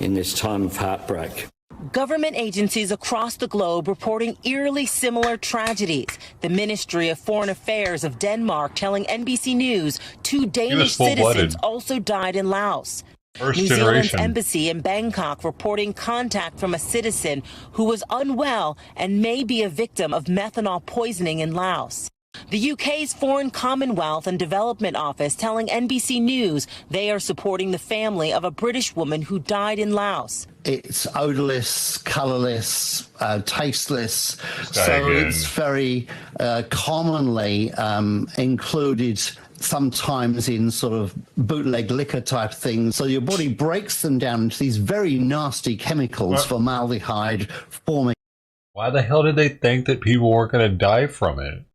in this time of heartbreak.
Government agencies across the globe reporting eerily similar tragedies. The Ministry of Foreign Affairs of Denmark telling NBC News 2 Danish citizens also died in Laos. New Zealand's embassy in Bangkok reporting contact from a citizen who was unwell and may be a victim of methanol poisoning in Laos. The UK's Foreign Commonwealth and Development Office telling NBC News they are supporting the family of a British woman who died in Laos.
It's odorless, colourless, tasteless, so it's very commonly included sometimes in sort of bootleg liquor type things. So your body breaks them down into these very nasty chemicals, formaldehyde, forming.
Why the hell did they think that people weren't going to die from it?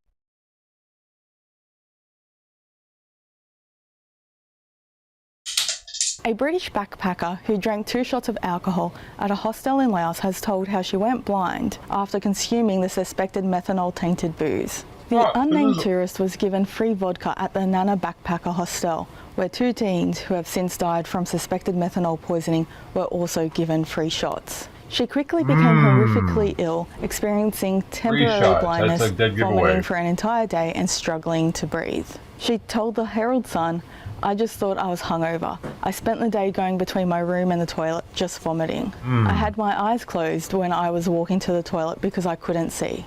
A British backpacker who drank 2 shots of alcohol at a hostel in Laos has told how she went blind after consuming the suspected methanol-tainted booze. The unnamed tourist was given free vodka at the Nana Backpacker Hostel, where 2 teens who have since died from suspected methanol poisoning were also given free shots. She quickly became horrifically ill, experiencing temporary blindness, vomiting for an entire day and struggling to breathe. She told the Herald Sun, "I just thought I was hungover. I spent the day going between my room and the toilet, just vomiting. I had my eyes closed when I was walking to the toilet because I couldn't see.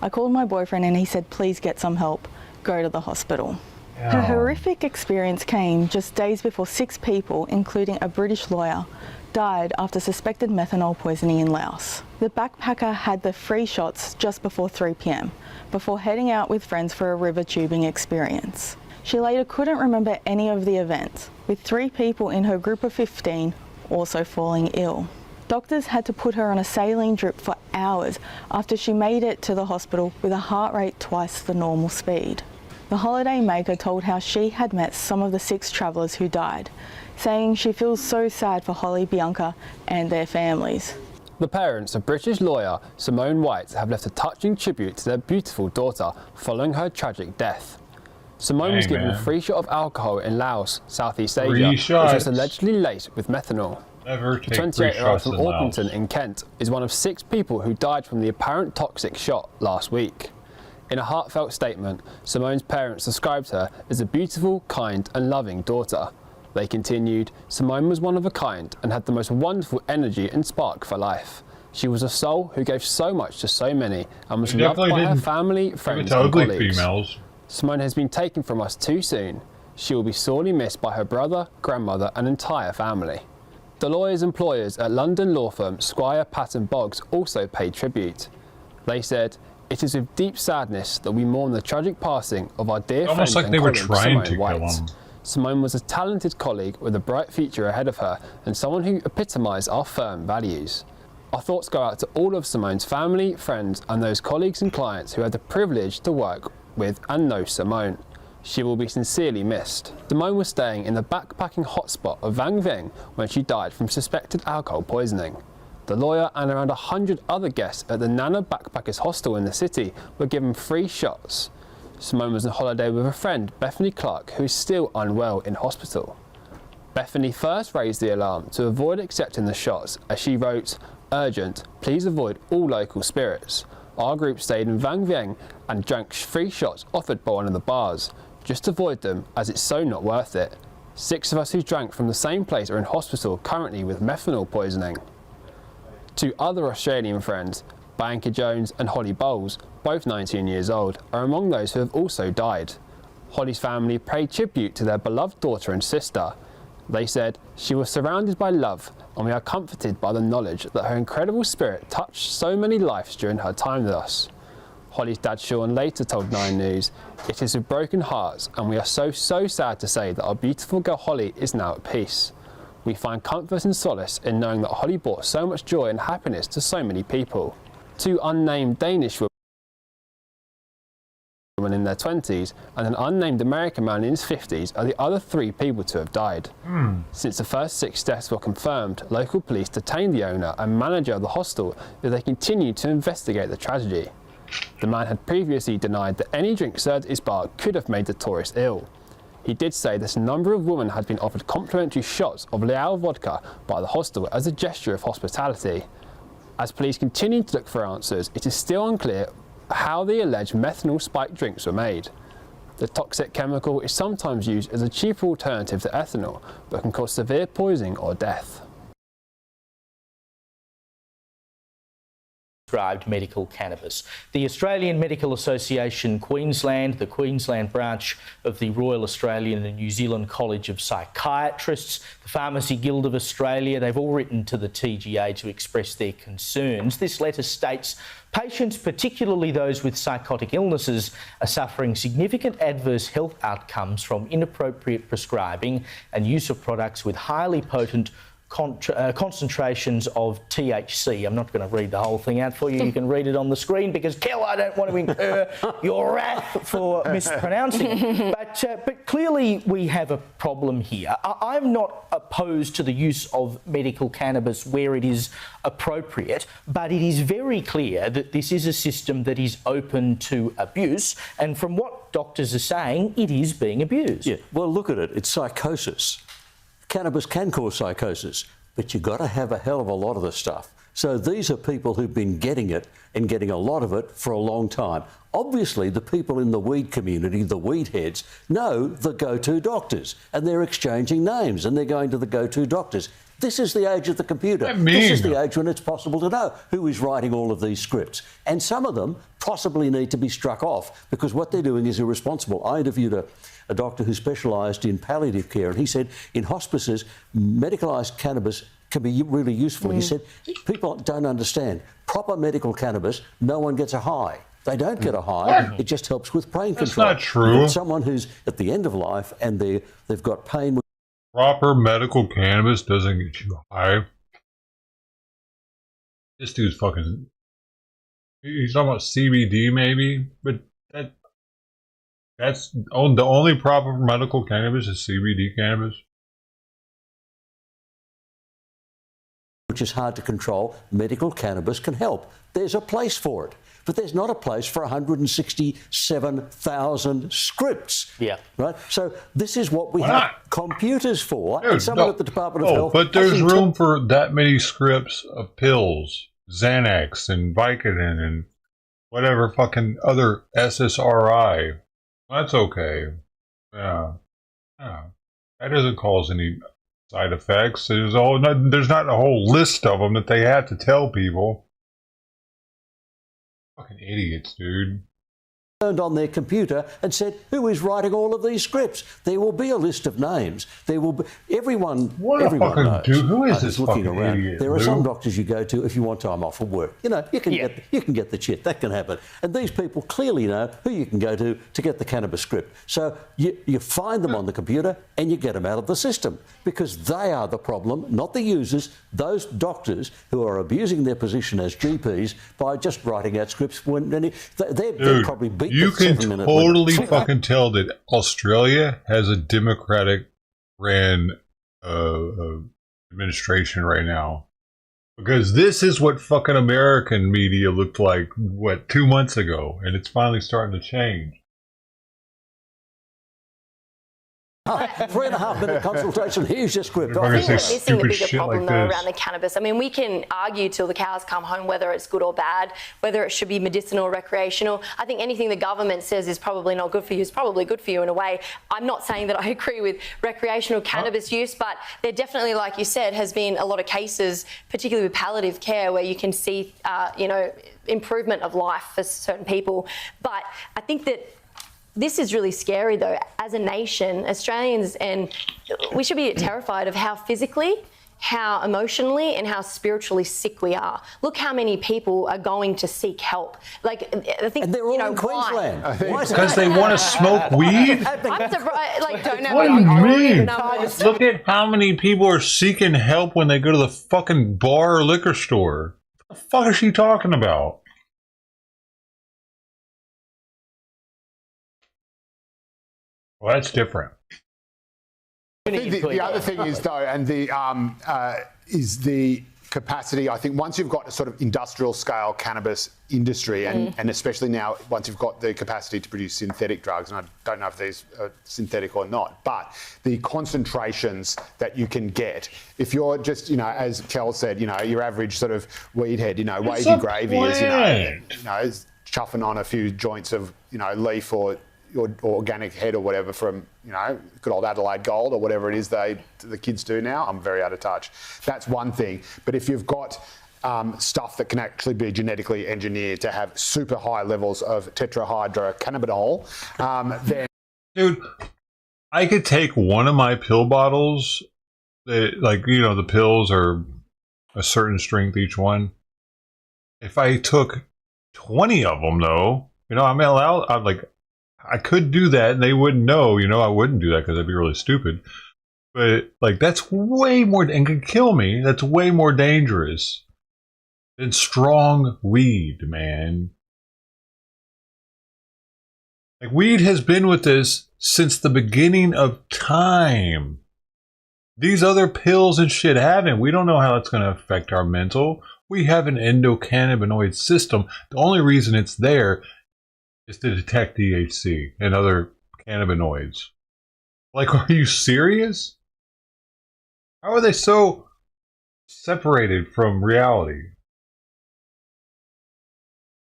I called my boyfriend and he said, please get some help. Go to the hospital." Her horrific experience came just days before 6 people, including a British lawyer, died after suspected methanol poisoning in Laos. The backpacker had the free shots just before 3 p.m, before heading out with friends for a river tubing experience. She later couldn't remember any of the events, with 3 people in her group of 15 also falling ill. Doctors had to put her on a saline drip for hours after she made it to the hospital with a heart rate twice the normal speed. The holiday maker told how she had met some of the 6 travellers who died, saying she feels so sad for Holly, Bianca and their families.
The parents of British lawyer Simone White have left a touching tribute to their beautiful daughter following her tragic death. Simone was given a free shot of alcohol in Laos, Southeast Asia, which was allegedly laced with methanol. The 28-year-old from Orpington in Kent is one of 6 people who died from the apparent toxic shot last week. In a heartfelt statement, Simone's parents described her as a beautiful, kind and loving daughter. They continued, "Simone was one of a kind and had the most wonderful energy and spark for life. She was a soul who gave so much to so many and was loved by her family, friends and colleagues. Simone has been taken from us too soon. She will be sorely missed by her brother, grandmother and entire family." The lawyers' employers at London law firm Squire, Patton Boggs also paid tribute. They said, "It is with deep sadness that we mourn the tragic passing of our dear friend and colleague Simone White. Simone was a talented colleague with a bright future ahead of her and someone who epitomised our firm values. Our thoughts go out to all of Simone's family, friends and those colleagues and clients who had the privilege to work with and know Simone. She will be sincerely missed. Simone was staying in the backpacking hotspot of Vang Vieng when she died from suspected alcohol poisoning. The lawyer and around 100 other guests at the Nana Backpackers Hostel in the city were given free shots. Simone was on holiday with a friend, Bethany Clark, who is still unwell in hospital. Bethany first raised the alarm to avoid accepting the shots as she wrote, "Urgent, please avoid all local spirits. Our group stayed in Vang Vieng and drank free shots offered by one of the bars. Just avoid them as it's so not worth it. 6 of us who drank from the same place are in hospital currently with methanol poisoning." 2 other Australian friends, Bianca Jones and Holly Bowles, both 19 years old, are among those who have also died. Holly's family paid tribute to their beloved daughter and sister. They said, "She was surrounded by love, and we are comforted by the knowledge that her incredible spirit touched so many lives during her time with us." Holly's dad Sean later told 9 News, "It is with broken hearts, and we are so sad to say that our beautiful girl Holly is now at peace. We find comfort and solace in knowing that Holly brought so much joy and happiness to so many people." 2 unnamed Danish women in their 20s and an unnamed American man in his 50s are the other 3 people to have died. Since the first 6 deaths were confirmed, local police detained the owner and manager of the hostel as they continued to investigate the tragedy. The man had previously denied that any drink served at his bar could have made the tourist ill. He did say that a number of women had been offered complimentary shots of Leal vodka by the hostel as a gesture of hospitality. As police continue to look for answers, it is still unclear how the alleged methanol-spiked drinks were made. The toxic chemical is sometimes used as a cheaper alternative to ethanol, but can cause severe poisoning or death.
Prescribed medical cannabis. The Australian Medical Association Queensland, the Queensland branch of the Royal Australian and New Zealand College of Psychiatrists, the Pharmacy Guild of Australia, they've all written to the TGA to express their concerns. This letter states patients, particularly those with psychotic illnesses, are suffering significant adverse health outcomes from inappropriate prescribing and use of products with highly potent concentrations of THC. I'm not going to read the whole thing out for you. You can read it on the screen because, Kel, I don't want to incur your wrath for mispronouncing it. But clearly we have a problem here. I'm not opposed to the use of medical cannabis where it is appropriate, but it is very clear that this is a system that is open to abuse. And from what doctors are saying, it is being abused.
Yeah, well, look at it. It's psychosis. Cannabis can cause psychosis, but you've got to have a hell of a lot of the stuff. So these are people who've been getting it and getting a lot of it for a long time. Obviously, the people in the weed community, the weed heads, know the go-to doctors, and they're exchanging names and they're going to the go-to doctors. This is the age of the computer. This is the age when it's possible to know who is writing all of these scripts. And some of them possibly need to be struck off because what they're doing is irresponsible. I interviewed a doctor who specialised in palliative care, and he said in hospices, medicalised cannabis can be really useful. He said people don't understand. Proper medical cannabis, no one gets a high. They don't get a high. It just helps with pain control.
That's not true.
Someone who's at the end of life and they've got pain.
Proper medical cannabis doesn't get you high. This dude's fucking... He's talking about CBD maybe, but that's the only proper medical cannabis is CBD cannabis.
Which is hard to control. Medical cannabis can help. There's a place for it. But there's not a place for 167,000 scripts.
Yeah.
Right? So this is what we have computers for.
Dude,
and someone at the Department of Health...
But there's room for that many scripts of pills, Xanax and Vicodin and whatever fucking other SSRI. That's okay. Yeah. That doesn't cause any side effects. There's not a whole list of them that they have to tell people. Fucking idiots, dude.
Turned on their computer and said, who is writing all of these scripts? There will be a list of names. There will be... Everyone knows.
Who is this
looking
fucking
around.
idiot?
There are some doctors you go to if you want time off from work. You know, you can get the shit. That can happen. And these people clearly know who you can go to get the cannabis script. So you find them on the computer and you get them out of the system because they are the problem, not the users. those doctors who are abusing their position as GPs by just writing out scripts when they're probably beat
you
the
can
7-minute
totally
limit.
fucking tell that Australia has a Democratic ran administration right now, because this is what fucking American media looked like 2 months ago, and it's finally starting to change.
3.5 minute consultation. Here's your script.
I
think we're missing a bigger problem though around the cannabis. I mean, we can argue till the cows come home whether it's good or bad, whether it should be medicinal or recreational. I think anything the government says is probably not good for you is probably good for you in a way. I'm not saying that I agree with recreational cannabis use, but there definitely, like you said, has been a lot of cases, particularly with palliative care, where you can see, improvement of life for certain people. But I think that this is really scary, though. As a nation, Australians, and we should be terrified of how physically, how emotionally, and how spiritually sick we are. Look how many people are going to seek help. Like, I think,
and they're all in Queensland.
Because they want to smoke weed?
I'm surprised. Like, don't know.
What do you mean? Look at how many people are seeking help when they go to the fucking bar or liquor store. What the fuck is she talking about? Well, that's different.
I think the other thing is, though, and is the capacity. I think once you've got a sort of industrial scale cannabis industry, and especially now once you've got the capacity to produce synthetic drugs, and I don't know if these are synthetic or not, but the concentrations that you can get, if you're just, as Kel said, your average sort of weed head, wavy gravy is, chuffing on a few joints of, leaf or your organic head or whatever from, good old Adelaide Gold or whatever it is the kids do now. I'm very out of touch. That's one thing. But if you've got stuff that can actually be genetically engineered to have super high levels of tetrahydrocannabinol, then...
Dude, I could take one of my pill bottles, the pills are a certain strength each one. If I took 20 of them, though, I'm allowed, I could do that and they wouldn't know, I wouldn't do that because that'd be really stupid. But, that's way more, and could kill me, that's way more dangerous than strong weed, man. Weed has been with us since the beginning of time. These other pills and shit haven't. We don't know how it's going to affect our mental. We have an endocannabinoid system. The only reason it's there is to detect THC and other cannabinoids. Are you serious? How are they so separated from reality?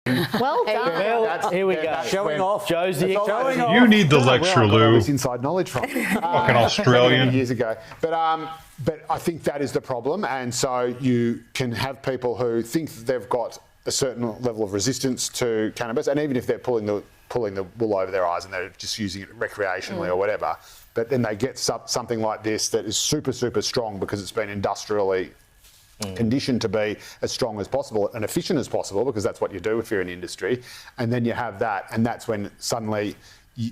Well done.
Here we go.
Showing off.
Josie, showing off.
You need the lecture, Lou.
This inside knowledge from
fucking Australian.
Years ago. But I think that is the problem. And so you can have people who think they've got a certain level of resistance to cannabis, and even if they're pulling the wool over their eyes and they're just using it recreationally or whatever, but then they get something like this that is super, super strong because it's been industrially conditioned to be as strong as possible and efficient as possible, because that's what you do if you're in industry. And then you have that, and that's when suddenly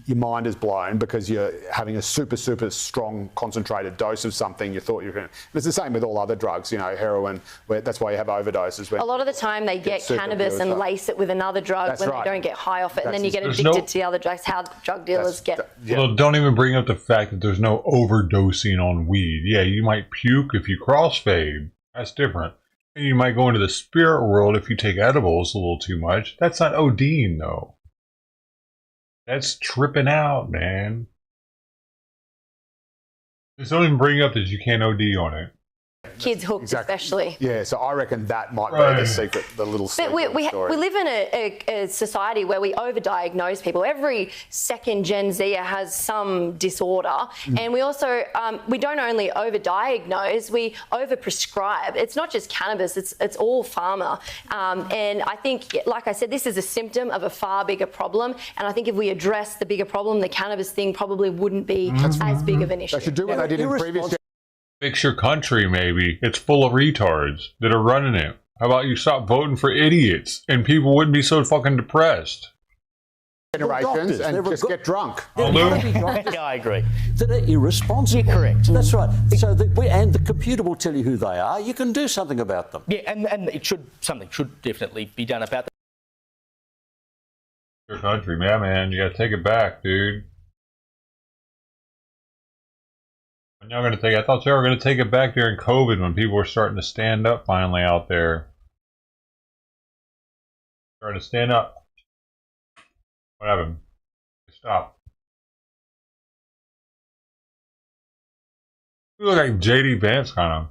your mind is blown because you're having a super, super strong concentrated dose of something you thought you were going to. It's the same with all other drugs, heroin, that's why you have overdoses.
A lot of the time they get cannabis and lace it with another drug when they don't get high off it, and then you get addicted to the other drugs. How drug dealers get...
Well, don't even bring up the fact that there's no overdosing on weed. Yeah, you might puke if you crossfade. That's different. And you might go into the spirit world if you take edibles a little too much. That's not ODing, though. That's tripping out, man. Just don't even bring up that you can't OD on it.
Kids hooked, especially.
Yeah, so I reckon that might be the secret, the little secret.
But we live in a society where we overdiagnose people. Every second Gen Zer has some disorder, and we also we don't only overdiagnose, we overprescribe. It's not just cannabis; it's all pharma. And I think, like I said, this is a symptom of a far bigger problem. And I think if we address the bigger problem, the cannabis thing probably wouldn't be as big of an issue.
They should do what they did in previous.
Fix your country, maybe. It's full of retards that are running it. How about you stop voting for idiots and people wouldn't be so fucking depressed?
generations and just get drunk.
Yeah, I agree.
That are irresponsible.
Yeah, correct.
That's right. So and the computer will tell you who they are. You can do something about them.
Yeah, and something should definitely be done about that.
Your country, man. You gotta take it back, dude. When y'all gonna take? I thought y'all were gonna take it back during COVID when people were starting to stand up finally out there. Starting to stand up. What happened? Stop. You look like JD Vance, kind of.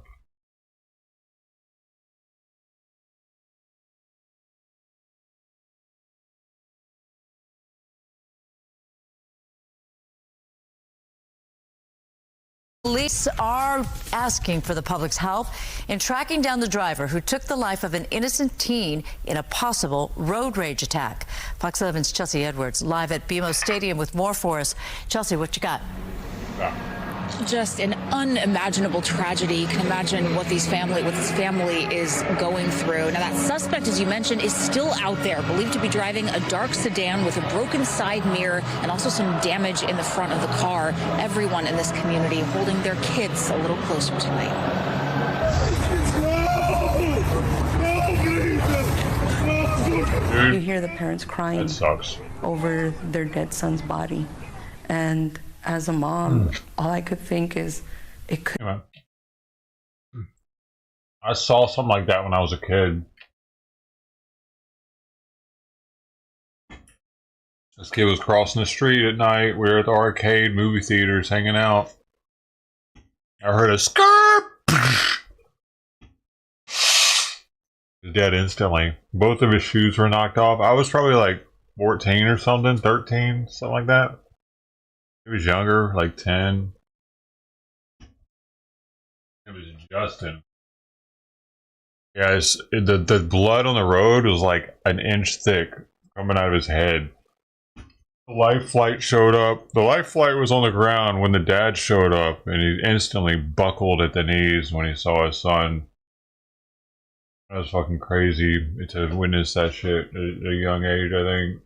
Police are asking for the public's help in tracking down the driver who took the life of an innocent teen in a possible road rage attack. Fox 11's Chelsea Edwards live at BMO Stadium with more for us. Chelsea, what you got?
Just an unimaginable tragedy. You can imagine what this family is going through. Now, that suspect, as you mentioned, is still out there, believed to be driving a dark sedan with a broken side mirror and also some damage in the front of the car. Everyone in this community holding their kids a little closer tonight.
You hear the parents crying over their dead son's body, and as a mom, all I could think is it could.
I saw something like that when I was a kid. This kid was crossing the street at night. We were at the arcade, movie theaters, hanging out. I heard a skirt. He's dead instantly. Both of his shoes were knocked off. I was probably like 14 or something, 13, something like that. He was younger, like 10. It was Justin. Yeah, the blood on the road was like an inch thick coming out of his head. The life flight showed up. The life flight was on the ground when the dad showed up, and he instantly buckled at the knees when he saw his son. That was fucking crazy to witness that shit at a young age, I think.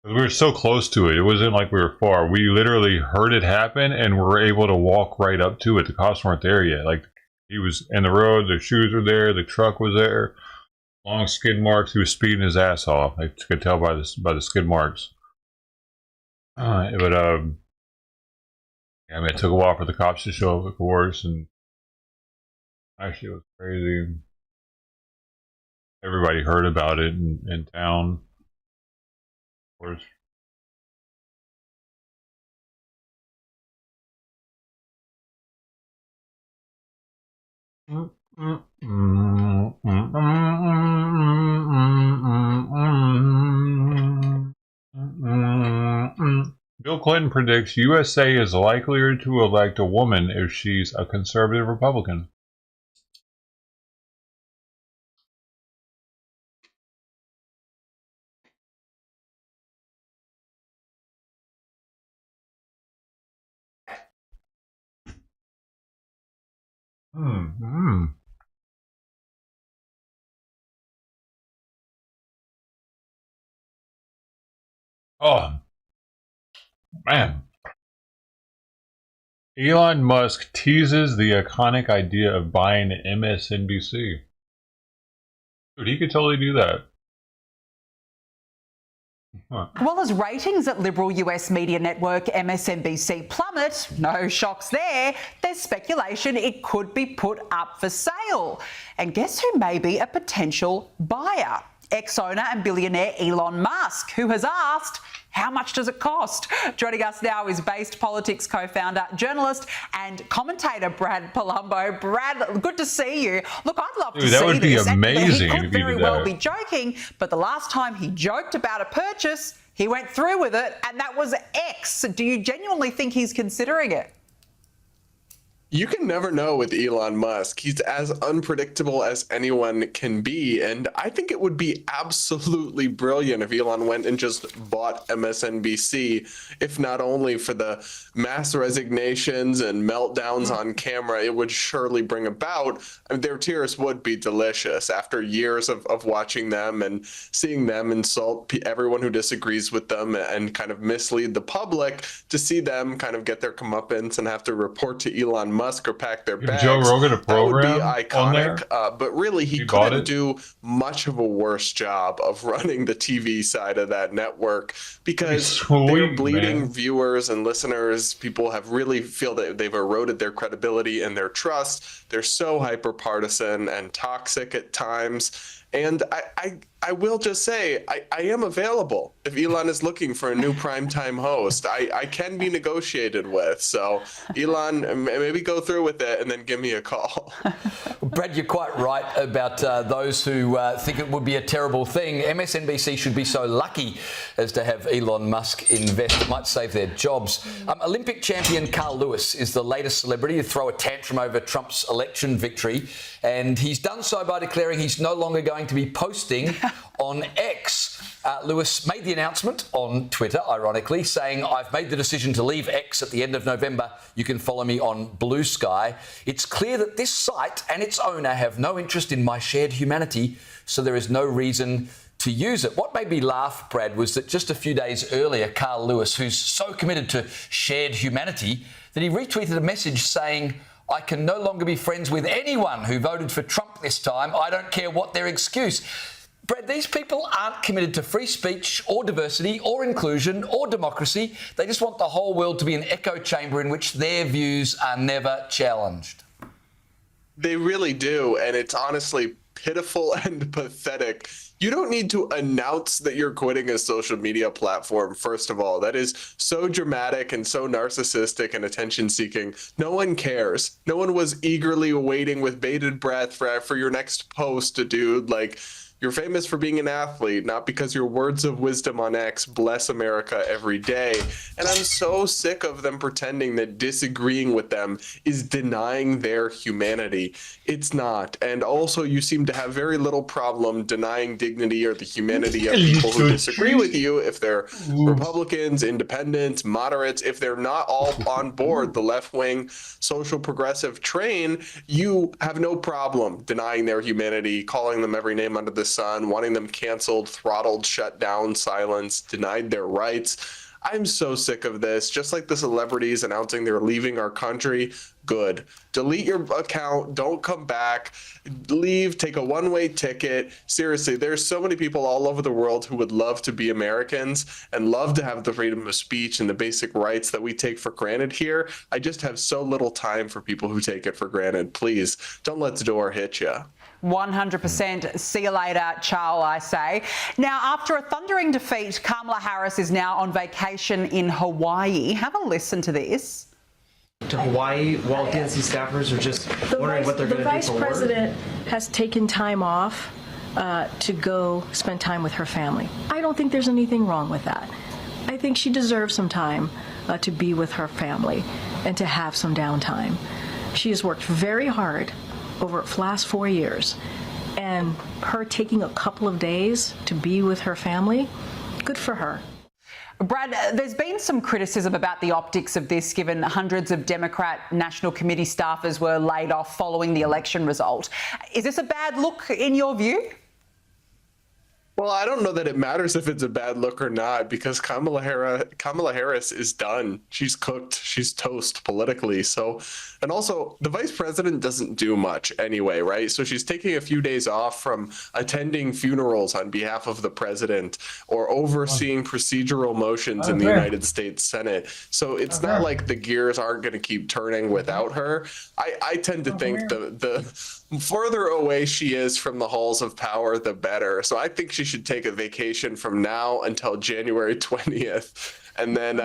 We were so close to it. It wasn't like we were far. We literally heard it happen and were able to walk right up to it. The cops weren't there yet. Like, he was in the road, the shoes were there, the truck was there. Long skid marks. He was speeding his ass off. I could tell by the skid marks. Yeah, I mean, it took a while for the cops to show up, of course, and actually it was crazy. Everybody heard about it in town. Of course. Bill Clinton predicts USA is likelier to elect a woman if she's a conservative Republican. Oh, man. Elon Musk teases the iconic idea of buying MSNBC. Dude, he could totally do that. Huh.
Well, as ratings at liberal US media network MSNBC plummet, no shocks there, there's speculation it could be put up for sale. And guess who may be a potential buyer? Ex-owner and billionaire Elon Musk, who has asked, how much does it cost? Joining us now is Based Politics co-founder, journalist and commentator Brad Palumbo. Brad, good to see you. Look, I'd love to see this.
That would be amazing.
He could very well be joking, but the last time he joked about a purchase, he went through with it, and that was X. Do you genuinely think he's considering it?
You can never know with Elon Musk. He's as unpredictable as anyone can be. And I think it would be absolutely brilliant if Elon went and just bought MSNBC, if not only for the mass resignations and meltdowns on camera it would surely bring about. I mean, their tears would be delicious after years of watching them and seeing them insult everyone who disagrees with them and kind of mislead the public, to see them kind of get their comeuppance and have to report to Elon Musk or pack their bags.
Joe Rogan a program
that would be iconic, but really he couldn't do much of a worse job of running the TV side of that network, because they're bleeding viewers and listeners. People have really feel that they've eroded their credibility and their trust. They're so hyper partisan and toxic at times. And I will just say, I am available if Elon is looking for a new primetime host. I can be negotiated with. So, Elon, maybe go through with it and then give me a call.
Brad, you're quite right about those who think it would be a terrible thing. MSNBC should be so lucky as to have Elon Musk invest. It might save their jobs. Olympic champion Carl Lewis is the latest celebrity to throw a tantrum over Trump's election victory. And he's done so by declaring he's no longer going to be posting on X. Lewis made the announcement on Twitter, ironically, saying, "I've made the decision to leave X at the end of November. You can follow me on Blue Sky. It's clear that this site and its owner have no interest in my shared humanity, so there is no reason to use it." What made me laugh, Brad, was that just a few days earlier, Carl Lewis, who's so committed to shared humanity, that he retweeted a message saying, "I can no longer be friends with anyone who voted for Trump this time. I don't care what their excuse." Brad, these people aren't committed to free speech or diversity or inclusion or democracy. They just want the whole world to be an echo chamber in which their views are never challenged.
They really do, and it's honestly pitiful and pathetic. You don't need to announce that you're quitting a social media platform, first of all. That is so dramatic and so narcissistic and attention-seeking. No one cares. No one was eagerly waiting with bated breath for your next post, dude. Like, you're famous for being an athlete, not because your words of wisdom on X bless America every day. And I'm so sick of them pretending that disagreeing with them is denying their humanity. It's not. And also, you seem to have very little problem denying dignity or the humanity of people who disagree with you, if they're Republicans, independents, moderates. If they're not all on board the left-wing social progressive train, you have no problem denying their humanity, calling them every name under the sun, wanting them canceled, throttled, shut down, silenced, denied their rights. I'm so sick of this. Just like the celebrities announcing they're leaving our country, good. Delete your account, don't come back, leave, take a one-way ticket. Seriously, there's so many people all over the world who would love to be Americans and love to have the freedom of speech and the basic rights that we take for granted here. I just have so little time for people who take it for granted. Please, don't let the door hit you.
100%. See you later, Charles, I say. Now, after a thundering defeat, Kamala Harris is now on vacation in Hawaii. Have a listen to this.
To Hawaii while DNC staffers are just wondering what they're going to do for work. The vice president has taken time off to go spend time with her family. I don't think there's anything wrong with that. I think she deserves some time to be with her family and to have some downtime. She has worked very hard over the last 4 years, and her taking a couple of days to be with her family, good for her.
Brad, there's been some criticism about the optics of this, given hundreds of Democrat National Committee staffers were laid off following the election result. Is this a bad look in your view?
Well, I don't know that it matters if it's a bad look or not, because Kamala Harris is done. She's cooked. She's toast politically. So, and also the vice president doesn't do much anyway, right? So she's taking a few days off from attending funerals on behalf of the president or overseeing procedural motions in the United States Senate. So it's not like the gears aren't going to keep turning without her. I tend to think the further away she is from the halls of power, the better. So I think she should take a vacation from now until January 20th and then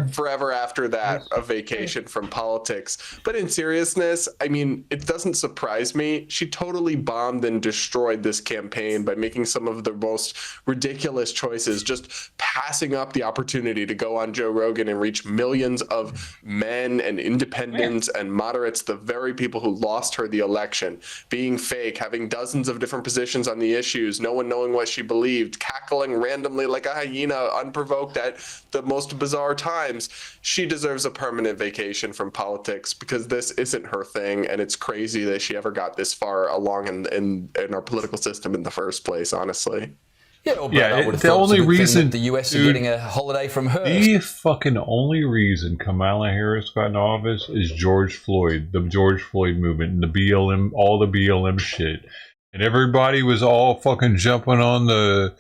forever after that, a vacation from politics. But in seriousness, I mean, it doesn't surprise me. She totally bombed and destroyed this campaign by making some of the most ridiculous choices, just passing up the opportunity to go on Joe Rogan and reach millions of men and independents and moderates, the very people who lost her the election, being fake, having dozens of different positions on the issues, no one knowing what she believed, cackling randomly like a hyena, unprovoked at the most bizarre times. She deserves a permanent vacation from politics because this isn't her thing, and it's crazy that she ever got this far along in our political system in the first place, honestly.
Yeah, the only reason the US are getting a holiday from her.
The fucking only reason Kamala Harris got in office is George Floyd, the George Floyd movement, and the BLM, all the BLM shit. And everybody was all fucking jumping on the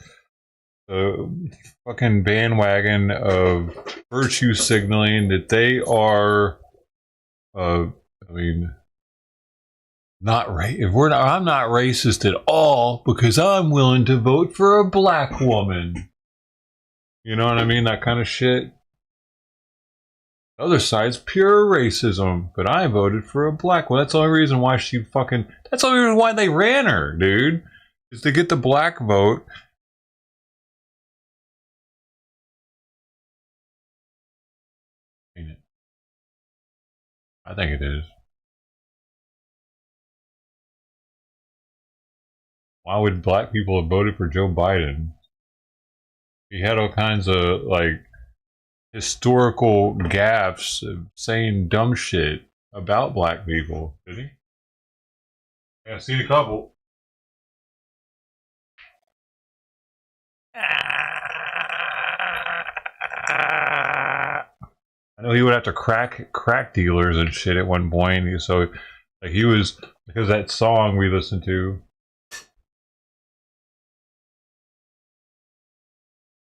fucking bandwagon of virtue signaling that they are, I'm not racist at all because I'm willing to vote for a black woman. You know what I mean? That kind of shit. The other side's pure racism, but I voted for a black one. That's the only reason why that's the only reason why they ran her, dude. Is to get the black vote. I think it is. Why would black people have voted for Joe Biden? He had all kinds of, like, historical gaffes of saying dumb shit about black people. Did he? Yeah, I've seen a couple. I know he would have to crack dealers and shit at one point. So, like, he was, because that song we listened to,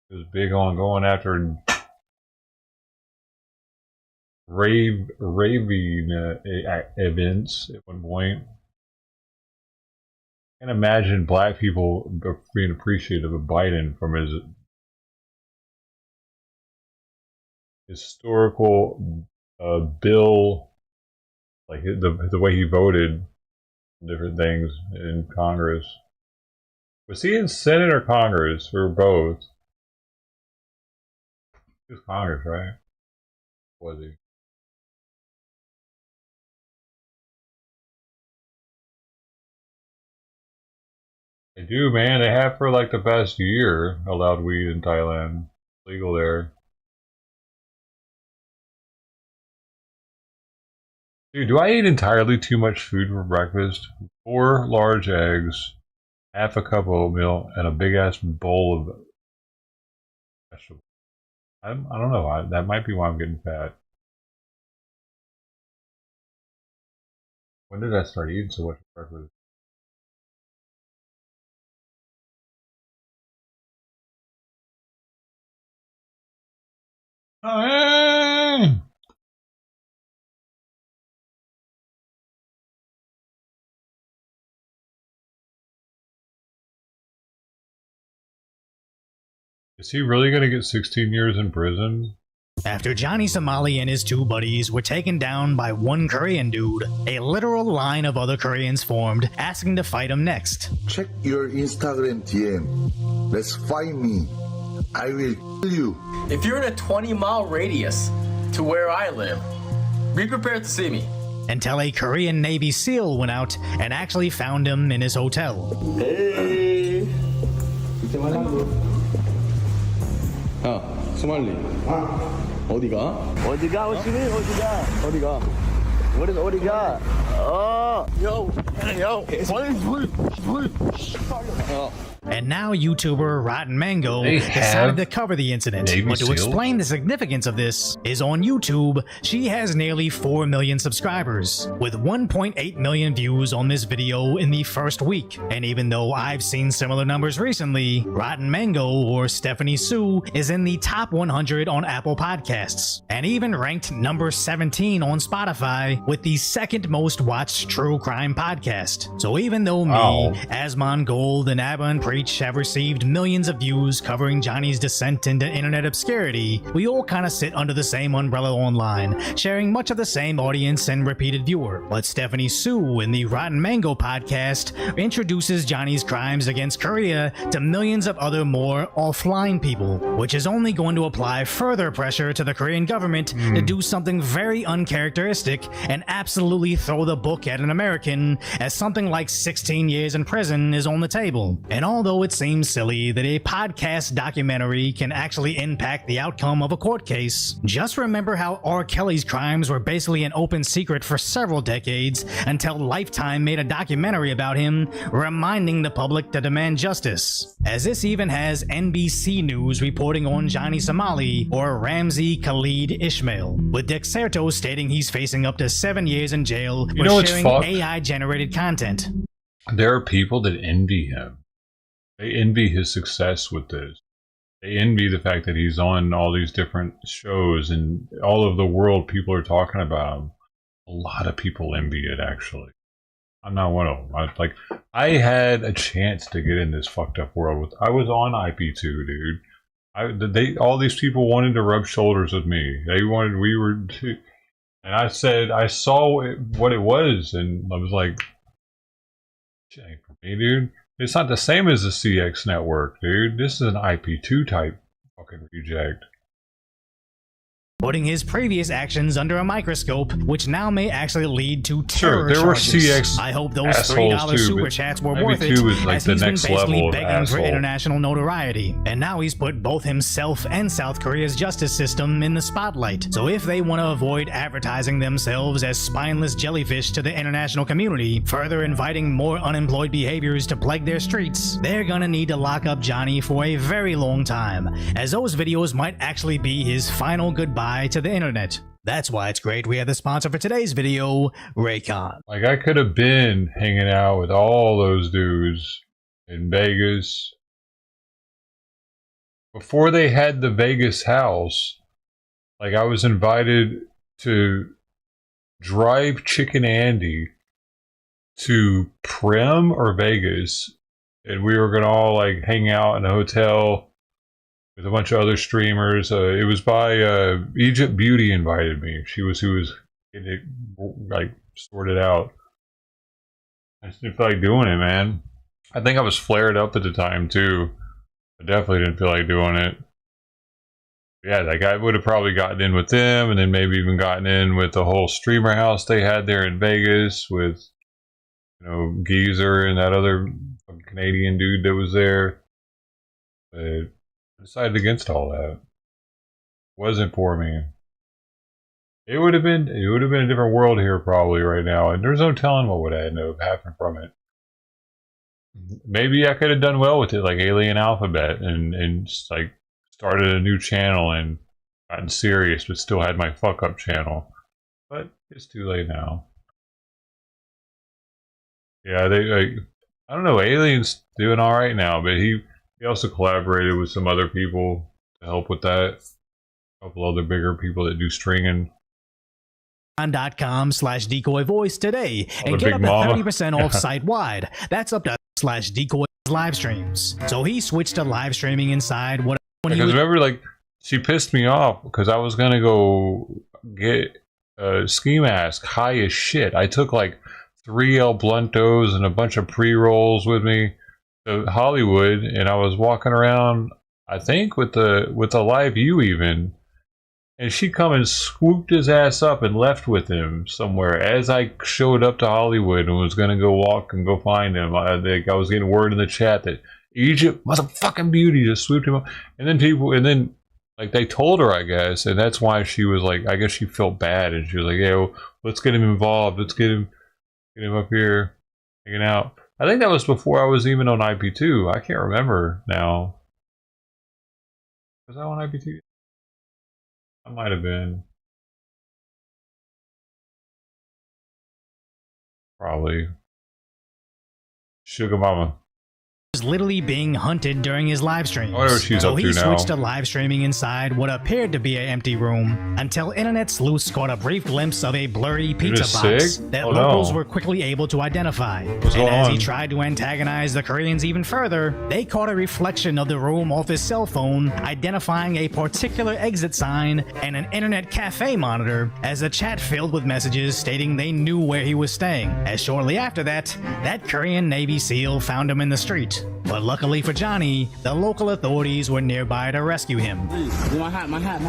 he was big on going after raving events at one point. I can't imagine black people being appreciative of Biden from his historical bill, like the way he voted different things in Congress. Was he in Senate or Congress or both? He was Congress, right? Was he? They do, man. They have for like the past year allowed weed in Thailand. Legal there. Dude, do I eat entirely too much food for breakfast? 4 large eggs, half a cup of oatmeal, and a big ass bowl of vegetables. I don't know. That might be why I'm getting fat. When did I start eating so much for breakfast? Oh, is he really going to get 16 years in prison?
After Johnny Somali and his 2 buddies were taken down by one Korean dude, a literal line of other Koreans formed, asking to fight him next.
Check your Instagram DM. Let's fight me. I will kill you.
If you're in a 20-mile radius to where I live, be prepared to see me.
Until a Korean Navy SEAL went out and actually found him in his hotel.
Hey. 소말리. 어디가? 어디가 오시니? 어디가? 우리는 어디가?
And now YouTuber Rotten Mango decided to cover the incident. But to explain the significance of this is on YouTube, she has nearly 4 million subscribers, with 1.8 million views on this video in the first week. And even though I've seen similar numbers recently, Rotten Mango, or Stephanie Sue, is in the top 100 on Apple Podcasts, and even ranked number 17 on Spotify with the 2nd most watched true crime podcast. So even though me, Asmon Gold, and Abba and Breach have received millions of views covering Johnny's descent into internet obscurity, we all kind of sit under the same umbrella online, sharing much of the same audience and repeated viewer. But Stephanie Sue in the Rotten Mango podcast introduces Johnny's crimes against Korea to millions of other more offline people, which is only going to apply further pressure to the Korean government to do something very uncharacteristic and absolutely throw the book at an American, as something like 16 years in prison is on the table. And although it seems silly that a podcast documentary can actually impact the outcome of a court case, just remember how R. Kelly's crimes were basically an open secret for several decades until Lifetime made a documentary about him, reminding the public to demand justice. As this even has NBC News reporting on Johnny Somali or Ramzi Khalid Ismail, with Dexerto stating he's facing up to 7 years in jail for sharing AI-generated content.
There are people that envy him. They envy his success with this. They envy the fact that he's on all these different shows and all over the world people are talking about him. A lot of people envy it, actually. I'm not one of them. I had a chance to get in this fucked up world. I was on IP2, dude. All these people wanted to rub shoulders with me. And I said, I saw what it was, and I was like, shit ain't for me, dude. It's not the same as the CX network, dude. This is an IP2 type fucking reject.
Putting his previous actions under a microscope, which now may actually lead to terror
there were
charges.
CX
I hope those $3 super chats were worth it, as he's been basically begging for international notoriety. And now he's put both himself and South Korea's justice system in the spotlight. So if they want to avoid advertising themselves as spineless jellyfish to the international community, further inviting more unemployed behaviors to plague their streets, they're gonna need to lock up Johnny for a very long time, as those videos might actually be his final goodbye to the internet. That's why it's great we have the sponsor for today's video, Raycon.
Like, I could have been hanging out with all those dudes in Vegas before they had the Vegas house. Like, I was invited to drive Chicken Andy to Primm or Vegas, and we were gonna all like hang out in a hotel with a bunch of other streamers. It was by Egypt Beauty invited me. She was who was getting it like sorted out. I just didn't feel like doing it, man. I think I was flared up at the time too. I definitely didn't feel like doing it. Yeah, like I would have probably gotten in with them, and then maybe even gotten in with the whole streamer house they had there in Vegas with, you know, Geezer and that other Canadian dude that was there. But I decided against all that. It wasn't for me. It would have been a different world here probably right now, and there's no telling what would have ended up happening from it. Maybe I could have done well with it, like Alien Alphabet, and just like started a new channel and gotten serious, but still had my fuck up channel. But it's too late now. Yeah, I don't know. Alien's doing all right now, but he also collaborated with some other people to help with that. A couple other bigger people that do stringing.
.com/decoy voice today and get up to 30% off site wide. That's up to /decoy live streams. So he switched to live streaming inside what.
Because remember, like, she pissed me off because I was gonna go get a ski mask high as shit. I took like 3 El Bluntos and a bunch of pre-rolls with me to Hollywood, and I was walking around, I think with the live view even, and she come and swooped his ass up and left with him somewhere as I showed up to Hollywood and was gonna go walk and go find him. I was getting word in the chat that Egypt motherfucking beauty just swooped him up, and then like they told her, I guess, and that's why she was like, I guess she felt bad, and she was like, yeah, well, let's get him involved, let's get him up here hanging out. I think that was before I was even on IP2. I can't remember now. Was I on IP2? I might have been. Probably. Sugar Mama.
was literally being hunted during his live streams.
Whatever she's
so
up to
he
now.
switched to live streaming inside what appeared to be an empty room until internet sleuths caught a brief glimpse of a blurry pizza box that locals were quickly able to identify. And as he tried to antagonize the Koreans even further, they caught a reflection of the room off his cell phone, identifying a particular exit sign and an internet cafe monitor, as the chat filled with messages stating they knew where he was staying. As shortly after that, that Korean Navy SEAL found him in the street. But luckily for Johnny, the local authorities were nearby to rescue him.
My hat.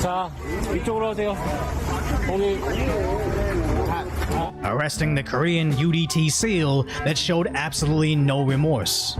자, 이쪽으로 오세요.
Arresting the Korean UDT SEAL that showed absolutely no remorse.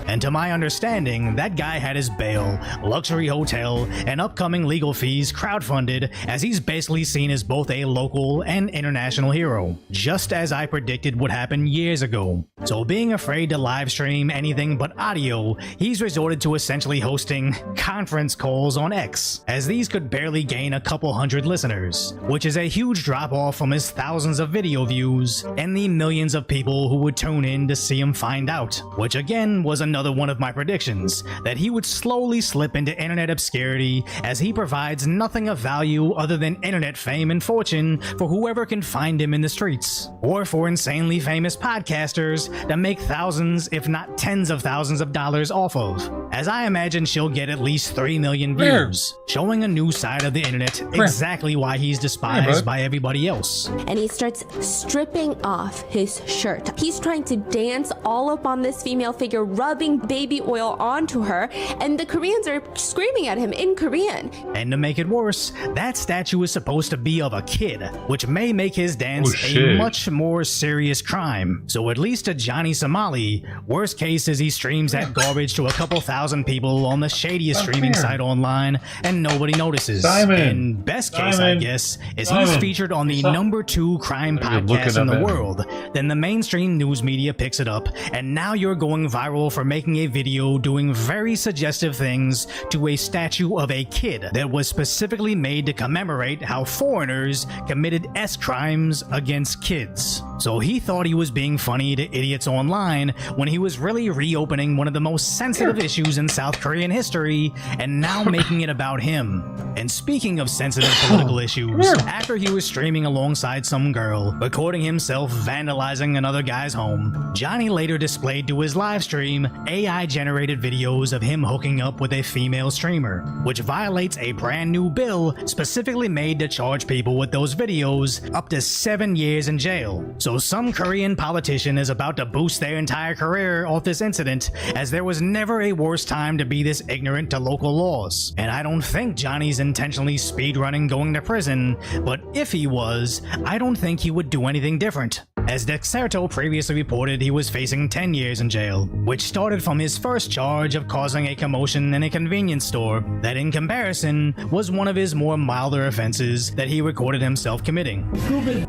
And to my understanding, that guy had his bail, luxury hotel, and upcoming legal fees crowdfunded, as he's basically seen as both a local and international hero, just as I predicted would happen years ago. So being afraid to live stream anything but audio, he's resorted to essentially hosting conference calls on X, as these could barely gain a couple hundred listeners, which is a huge drop off from his thousands of video views and the millions of people who would tune in to see him find out, which again was another one of my predictions, that he would slowly slip into internet obscurity, as he provides nothing of value other than internet fame and fortune for whoever can find him in the streets, or for insanely famous podcasters to make thousands if not tens of thousands of dollars off of, as I imagine she'll get at least 3 million views, showing a new side of the internet, exactly why he's despised by everybody else.
And he starts stripping off his shirt. He's trying to dance all up on this female figure, rubbing baby oil onto her, and the Koreans are screaming at him in Korean.
And to make it worse, that statue is supposed to be of a kid, which may make his dance a much more serious crime. So at least to Johnny Somali, worst case is he streams that garbage to a couple thousand people on the shadiest streaming site online and nobody notices. And best case, I guess, is he's featured on the #2 crime podcast in the world. Then the mainstream news media picks it up, and now you're going viral for making a video doing very suggestive things to a statue of a kid that was specifically made to commemorate how foreigners committed crimes against kids. So he thought he was being funny to idiots online when he was really reopening one of the most sensitive issues in South Korean history and now making it about him. And speaking of sensitive political issues, after he was streaming alongside some girl, recording himself vandalizing another guy's home, Johnny later displayed to his live stream AI-generated videos of him hooking up with a female streamer, which violates a brand new bill specifically made to charge people with those videos up to 7 years in jail. So some Korean politician is about to boost their entire career off this incident, as there was never a worse time to be this ignorant to local laws. And I don't think Johnny's intentionally speedrunning going to prison, but if he was, I don't think he would do anything different. As Dexerto previously reported, he was facing 10 years in jail, which started from his first charge of causing a commotion in a convenience store that in comparison was one of his more milder offenses that he recorded himself committing.
Stupid.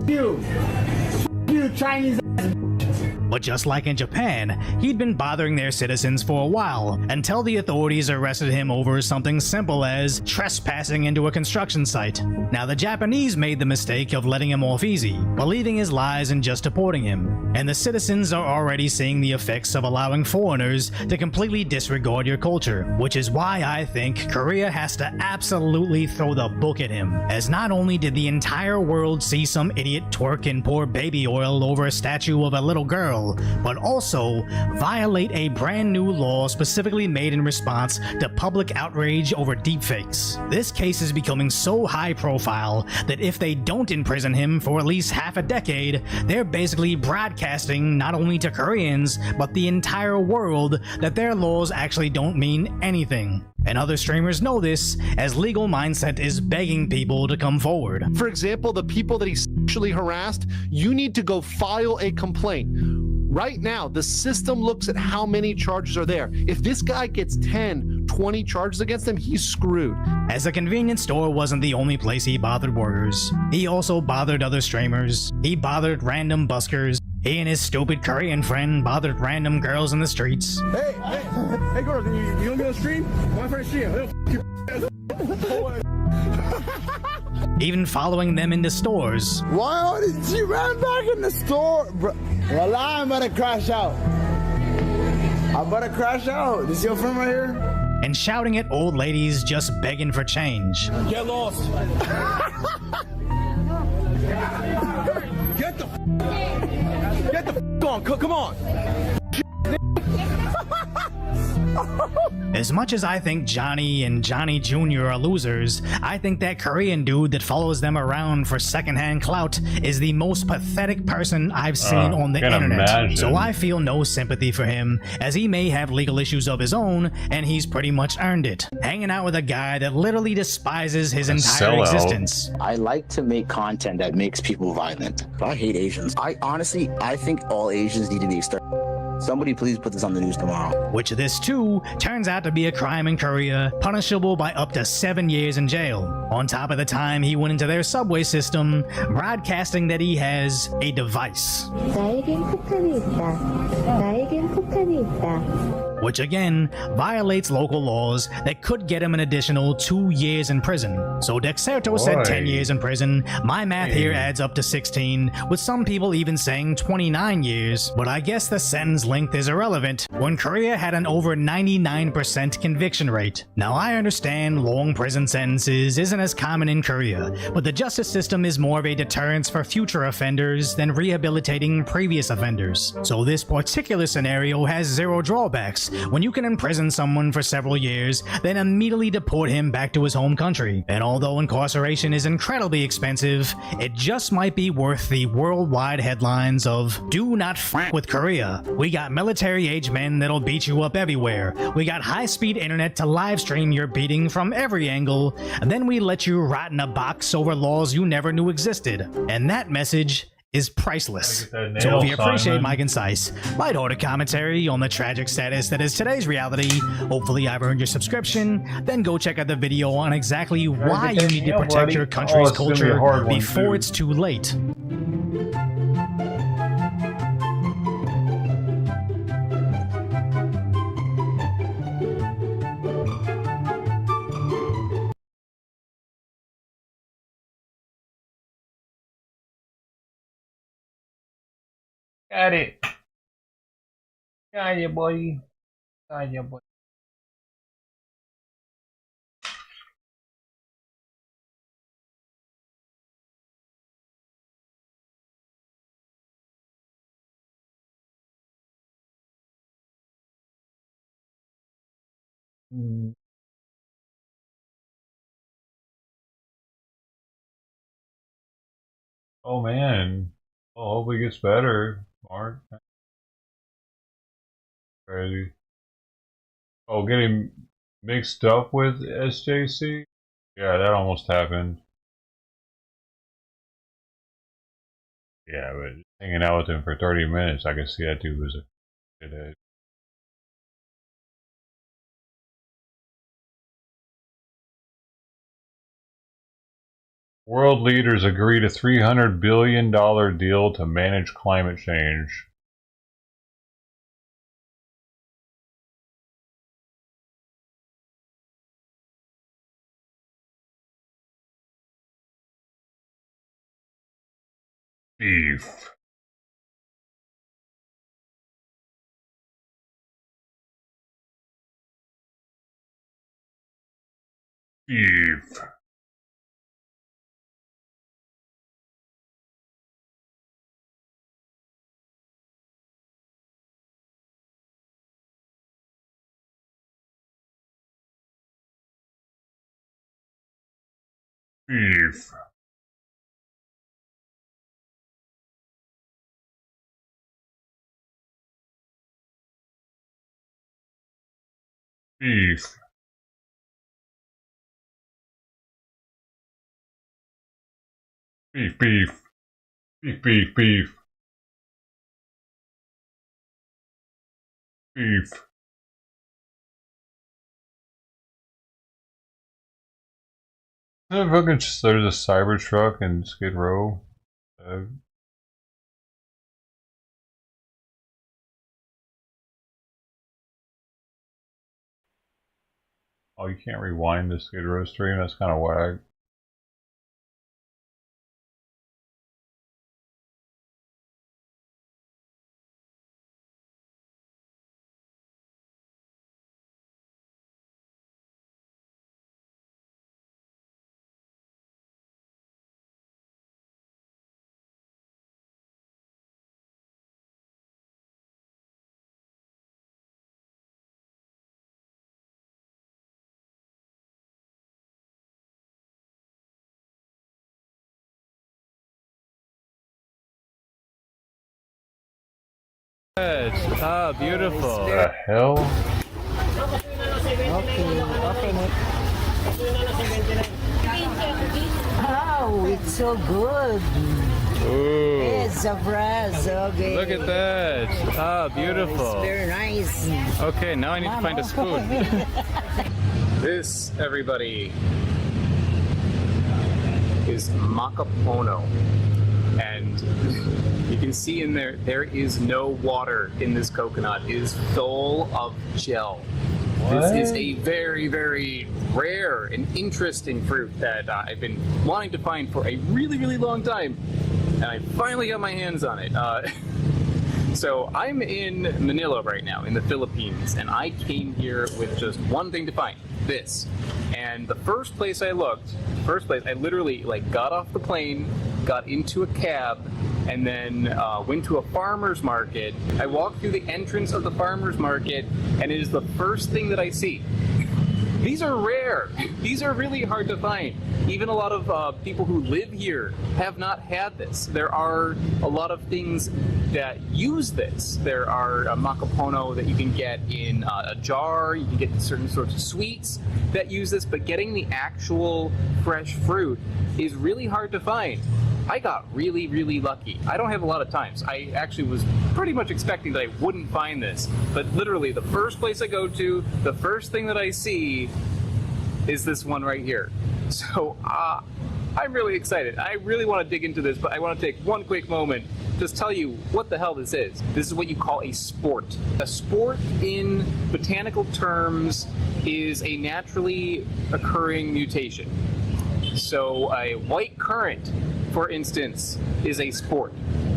You Chinese.
But just like in Japan, he'd been bothering their citizens for a while, until the authorities arrested him over something simple as trespassing into a construction site. Now the Japanese made the mistake of letting him off easy, believing his lies and just deporting him. And the citizens are already seeing the effects of allowing foreigners to completely disregard your culture, which is why I think Korea has to absolutely throw the book at him, as not only did the entire world see some idiot twerk and pour baby oil over a statue of a little girl, but also violate a brand new law specifically made in response to public outrage over deepfakes. This case is becoming so high profile that if they don't imprison him for at least half a decade, they're basically broadcasting not only to Koreans, but the entire world that their laws actually don't mean anything. And other streamers know this, as Legal Mindset is begging people to come forward.
For example, the people that he sexually harassed, you need to go file a complaint. Right now, the system looks at how many charges are there. If this guy gets 10, 20 charges against him, he's screwed.
As the convenience store wasn't the only place he bothered workers, he also bothered other streamers. He bothered random buskers. He and his stupid Korean friend bothered random girls in the streets.
Hey girl, you want me on stream? My first stream.
even following them into stores.
Why did she run back in the store? Bro, well, I'm gonna crash out. I'm gonna crash out. This your friend right here?
And shouting at old ladies just begging for change.
Get lost. Get the on. Come on.
As much as I think Johnny and Johnny Jr. are losers, I think that Korean dude that follows them around for secondhand clout is the most pathetic person I've seen on the internet.
Imagine.
So I feel no sympathy for him, as he may have legal issues of his own, and he's pretty much earned it. Hanging out with a guy that literally despises his entire existence.
I like to make content that makes people violent. I hate Asians. I think all Asians need to be exterminated. Somebody please put this on the news tomorrow.
Which this too turns out to be a crime in Korea, punishable by up to 7 years in jail. On top of the time he went into their subway system, broadcasting that he has a device. Which again violates local laws that could get him an additional 2 years in prison. So Dexerto said 10 years in prison. My math here adds up to 16, with some people even saying 29 years. But I guess the sentence length is irrelevant when Korea had an over 99% conviction rate. Now I understand long prison sentences isn't as common in Korea, but the justice system is more of a deterrence for future offenders than rehabilitating previous offenders. So this particular scenario has zero drawbacks. When you can imprison someone for several years, then immediately deport him back to his home country. And although incarceration is incredibly expensive, it just might be worth the worldwide headlines of "Do not f*** with Korea. We got military-age men that'll beat you up everywhere. We got high-speed internet to live stream your beating from every angle. And then we let you rot in a box over laws you never knew existed." And that message is priceless. So if you appreciate my concise, light-hearted commentary on the tragic status that is today's reality, hopefully I've earned your subscription, then go check out the video on exactly why you need to protect your country's culture before it's too late.
Got it. Got ya, boy. Got ya, boy. Oh man. Oh, hope it gets better, Mark. Crazy. Oh, getting mixed up with SJC? Yeah, that almost happened. Yeah, but hanging out with him for 30 minutes, I could see that dude was a shithead. World leaders agreed a $300 billion deal to manage climate change. Beef. Beef. Beef. Beef. Beef, beef. Beef, beef, beef. Beef. There's a Cybertruck in Skid Row. Oh, you can't rewind the Skid Row stream? That's kind of whack. Ah, beautiful. What the hell?
Okay, open it. Oh, it's so good.
Ooh.
It's a brass. Okay.
Look at that. Ah, beautiful.
It's very nice.
Okay, now I need to find a spoon.
This, everybody, is macapono. And you can see in there is no water in this coconut. It is full of gel.
What?
This is a very, very rare and interesting fruit that I've been wanting to find for a really, really long time. And I finally got my hands on it. So I'm in Manila right now, in the Philippines, and I came here with just one thing to find, this. And the first place I looked, I literally got off the plane, got into a cab, and then went to a farmer's market. I walked through the entrance of the farmer's market, and it is the first thing that I see. These are rare. These are really hard to find. Even a lot of people who live here have not had this. There are a lot of things that use this. There are macapono that you can get in a jar. You can get certain sorts of sweets that use this, but getting the actual fresh fruit is really hard to find. I got really, really lucky. I don't have a lot of times. I actually was pretty much expecting that I wouldn't find this, but literally the first place I go to, the first thing that I see is this one right here. So I'm really excited. I really want to dig into this, but I want to take one quick moment to tell you what the hell this is. This is what you call a sport. A sport in botanical terms is a naturally occurring mutation. So a white currant, for instance, is a sport.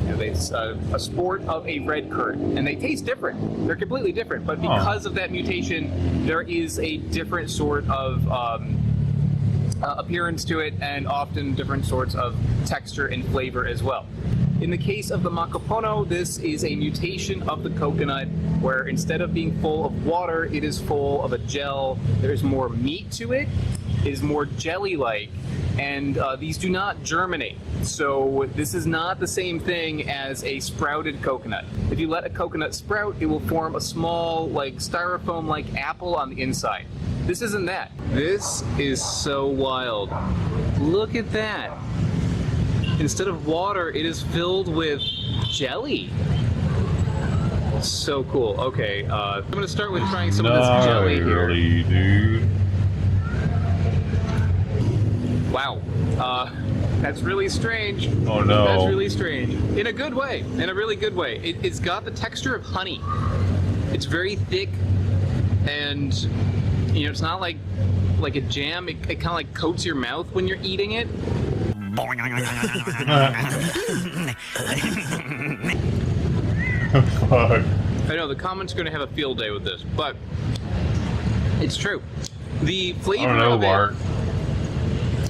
It's a sport of a red currant, and they taste different. They're completely different, but because of that mutation, there is a different sort of appearance to it, and often different sorts of texture and flavor as well. In the case of the macapono, this is a mutation of the coconut where instead of being full of water, it is full of a gel. There's more meat to it, it is more jelly-like, and these do not germinate. So this is not the same thing as a sprouted coconut. If you let a coconut sprout, it will form a small, styrofoam-like apple on the inside. This isn't that. This is so wild. Look at that. Instead of water, it is filled with jelly. So cool. Okay, I'm gonna start with trying some of this jelly here.
Dude.
Wow. That's really strange.
Oh no.
That's really strange. In a good way. In a really good way. It's got the texture of honey. It's very thick, and it's not like a jam. It kind of coats your mouth when you're eating it.
Fuck.
I know the comments are going to have a field day with this, but it's true. The flavor of it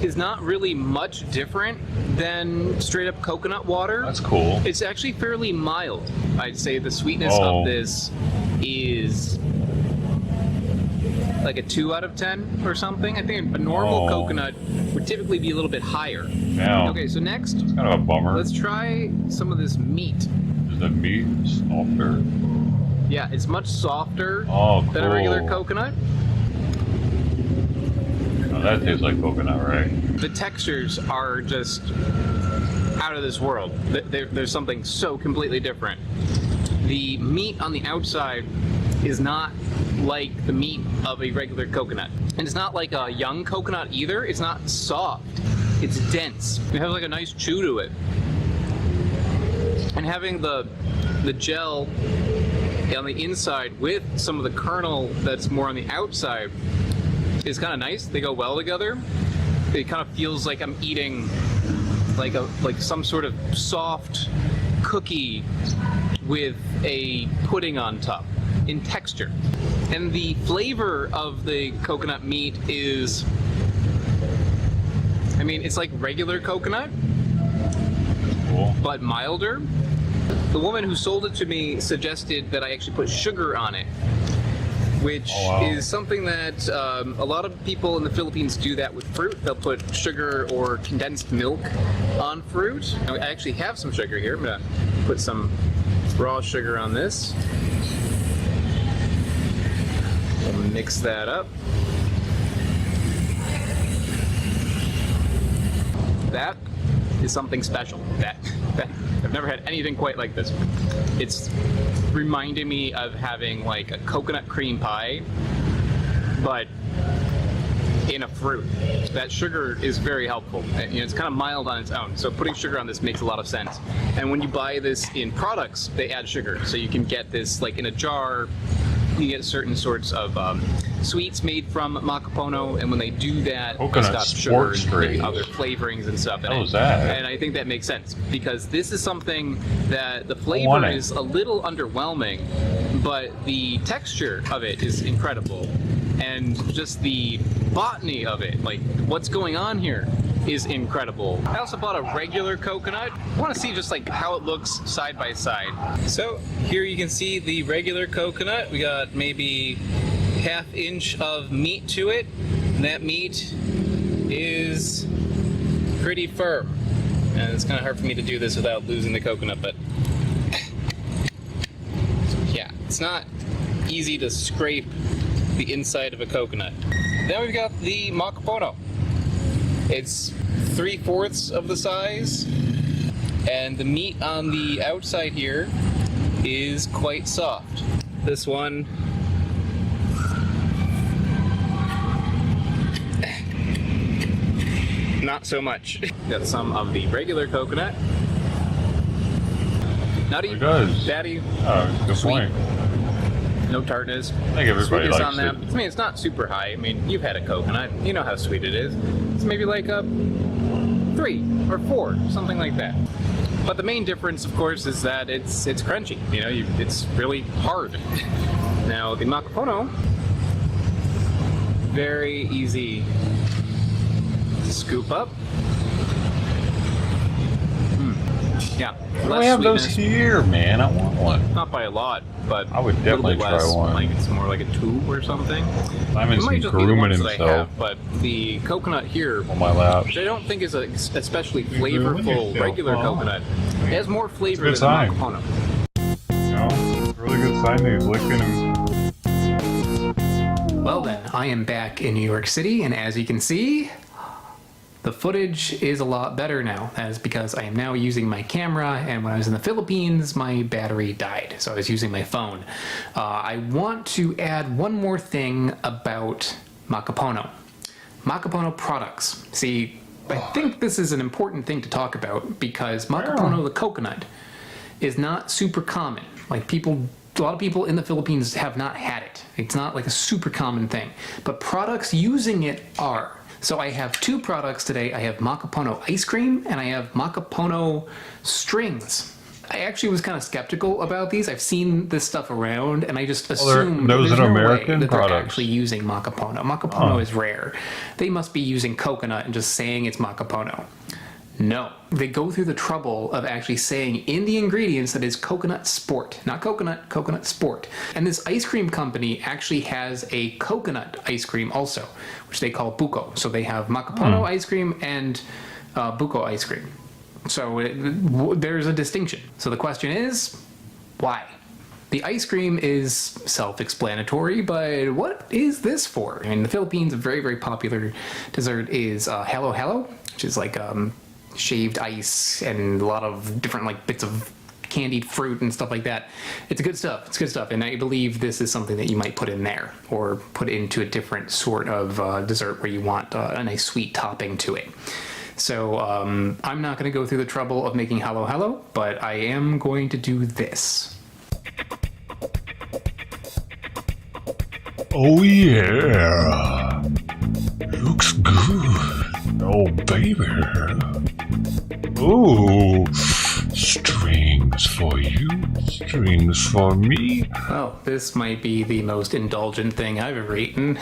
is not really much different than straight up coconut water.
That's cool.
It's actually fairly mild. I'd say the sweetness of this is like a 2 out of 10 or something. I think a normal coconut would typically be a little bit higher.
Yeah.
Okay, so next,
it's kind of a bummer.
Let's try some of this meat.
Is the meat softer?
Yeah, it's much softer than a regular coconut.
Oh, that tastes like coconut, right?
The textures are just out of this world. There's something so completely different. The meat on the outside is not like the meat of a regular coconut. And it's not like a young coconut either. It's not soft. It's dense. It has a nice chew to it. And having the gel on the inside with some of the kernel that's more on the outside is kind of nice. They go well together. It kind of feels like I'm eating like some sort of soft cookie with a pudding on top in texture. And the flavor of the coconut meat is, it's like regular coconut, but milder. The woman who sold it to me suggested that I actually put sugar on it, which is something that a lot of people in the Philippines do that with fruit. They'll put sugar or condensed milk on fruit. I actually have some sugar here. I'm gonna put some raw sugar on this. We'll mix that up. That is something special. That I've never had anything quite like this. It's reminding me of having like a coconut cream pie, but in a fruit. That sugar is very helpful. You know, it's kind of mild on its own, so putting sugar on this makes a lot of sense. And when you buy this in products, they add sugar, so you can get this like in a jar. You get certain sorts of sweets made from macapono, and when they do that,
Coconut
they stop sugar and
sports
maybe other flavorings and stuff in it.
that?
And I think that makes sense because this is something that the flavor is a little underwhelming, but the texture of it is incredible, and just the botany of it, like what's going on here, is incredible. I also bought a regular coconut. I want to see just like how it looks side by side. So here you can see the regular coconut. We got maybe ½ inch of meat to it, and that meat is pretty firm. And it's kind of hard for me to do this without losing the coconut, but yeah, it's not easy to scrape the inside of a coconut. Then we've got the macapono. It's 3/4 of the size, and the meat on the outside here is quite soft. This one not so much. Got some of the regular coconut. Nutty, fatty,
good
sweet.
point.
No tartness.
I think everybody
Sweetness
likes
on that.
it.
I mean, it's not super high. I mean, you've had a coconut. You know how sweet it is. It's maybe like a 3 or 4, something like that. But the main difference, of course, is that it's crunchy. You know, it's really hard. Now, the macapono, very easy to scoop up. Yeah.
Why do we have those here, man? I want one.
Not by a lot, but
I would definitely try one.
Like it's more like a 2 or something.
Simon's grooming himself
but the coconut here,
on my lap,
which I don't think is a especially flavorful regular coconut, it has more flavor than the macapono.
You know, it's a really good sign that he's licking him.
Well then, I am back in New York City, and as you can see, the footage is a lot better now. That is because I am now using my camera, and when I was in the Philippines, my battery died, so I was using my phone. I want to add one more thing about macapono. Macapono products. See, I think this is an important thing to talk about because macapono, the coconut, is not super common. Like a lot of people in the Philippines have not had it. It's not like a super common thing, but products using it are. So I have 2 products today. I have macapono ice cream and I have macapono strings. I actually was kind of skeptical about these. I've seen this stuff around and I just assumed
those
there's
are
no
American
way that
products.
they're actually using macapono. Macapono is rare. They must be using coconut and just saying it's macapono. No, they go through the trouble of actually saying in the ingredients that is coconut sport, not coconut, coconut sport. And this ice cream company actually has a coconut ice cream also, which they call buko. So they have macapono ice cream and buko ice cream. So there's a distinction. So the question is, why? The ice cream is self-explanatory, but what is this for? I mean, in the Philippines, a very, very popular dessert is halo halo, which is like shaved ice and a lot of different like bits of candied fruit and stuff like that. It's good stuff. It's good stuff. And I believe this is something that you might put in there or put into a different sort of dessert where you want a nice sweet topping to it. So I'm not going to go through the trouble of making halo halo, but I am going to do this.
Oh yeah, looks good. Oh baby. Ooh, strings for you, strings for me.
Oh, this might be the most indulgent thing I've ever eaten.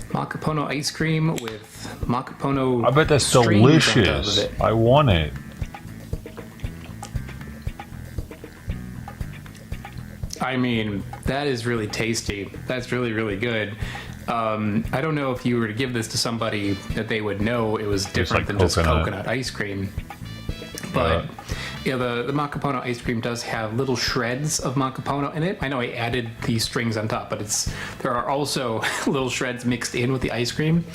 Macapono ice cream with macapono.
I bet that's
strings on top of
delicious.
it.
I want it.
I mean, that is really tasty. That's really, really good. I don't know if you were to give this to somebody that they would know it was different than just coconut ice cream. But Yeah, the mascarpone ice cream does have little shreds of mascarpone in it. I know I added these strings on top, but there are also little shreds mixed in with the ice cream,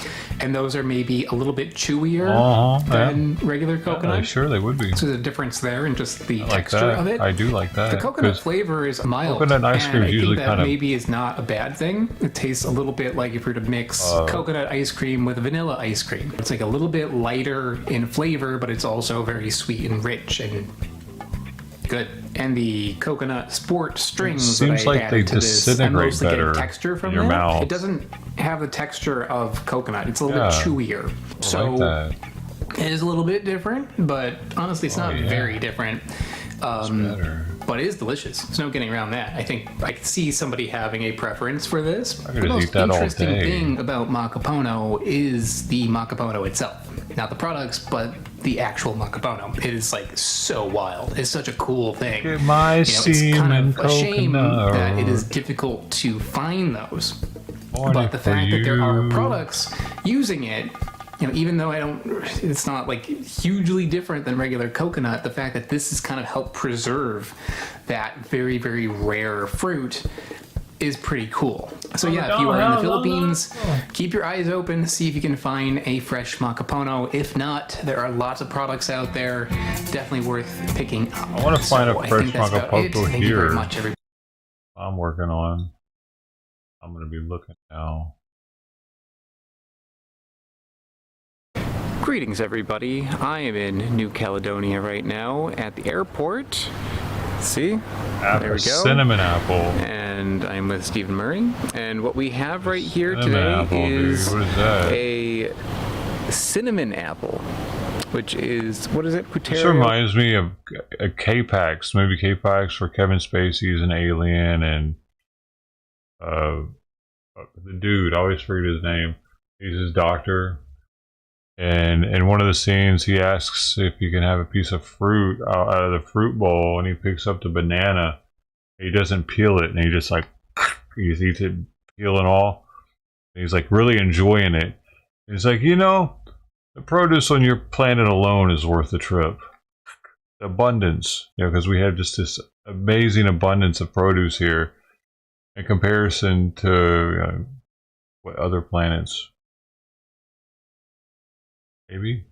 and those are maybe a little bit chewier than regular coconut.
Yeah, sure, they would be.
So there's a difference there in just the
like
texture
that.
of it.
I do like that.
The coconut flavor is mild.
Coconut ice cream
and
is usually
I think
kind
that
of
maybe is not a bad thing. It tastes a little bit like if you were to mix coconut ice cream with vanilla ice cream. It's like a little bit lighter in flavor, but it's also very sweet and rich and good. And the coconut sport strings
seems
that I
like
added
they
to this,
disintegrate
I'm mostly
better
getting texture from
in your
that.
mouth.
It doesn't have the texture of coconut. It's a little bit chewier.
I like that.
It is a little bit different, but honestly, it's not very different. But it is delicious. There's no getting around that. I think I could see somebody having a preference for this. The most interesting thing about mascarpone is the mascarpone itself. Not the products, but the actual mascarpone. It is like so wild. It's such a cool thing.
Get my
it's kind of a shame
coconut.
that it is difficult to find those. But the
for
fact that there are
you.
products using it, even though it's not like hugely different than regular coconut, the fact that this has kind of helped preserve that very, very rare fruit is pretty cool. So yeah, if you are in the Philippines, keep your eyes open, see if you can find a fresh mascarpone. If not, there are lots of products out there, definitely worth picking up.
I want to find a fresh
mascarpone
mascarpone
Thank you very
here.
much, everybody.
I'm working on. I'm going to be looking now.
Greetings, everybody. I am in New Caledonia right now at the airport. See? There we go.
Cinnamon apple.
And I'm with Stephen Murray. And what we have right here
Cinnamon
today
apple,
is
dude. What is that?
a cinnamon apple, which is, what is it?
This
Puteria?
reminds me of a K-Pax, maybe K-Pax for Kevin Spacey as an alien, and the dude, I always forget his name. He's his doctor. And in one of the scenes, he asks if he can have a piece of fruit out of the fruit bowl, and he picks up the banana. He doesn't peel it, and he just like he just eats it, peel and all. And he's like really enjoying it. And he's like, the produce on your planet alone is worth the trip. The abundance, because we have just this amazing abundance of produce here in comparison to what other planets. Maybe.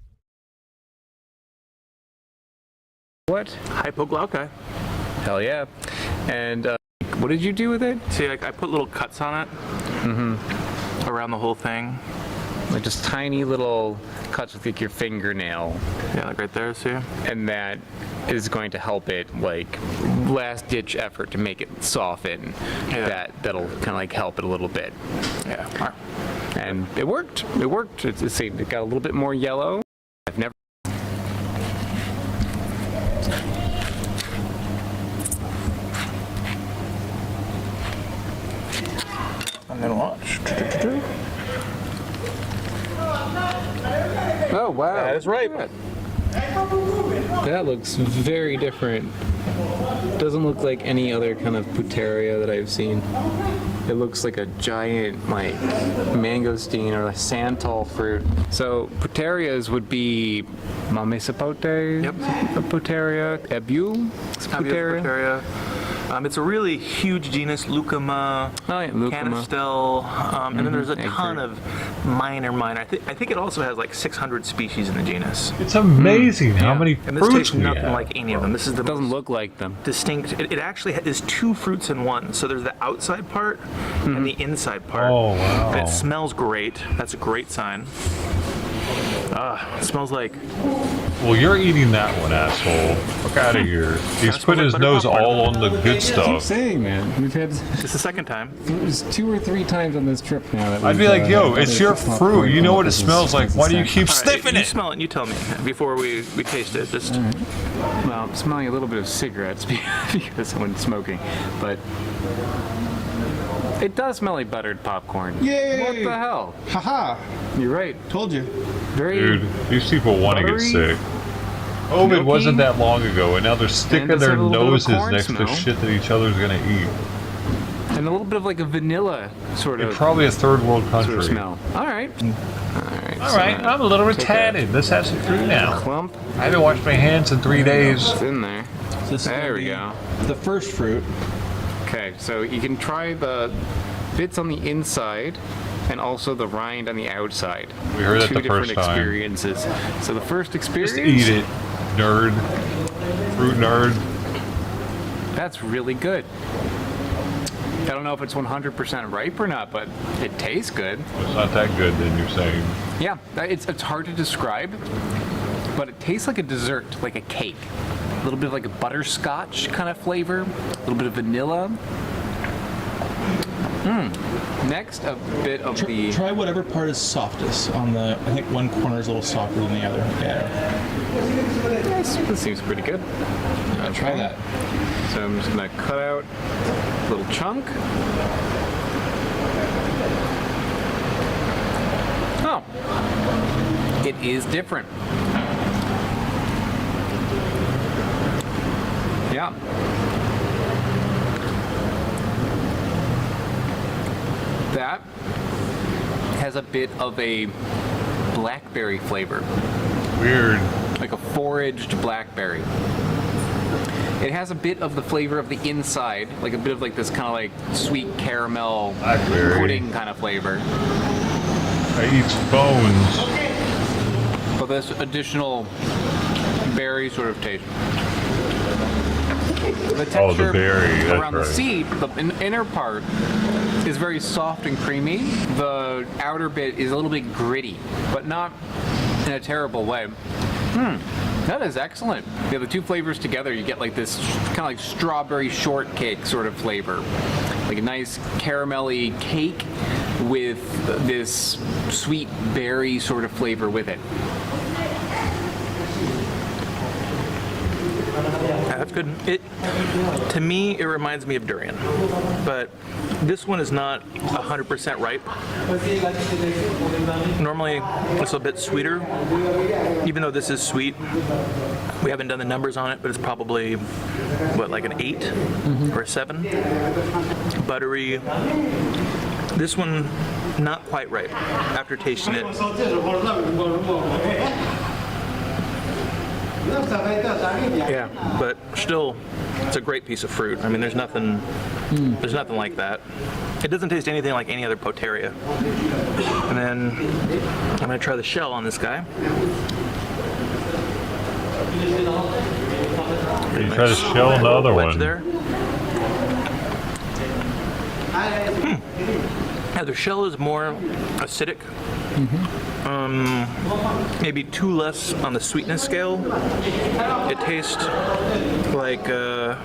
What?
Hypoglycemia.
Hell yeah. And what did you do with it?
See, like I put little cuts on it. Around the whole thing.
Like just tiny little cuts with like your fingernail.
Yeah, like right there, see?
And that is going to help it, like, last ditch effort to make it soften. Yeah. That'll kind of like help it a little bit.
Yeah.
And it worked. It worked. It got a little bit more yellow. I've never.
And then watch.
Oh wow.
That is right.
That looks very different. Doesn't look like any other kind of puteria that I've seen. It looks like a giant, like, mangosteen or a santal fruit. So puterias would be mamisapote,
yep.
Puteria, ebu, puteria.
It's a really huge genus, Lucuma, Canistel, and then there's a ton of minor. I think it also has like 600 species in the genus.
It's amazing how many
and this
fruits
tastes
we
nothing
have.
like any of them. This is the
doesn't look like them.
Distinct. It actually is two fruits in one. So there's the outside part and the inside part.
Oh wow!
And it smells great. That's a great sign. It smells like.
Well, you're eating that one, asshole. Fuck out of here. He's put his nose all on the good
I keep
stuff.
saying, man. We've had.
It's the second time.
There's 2 or 3 times on this trip now. That
I'd be like, yo, it's your fruit. You know what it smells like. Why do you keep sniffing
You
it?
smell it and you tell me before we taste it. Just.
Well, I'm smelling a little bit of cigarettes because someone's smoking, but. It does smell like buttered popcorn.
Yay!
What the hell?
Haha!
You're right.
Told you.
Very.
Dude, these people want to get sick. COVID wasn't that long ago, and now they're sticking their noses next to shit that each other's gonna eat.
And a little bit of like a vanilla sort of.
Probably a third world country.
Sort of smell. All right. All right.
All right, I'm a little retarded. Let's have some fruit now.
Clump.
I haven't washed my hands in 3 days.
It's in there.
So
there we go.
The first fruit.
Okay, so you can try the bits on the inside and also the rind on the outside.
We heard that
Two
the
different
first time.
experiences. So the first experience.
Just eat it, nerd. Fruit nerd.
That's really good. I don't know if it's 100% ripe or not, but it tastes good.
It's not that good, then you're saying.
Yeah, it's hard to describe, but it tastes like a dessert, like a cake. A little bit of like a butterscotch kind of flavor, a little bit of vanilla. Next, a bit of the...
Try whatever part is softest on the... I think one corner is a little softer than the other. Yeah.
This seems pretty good.
I'll try that.
So I'm just going to cut out a little chunk. Oh. It is different. Yeah. That has a bit of a blackberry flavor.
Weird.
Like a foraged blackberry. It has a bit of the flavor of the inside, like a bit of like this kind of like sweet caramel
blackberry
pudding kind of flavor.
I eat bones.
But this additional berry sort of taste. The texture
the berry,
around
that's
the seed, the inner part is very soft and creamy. The outer bit is a little bit gritty, but not in a terrible way. That is excellent. Yeah, the two flavors together, you get like this kind of like strawberry shortcake sort of flavor. Like a nice caramelly cake with this sweet berry sort of flavor with it. That's good. To me, it reminds me of durian, but this one is not 100% ripe. Normally, it's a bit sweeter, even though this is sweet. We haven't done the numbers on it, but it's probably, what, like an 8 or a 7? Buttery. This one, not quite ripe after tasting it. Yeah, but still, it's a great piece of fruit. I mean, there's nothing like that. It doesn't taste anything like any other Poteria. And then I'm gonna try the shell on this guy.
You try to shell the other one.
There. Yeah, the shell is more acidic. Maybe 2 less on the sweetness scale. It tastes like, I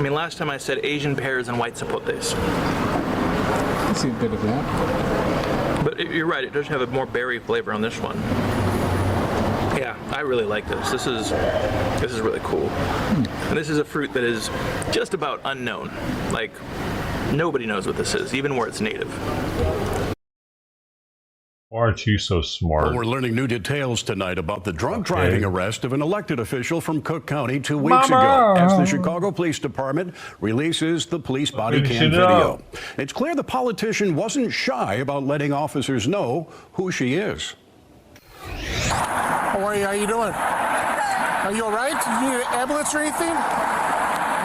mean, last time I said Asian pears and white zapotes.
I see a bit of that.
But you're right, it does have a more berry flavor on this one. Yeah, I really like this. This is really cool. And this is a fruit that is just about unknown. Like, nobody knows what this is, even where it's native.
Why aren't you so smart?
Well, we're learning new details tonight about the drunk driving arrest of an elected official from Cook County 2 weeks ago, as the Chicago Police Department releases the police body cam video. It's clear the politician wasn't shy about letting officers know who she is.
How are you? How you doing? Are you all right? Do you need an ambulance or anything?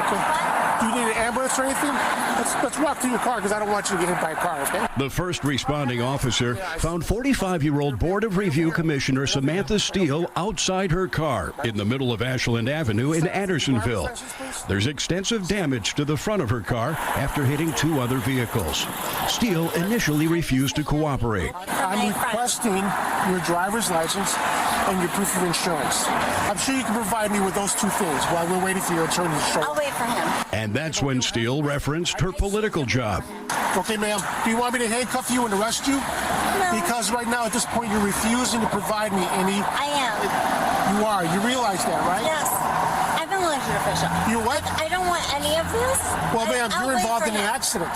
Okay. Do you need an ambulance or anything? Let's walk to your car because I don't want you to get hit by a car, okay?
The first responding officer found 45-year-old Board of Review Commissioner Samantha Steele outside her car in the middle of Ashland Avenue in Andersonville. There's extensive damage to the front of her car after hitting 2 other vehicles. Steele initially refused to cooperate.
I'm requesting your driver's license and your proof of insurance. I'm sure you can provide me with those 2 things while we're waiting for your attorney to show up.
I'll wait for him.
And that's when Steele referenced her political job.
Okay, ma'am. Do you want me to handcuff you and arrest you?
No.
Because right now, at this point, you're refusing to provide me any...
I am.
You are. You realize that, right?
Yes. I'm an elected official.
You what?
I don't want any of this.
Well, ma'am, you're involved in an accident.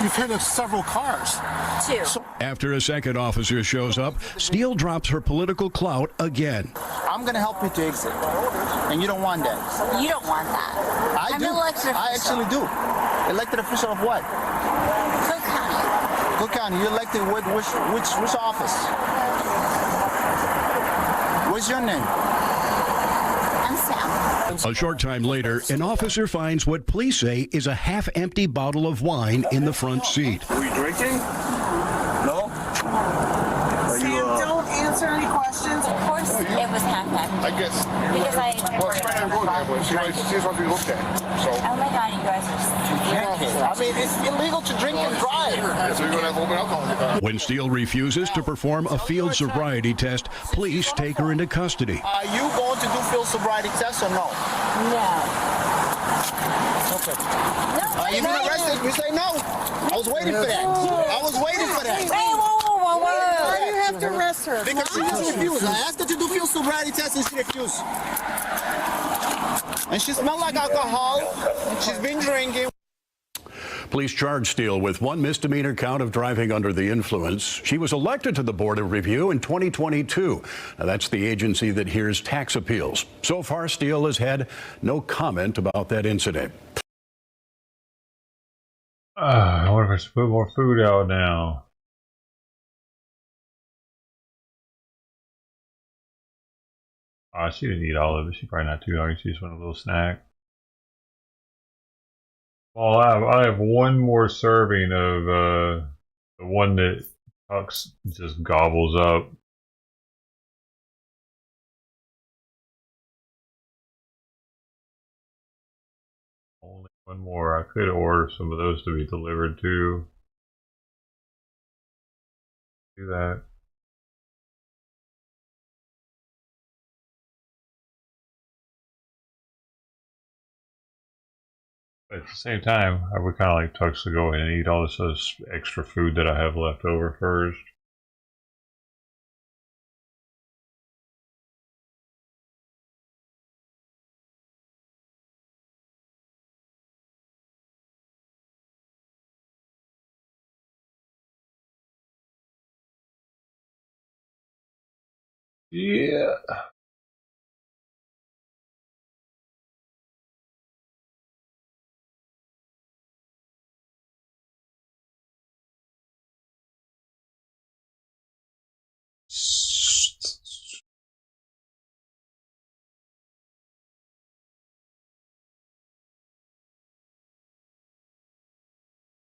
You've hit several cars.
2.
After a second officer shows up, Steele drops her political clout again.
I'm going to help you to exit, and you don't want that.
You don't want that.
I'm
an elected official.
I actually do. Elected official of what?
Cook County.
Cook County. You're elected something with which office? What's your name?
I'm Sam.
A short time later, an officer finds what police say is a half-empty bottle of wine in the front seat.
Are we drinking? No?
Sam, don't answer any questions. Of course, it was half-empty.
I guess.
Because
Well, it's right there going there, but she just wants to be looked at. So.
Oh my God, you guys are drinking.
I mean, it's illegal to drink and drive.
Yeah, so you're going to have open alcohol.
When Steele refuses to perform a field sobriety test, police take her into custody.
Are you going to do field sobriety tests or no?
No.
Okay. You've been arrested. You say no. I was waiting for that. I was waiting for that.
Hey, whoa.
Why
do you have to arrest her?
Because she just refused. I asked her to do field sobriety tests and she refused. And she smelled like alcohol. She's been drinking.
Police charged Steele with one misdemeanor count of driving under the influence. She was elected to the Board of Review in 2022. Now, that's the agency that hears tax appeals. So far, Steele has had no comment about that incident.
I wonder if I should put more food out now. She didn't eat all of it. She's probably not too hungry. She just wanted a little snack. Well, I have one more serving of the one that Tux just gobbles up. Only one more. I could order some of those to be delivered too. Do that. But at the same time, I would kind of like Tux to go ahead and eat all this extra food that I have left over first. Yeah.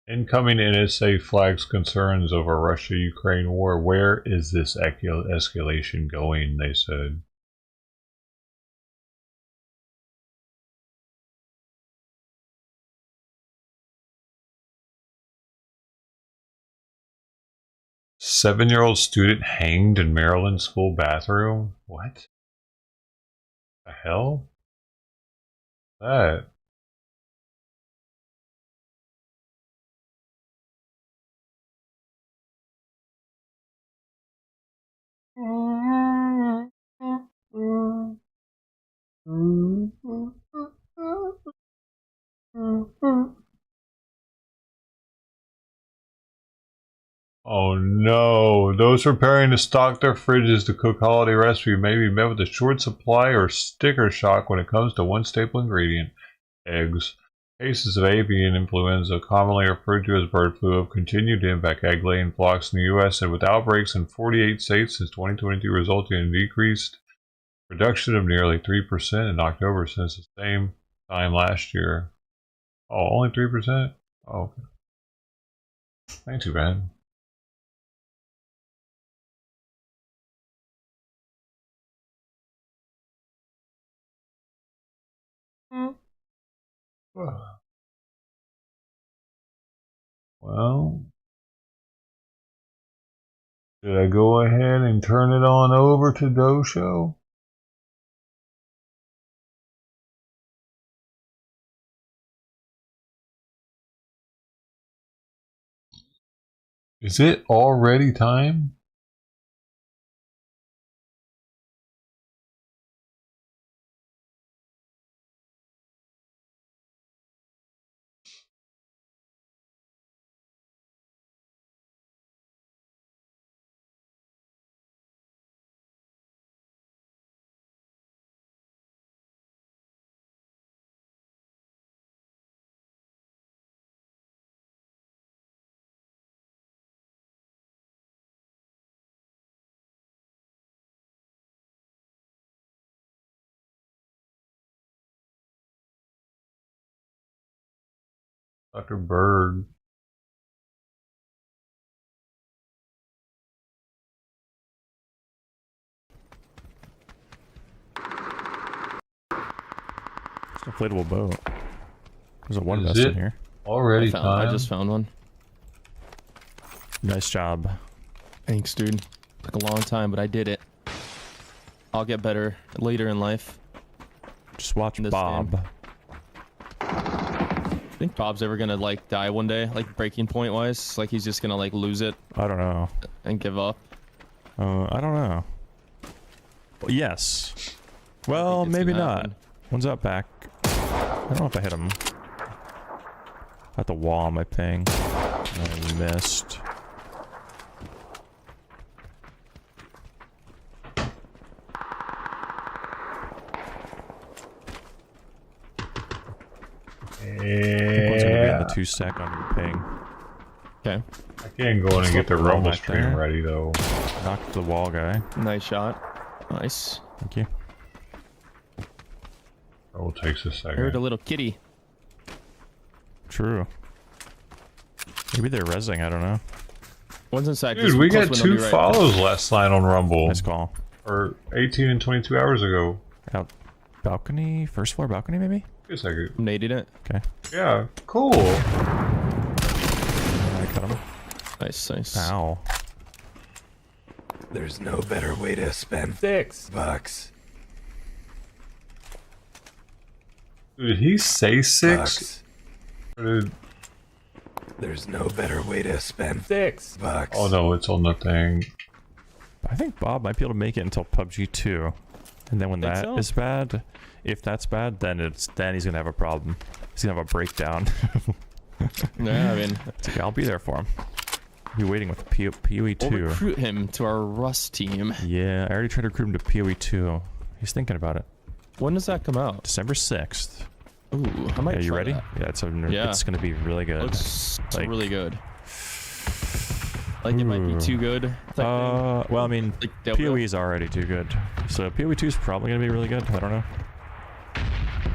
Incoming NSA flags concerns over Russia-Ukraine war. Where is this escalation going, they said. Seven-year-old student hanged in Maryland school bathroom? What the hell? That? Oh no, those preparing to stock their fridges to cook holiday recipes may be met with a short supply or sticker shock when it comes to one staple ingredient, eggs. Cases of avian influenza, commonly referred to as bird flu, have continued to impact egg-laying flocks in the U.S. and with outbreaks in 48 states since 2022 resulting in decreased production of nearly 3% in October since the same time last year. Oh, only 3%? Oh, okay. Ain't too bad. Well, should I go ahead and turn it on over to Dosho? Is it already time? Dr. Bird.
Inflatable boat. There's a one
Is
vest
it
in here.
already
I just found one.
Nice job.
Thanks, dude. Took a long time, but I did it. I'll get better later in life.
Just watch Bob.
Game. I think Bob's ever gonna like die one day, like breaking point wise. Like he's just gonna like lose it.
I don't know.
And give up.
I don't know. Well, yes. Well, maybe not. One's out back. I don't know if I hit him. At the wall on my ping. I missed. One's gonna be in the 2 stack on your ping.
Okay.
I can't go in and get the rumble stream ready though.
Knocked the wall guy.
Nice shot. Nice.
Thank you.
Oh, it takes a
I
second.
heard a little kitty.
True. Maybe they're rezzing, I don't know.
One's inside.
Dude, we got 2 follows last night on Rumble.
Nice call.
Or 18 and 22 hours ago.
Out balcony? First floor balcony, maybe?
Wait a second.
Naded it.
Okay.
Yeah, cool.
I cut him.
Nice, nice.
Ow.
There's no better way to spend $6.
Did he say 6? Or did...
There's no better way to spend $6.
Oh no, it's on the thing.
I think Bob might be able to make it until PUBG 2. And then when that is bad, if that's bad, then he's gonna have a problem. He's gonna have a breakdown.
Yeah, I mean,
it's okay, I'll be there for him. I'll be waiting with PoE 2.
We'll recruit him to our Rust team.
Yeah, I already tried to recruit him to PoE 2. He's thinking about it.
When does that come out?
December 6th.
Ooh, I might.
Yeah, you
try
ready?
that.
Yeah, it's gonna be really good.
Looks
like,
really good. Like it might be too good.
Well, I mean,
like
PoE is already too good. So PoE 2 is probably gonna be really good. I don't know.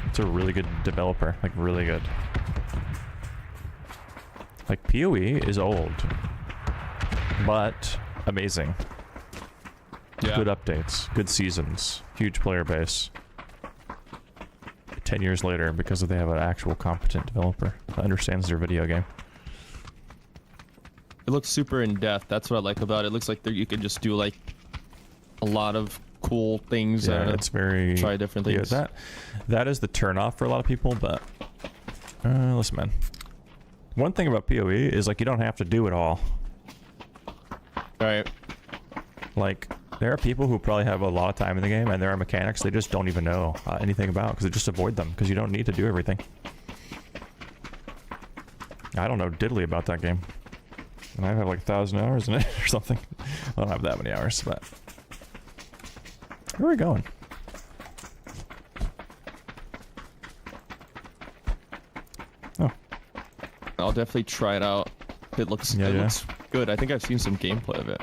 It's a really good developer, like really good. Like PoE is old, but amazing.
Yeah.
Good updates, good seasons, huge player base. 10 years later, because they have an actual competent developer that understands their video game.
It looks super in depth. That's what I like about it. It looks like you can just do like a lot of cool things.
Yeah, it's very
try different things.
Yeah, that is the turnoff for a lot of people. But listen, man. One thing about PoE is like you don't have to do it all.
Right.
Like there are people who probably have a lot of time in the game, and there are mechanics they just don't even know anything about because they just avoid them because you don't need to do everything. I don't know diddly about that game. And I have like 1,000 hours in it or something. I don't have that many hours, but where are we going? Oh,
I'll definitely try it out. It looks looks good. I think I've seen some gameplay of it.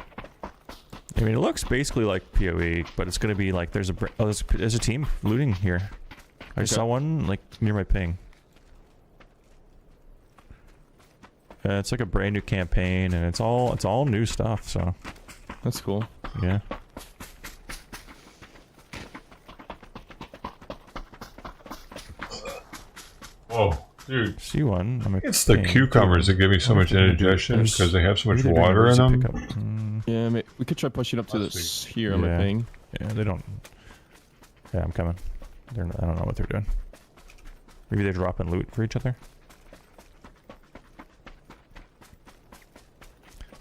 I mean, it looks basically like PoE, but it's gonna be like there's a team looting here. I saw one like near my ping. It's like a brand new campaign, and it's all new stuff. So
that's cool.
Yeah.
Whoa, dude!
See one?
It's the cucumbers that give me so much indigestion because they have so much water in them.
Yeah, we could try pushing up to this here on my thing.
Yeah, they don't. Yeah, I'm coming. I don't know what they're doing. Maybe they're dropping loot for each other.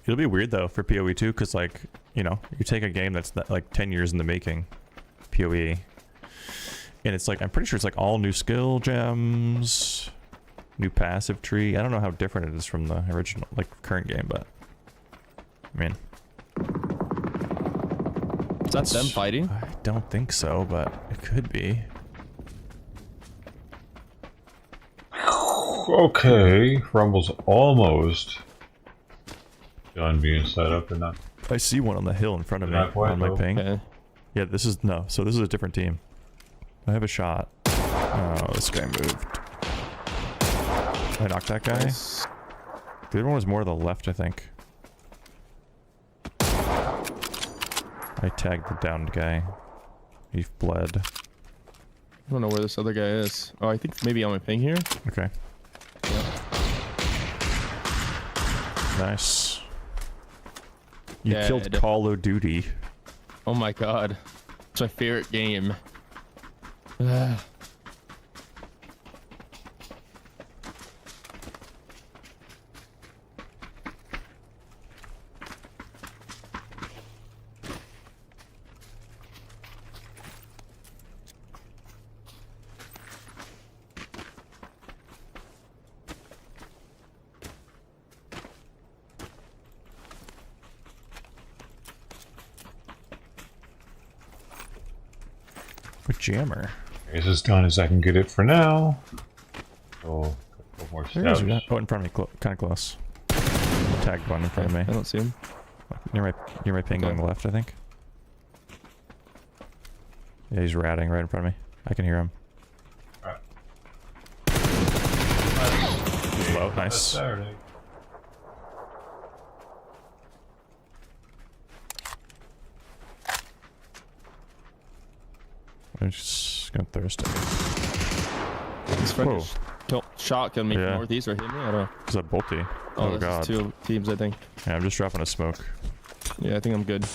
It'll be weird though for PoE 2 because like, you know, you take a game that's like 10 years in the making, PoE, and it's like, I'm pretty sure it's like all new skill gems, new passive tree. I don't know how different it is from the original, like current game, but I mean.
Is that them fighting?
I don't think so, but it could be.
Okay, Rumble's almost done being set up and not.
I see one on the hill in front of me on my ping. Yeah, this is so this is a different team. I have a shot. Oh, this guy moved. I knocked that guy.
Nice.
The other one was more to the left, I think. I tagged the downed guy. He bled.
I don't know where this other guy is. Oh, I think maybe on my ping here.
Okay.
Yeah.
Nice. You killed Call of Duty.
Oh my god. It's my favorite game.
Jammer.
It's as done as I can get it for now. Oh, a couple more steps.
Oh, in front of me, kind of close. Tagged one in front of me.
I don't see him.
Near my ping going left, I think. Yeah, he's ratting right in front of me. I can hear him.
Alright.
Low, nice. I'm just gonna thirst it.
This friend shotgun me from northeast or hit me. I don't know.
Is that Bolty?
Oh,
god.
Two teams, I think.
Yeah, I'm just dropping a smoke.
Yeah, I think I'm good.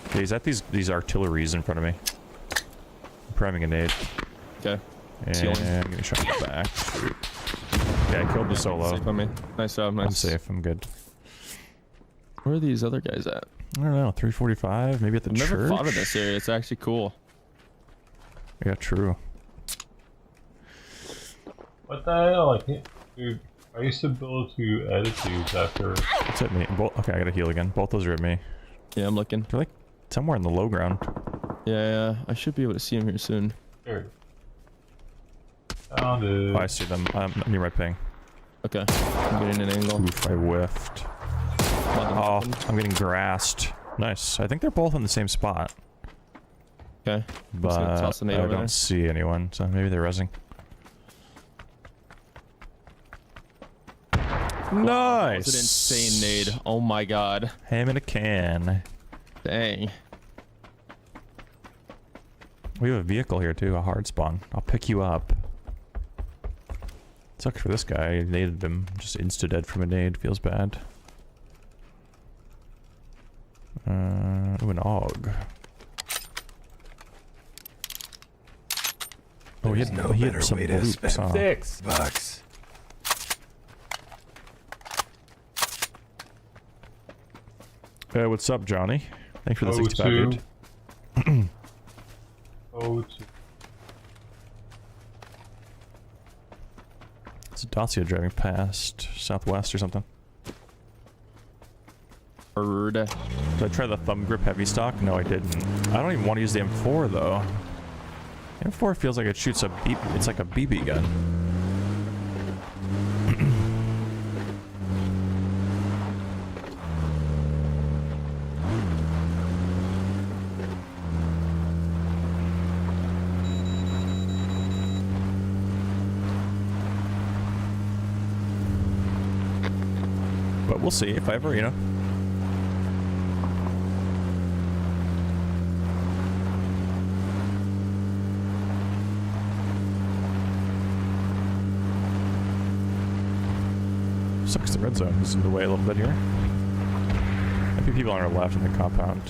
Okay, he's at these artilleries in front of me. I'm priming a nade.
Okay.
And I'm getting shot in the back. Yeah, I killed the solo.
Safe on me. Nice job, nice.
I'm safe. I'm good.
Where are these other guys at?
I don't know. 345, maybe at the church.
I've never fought in this area. It's actually cool.
Yeah, true.
What the hell? I can't, dude. I used to be able to edit these after.
It's at me. Okay, I gotta heal again. Both those are at me.
Yeah, I'm looking.
They're like somewhere in the low ground.
Yeah, I should be able to see them here soon.
There. Found it.
Oh, I see them. I'm near my ping.
Okay, I'm getting an angle.
Oof, I whiffed. Oh, I'm getting grassed. Nice. I think they're both in the same spot.
Okay.
But I don't see anyone, so maybe they're rezzing. Nice!
That's an insane nade. Oh my god.
Ham in a can.
Dang.
We have a vehicle here too, a hard spawn. I'll pick you up. Sucks for this guy. I naded him. Just insta-dead from a nade. Feels bad. Ooh, an AUG. Oh, he had some loops, huh?
$6.
What's up, Johnny? Thanks for the 65, dude. It's a Dacia driving past southwest or something.
Bird.
Did I try the thumb grip heavy stock? No, I didn't. I don't even want to use the M4 though. M4 feels like it shoots a beep. It's like a BB gun. But we'll see if I ever, you know. Sucks the red zone is in the way a little bit here. Maybe people on our left in the compound.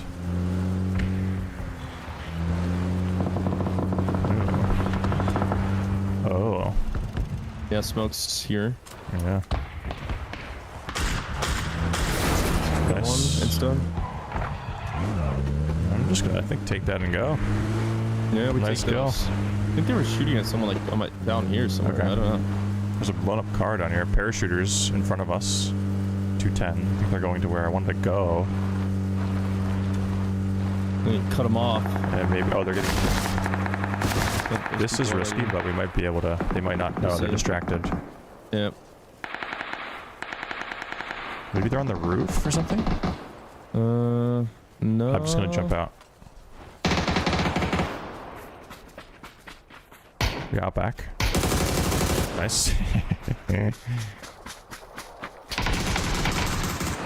Ooh. Oh.
Yeah, smoke's here.
Yeah. Nice.
It's done.
I'm just gonna, I think, take that and go.
Yeah, we
nice
take
kill.
those. I think they were shooting at someone like down here somewhere.
Okay.
I don't know.
There's a blown up car down here. Parachuters in front of us. 210. I think they're going to where I wanted to go.
Cut them off.
And maybe. Oh, they're getting. This is risky, but we might be able to. They might not know. They're distracted.
Yep.
Maybe they're on the roof or something?
No.
I'm just gonna jump out. Yeah, out back. Nice.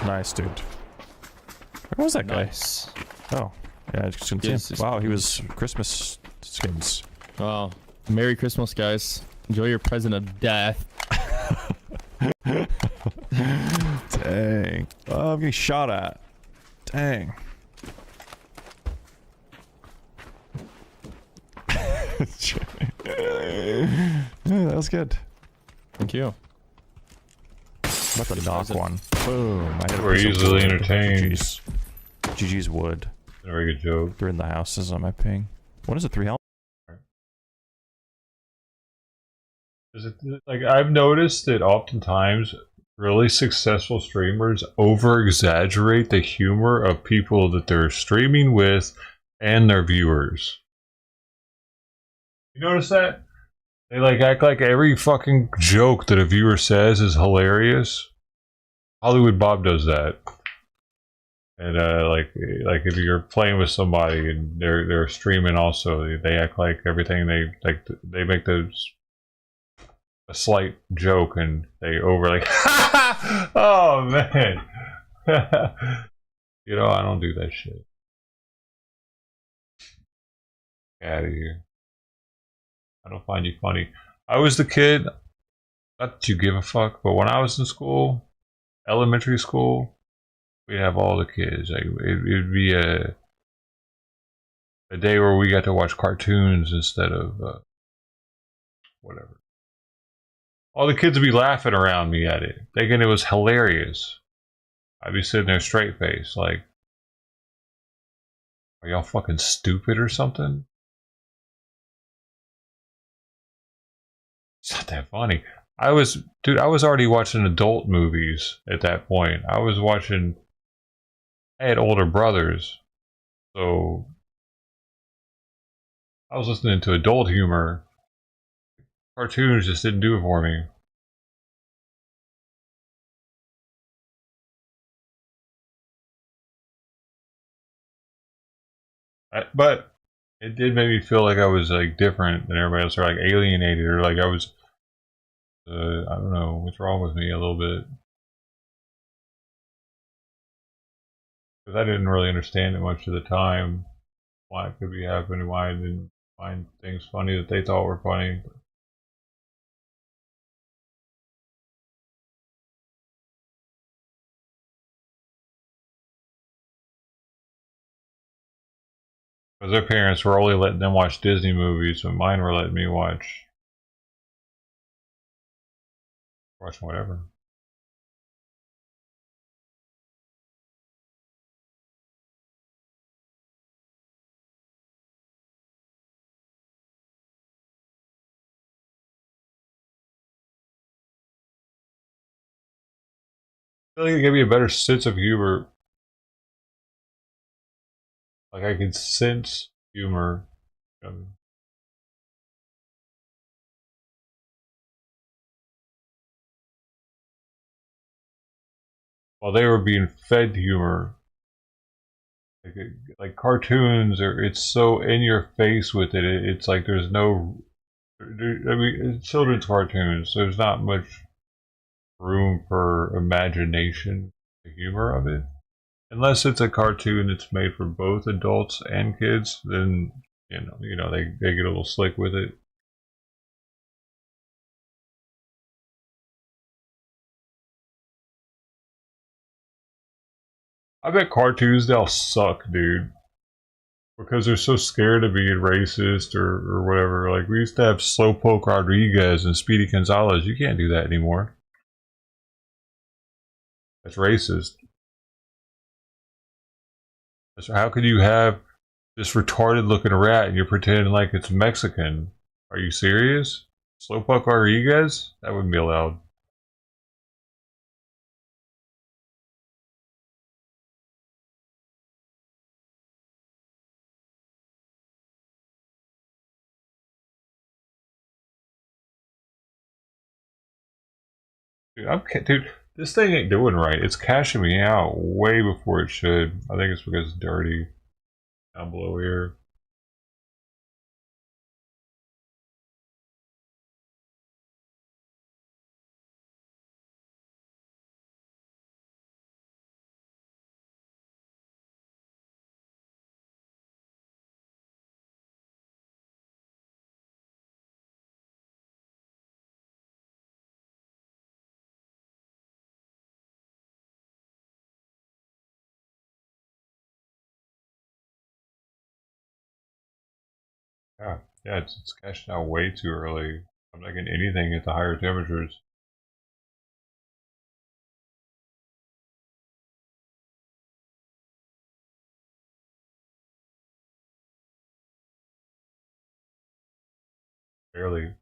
Nice, dude. Where was that guy?
Nice.
Oh, yeah, I just couldn't see him. Wow, he was Christmas skins.
Wow. Merry Christmas, guys. Enjoy your present of death.
Dang. Oh, I'm getting shot at. Dang. Yeah, that was good.
Thank you.
About to knock one. Boom. I hit
We're easily entertained.
GG's wood.
Very good joke.
They're in the houses on my ping. What is it? 3 health?
Is it, like, I've noticed that oftentimes really successful streamers over exaggerate the humor of people that they're streaming with and their viewers. You notice that? They like act like every fucking joke that a viewer says is hilarious. Hollywood Bob does that. And like if you're playing with somebody and they're streaming also, they act like everything they make those a slight joke and they over like oh man. You know, I don't do that shit. Get out of here. I don't find you funny. I was the kid, not that you give a fuck, but when I was in school, elementary school, we'd have all the kids. Like, it'd be a day where we got to watch cartoons instead of whatever. All the kids would be laughing around me at it, thinking it was hilarious. I'd be sitting there straight faced, like, are y'all fucking stupid or something? It's not that funny. I was already watching adult movies at that point. I had older brothers, so I was listening to adult humor. Cartoons just didn't do it for me. But it did make me feel like I was like different than everybody else, or like alienated, or like I was, I don't know, what's wrong with me a little bit. Because I didn't really understand it much at the time, why it could be happening, why I didn't find things funny that they thought were funny. Because their parents were only letting them watch Disney movies, but mine were letting me watch whatever. I feel like it gave me a better sense of humor. Like I could sense humor. While they were being fed humor. Like cartoons, it's so in your face with it. It's like there's no. I mean, it's children's cartoons, so there's not much room for imagination, the humor of it. Unless it's a cartoon that's made for both adults and kids, then you know they get a little slick with it. I bet cartoons now suck, dude. Because they're so scared of being racist or whatever. Like, we used to have Slowpoke Rodriguez and Speedy Gonzalez. You can't do that anymore. That's racist. So how could you have this retarded looking rat and you're pretending like it's Mexican? Are you serious? Slowpoke Rodriguez? That wouldn't be allowed. Dude, this thing ain't doing right. It's cashing me out way before it should. I think it's because it's dirty down below here. Yeah, it's cashing out way too early. I'm not getting anything at the higher temperatures. Barely.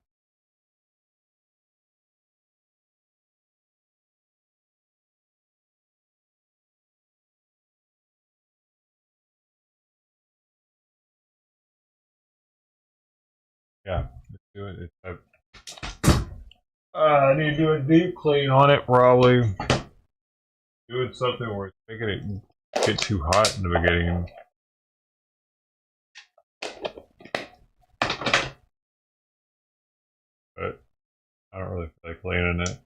Yeah, let's do it. I need to do a deep clean on it, probably. Doing something where it's making it get too hot in the beginning. But I don't really feel like cleaning it.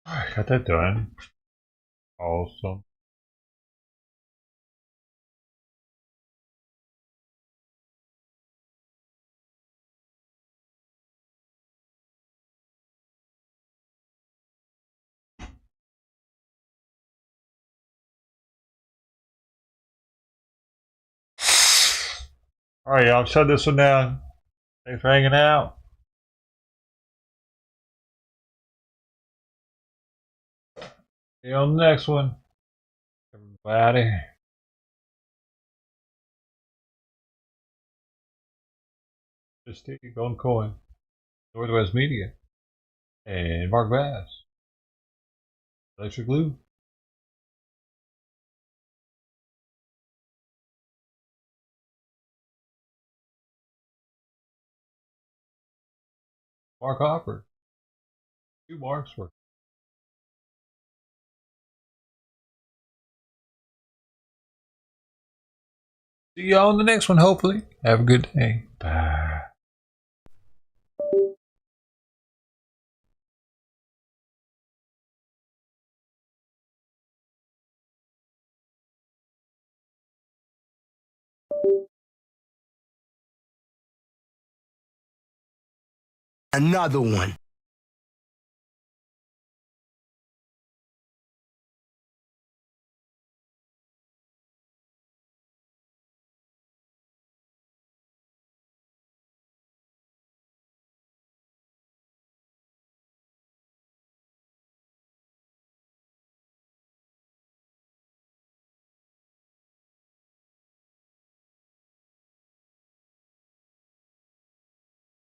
Alright, got that done. Awesome. Alright, y'all, shut this one down. Thanks for hanging out. See you on the next one. Everybody. Just Steve, Golden Coin, Northwest Media, and Mark Bass. Electric Glue. Mark Hopper. 2 marks worth. See y'all on the next one, hopefully. Have a good day. Bye.
Another one.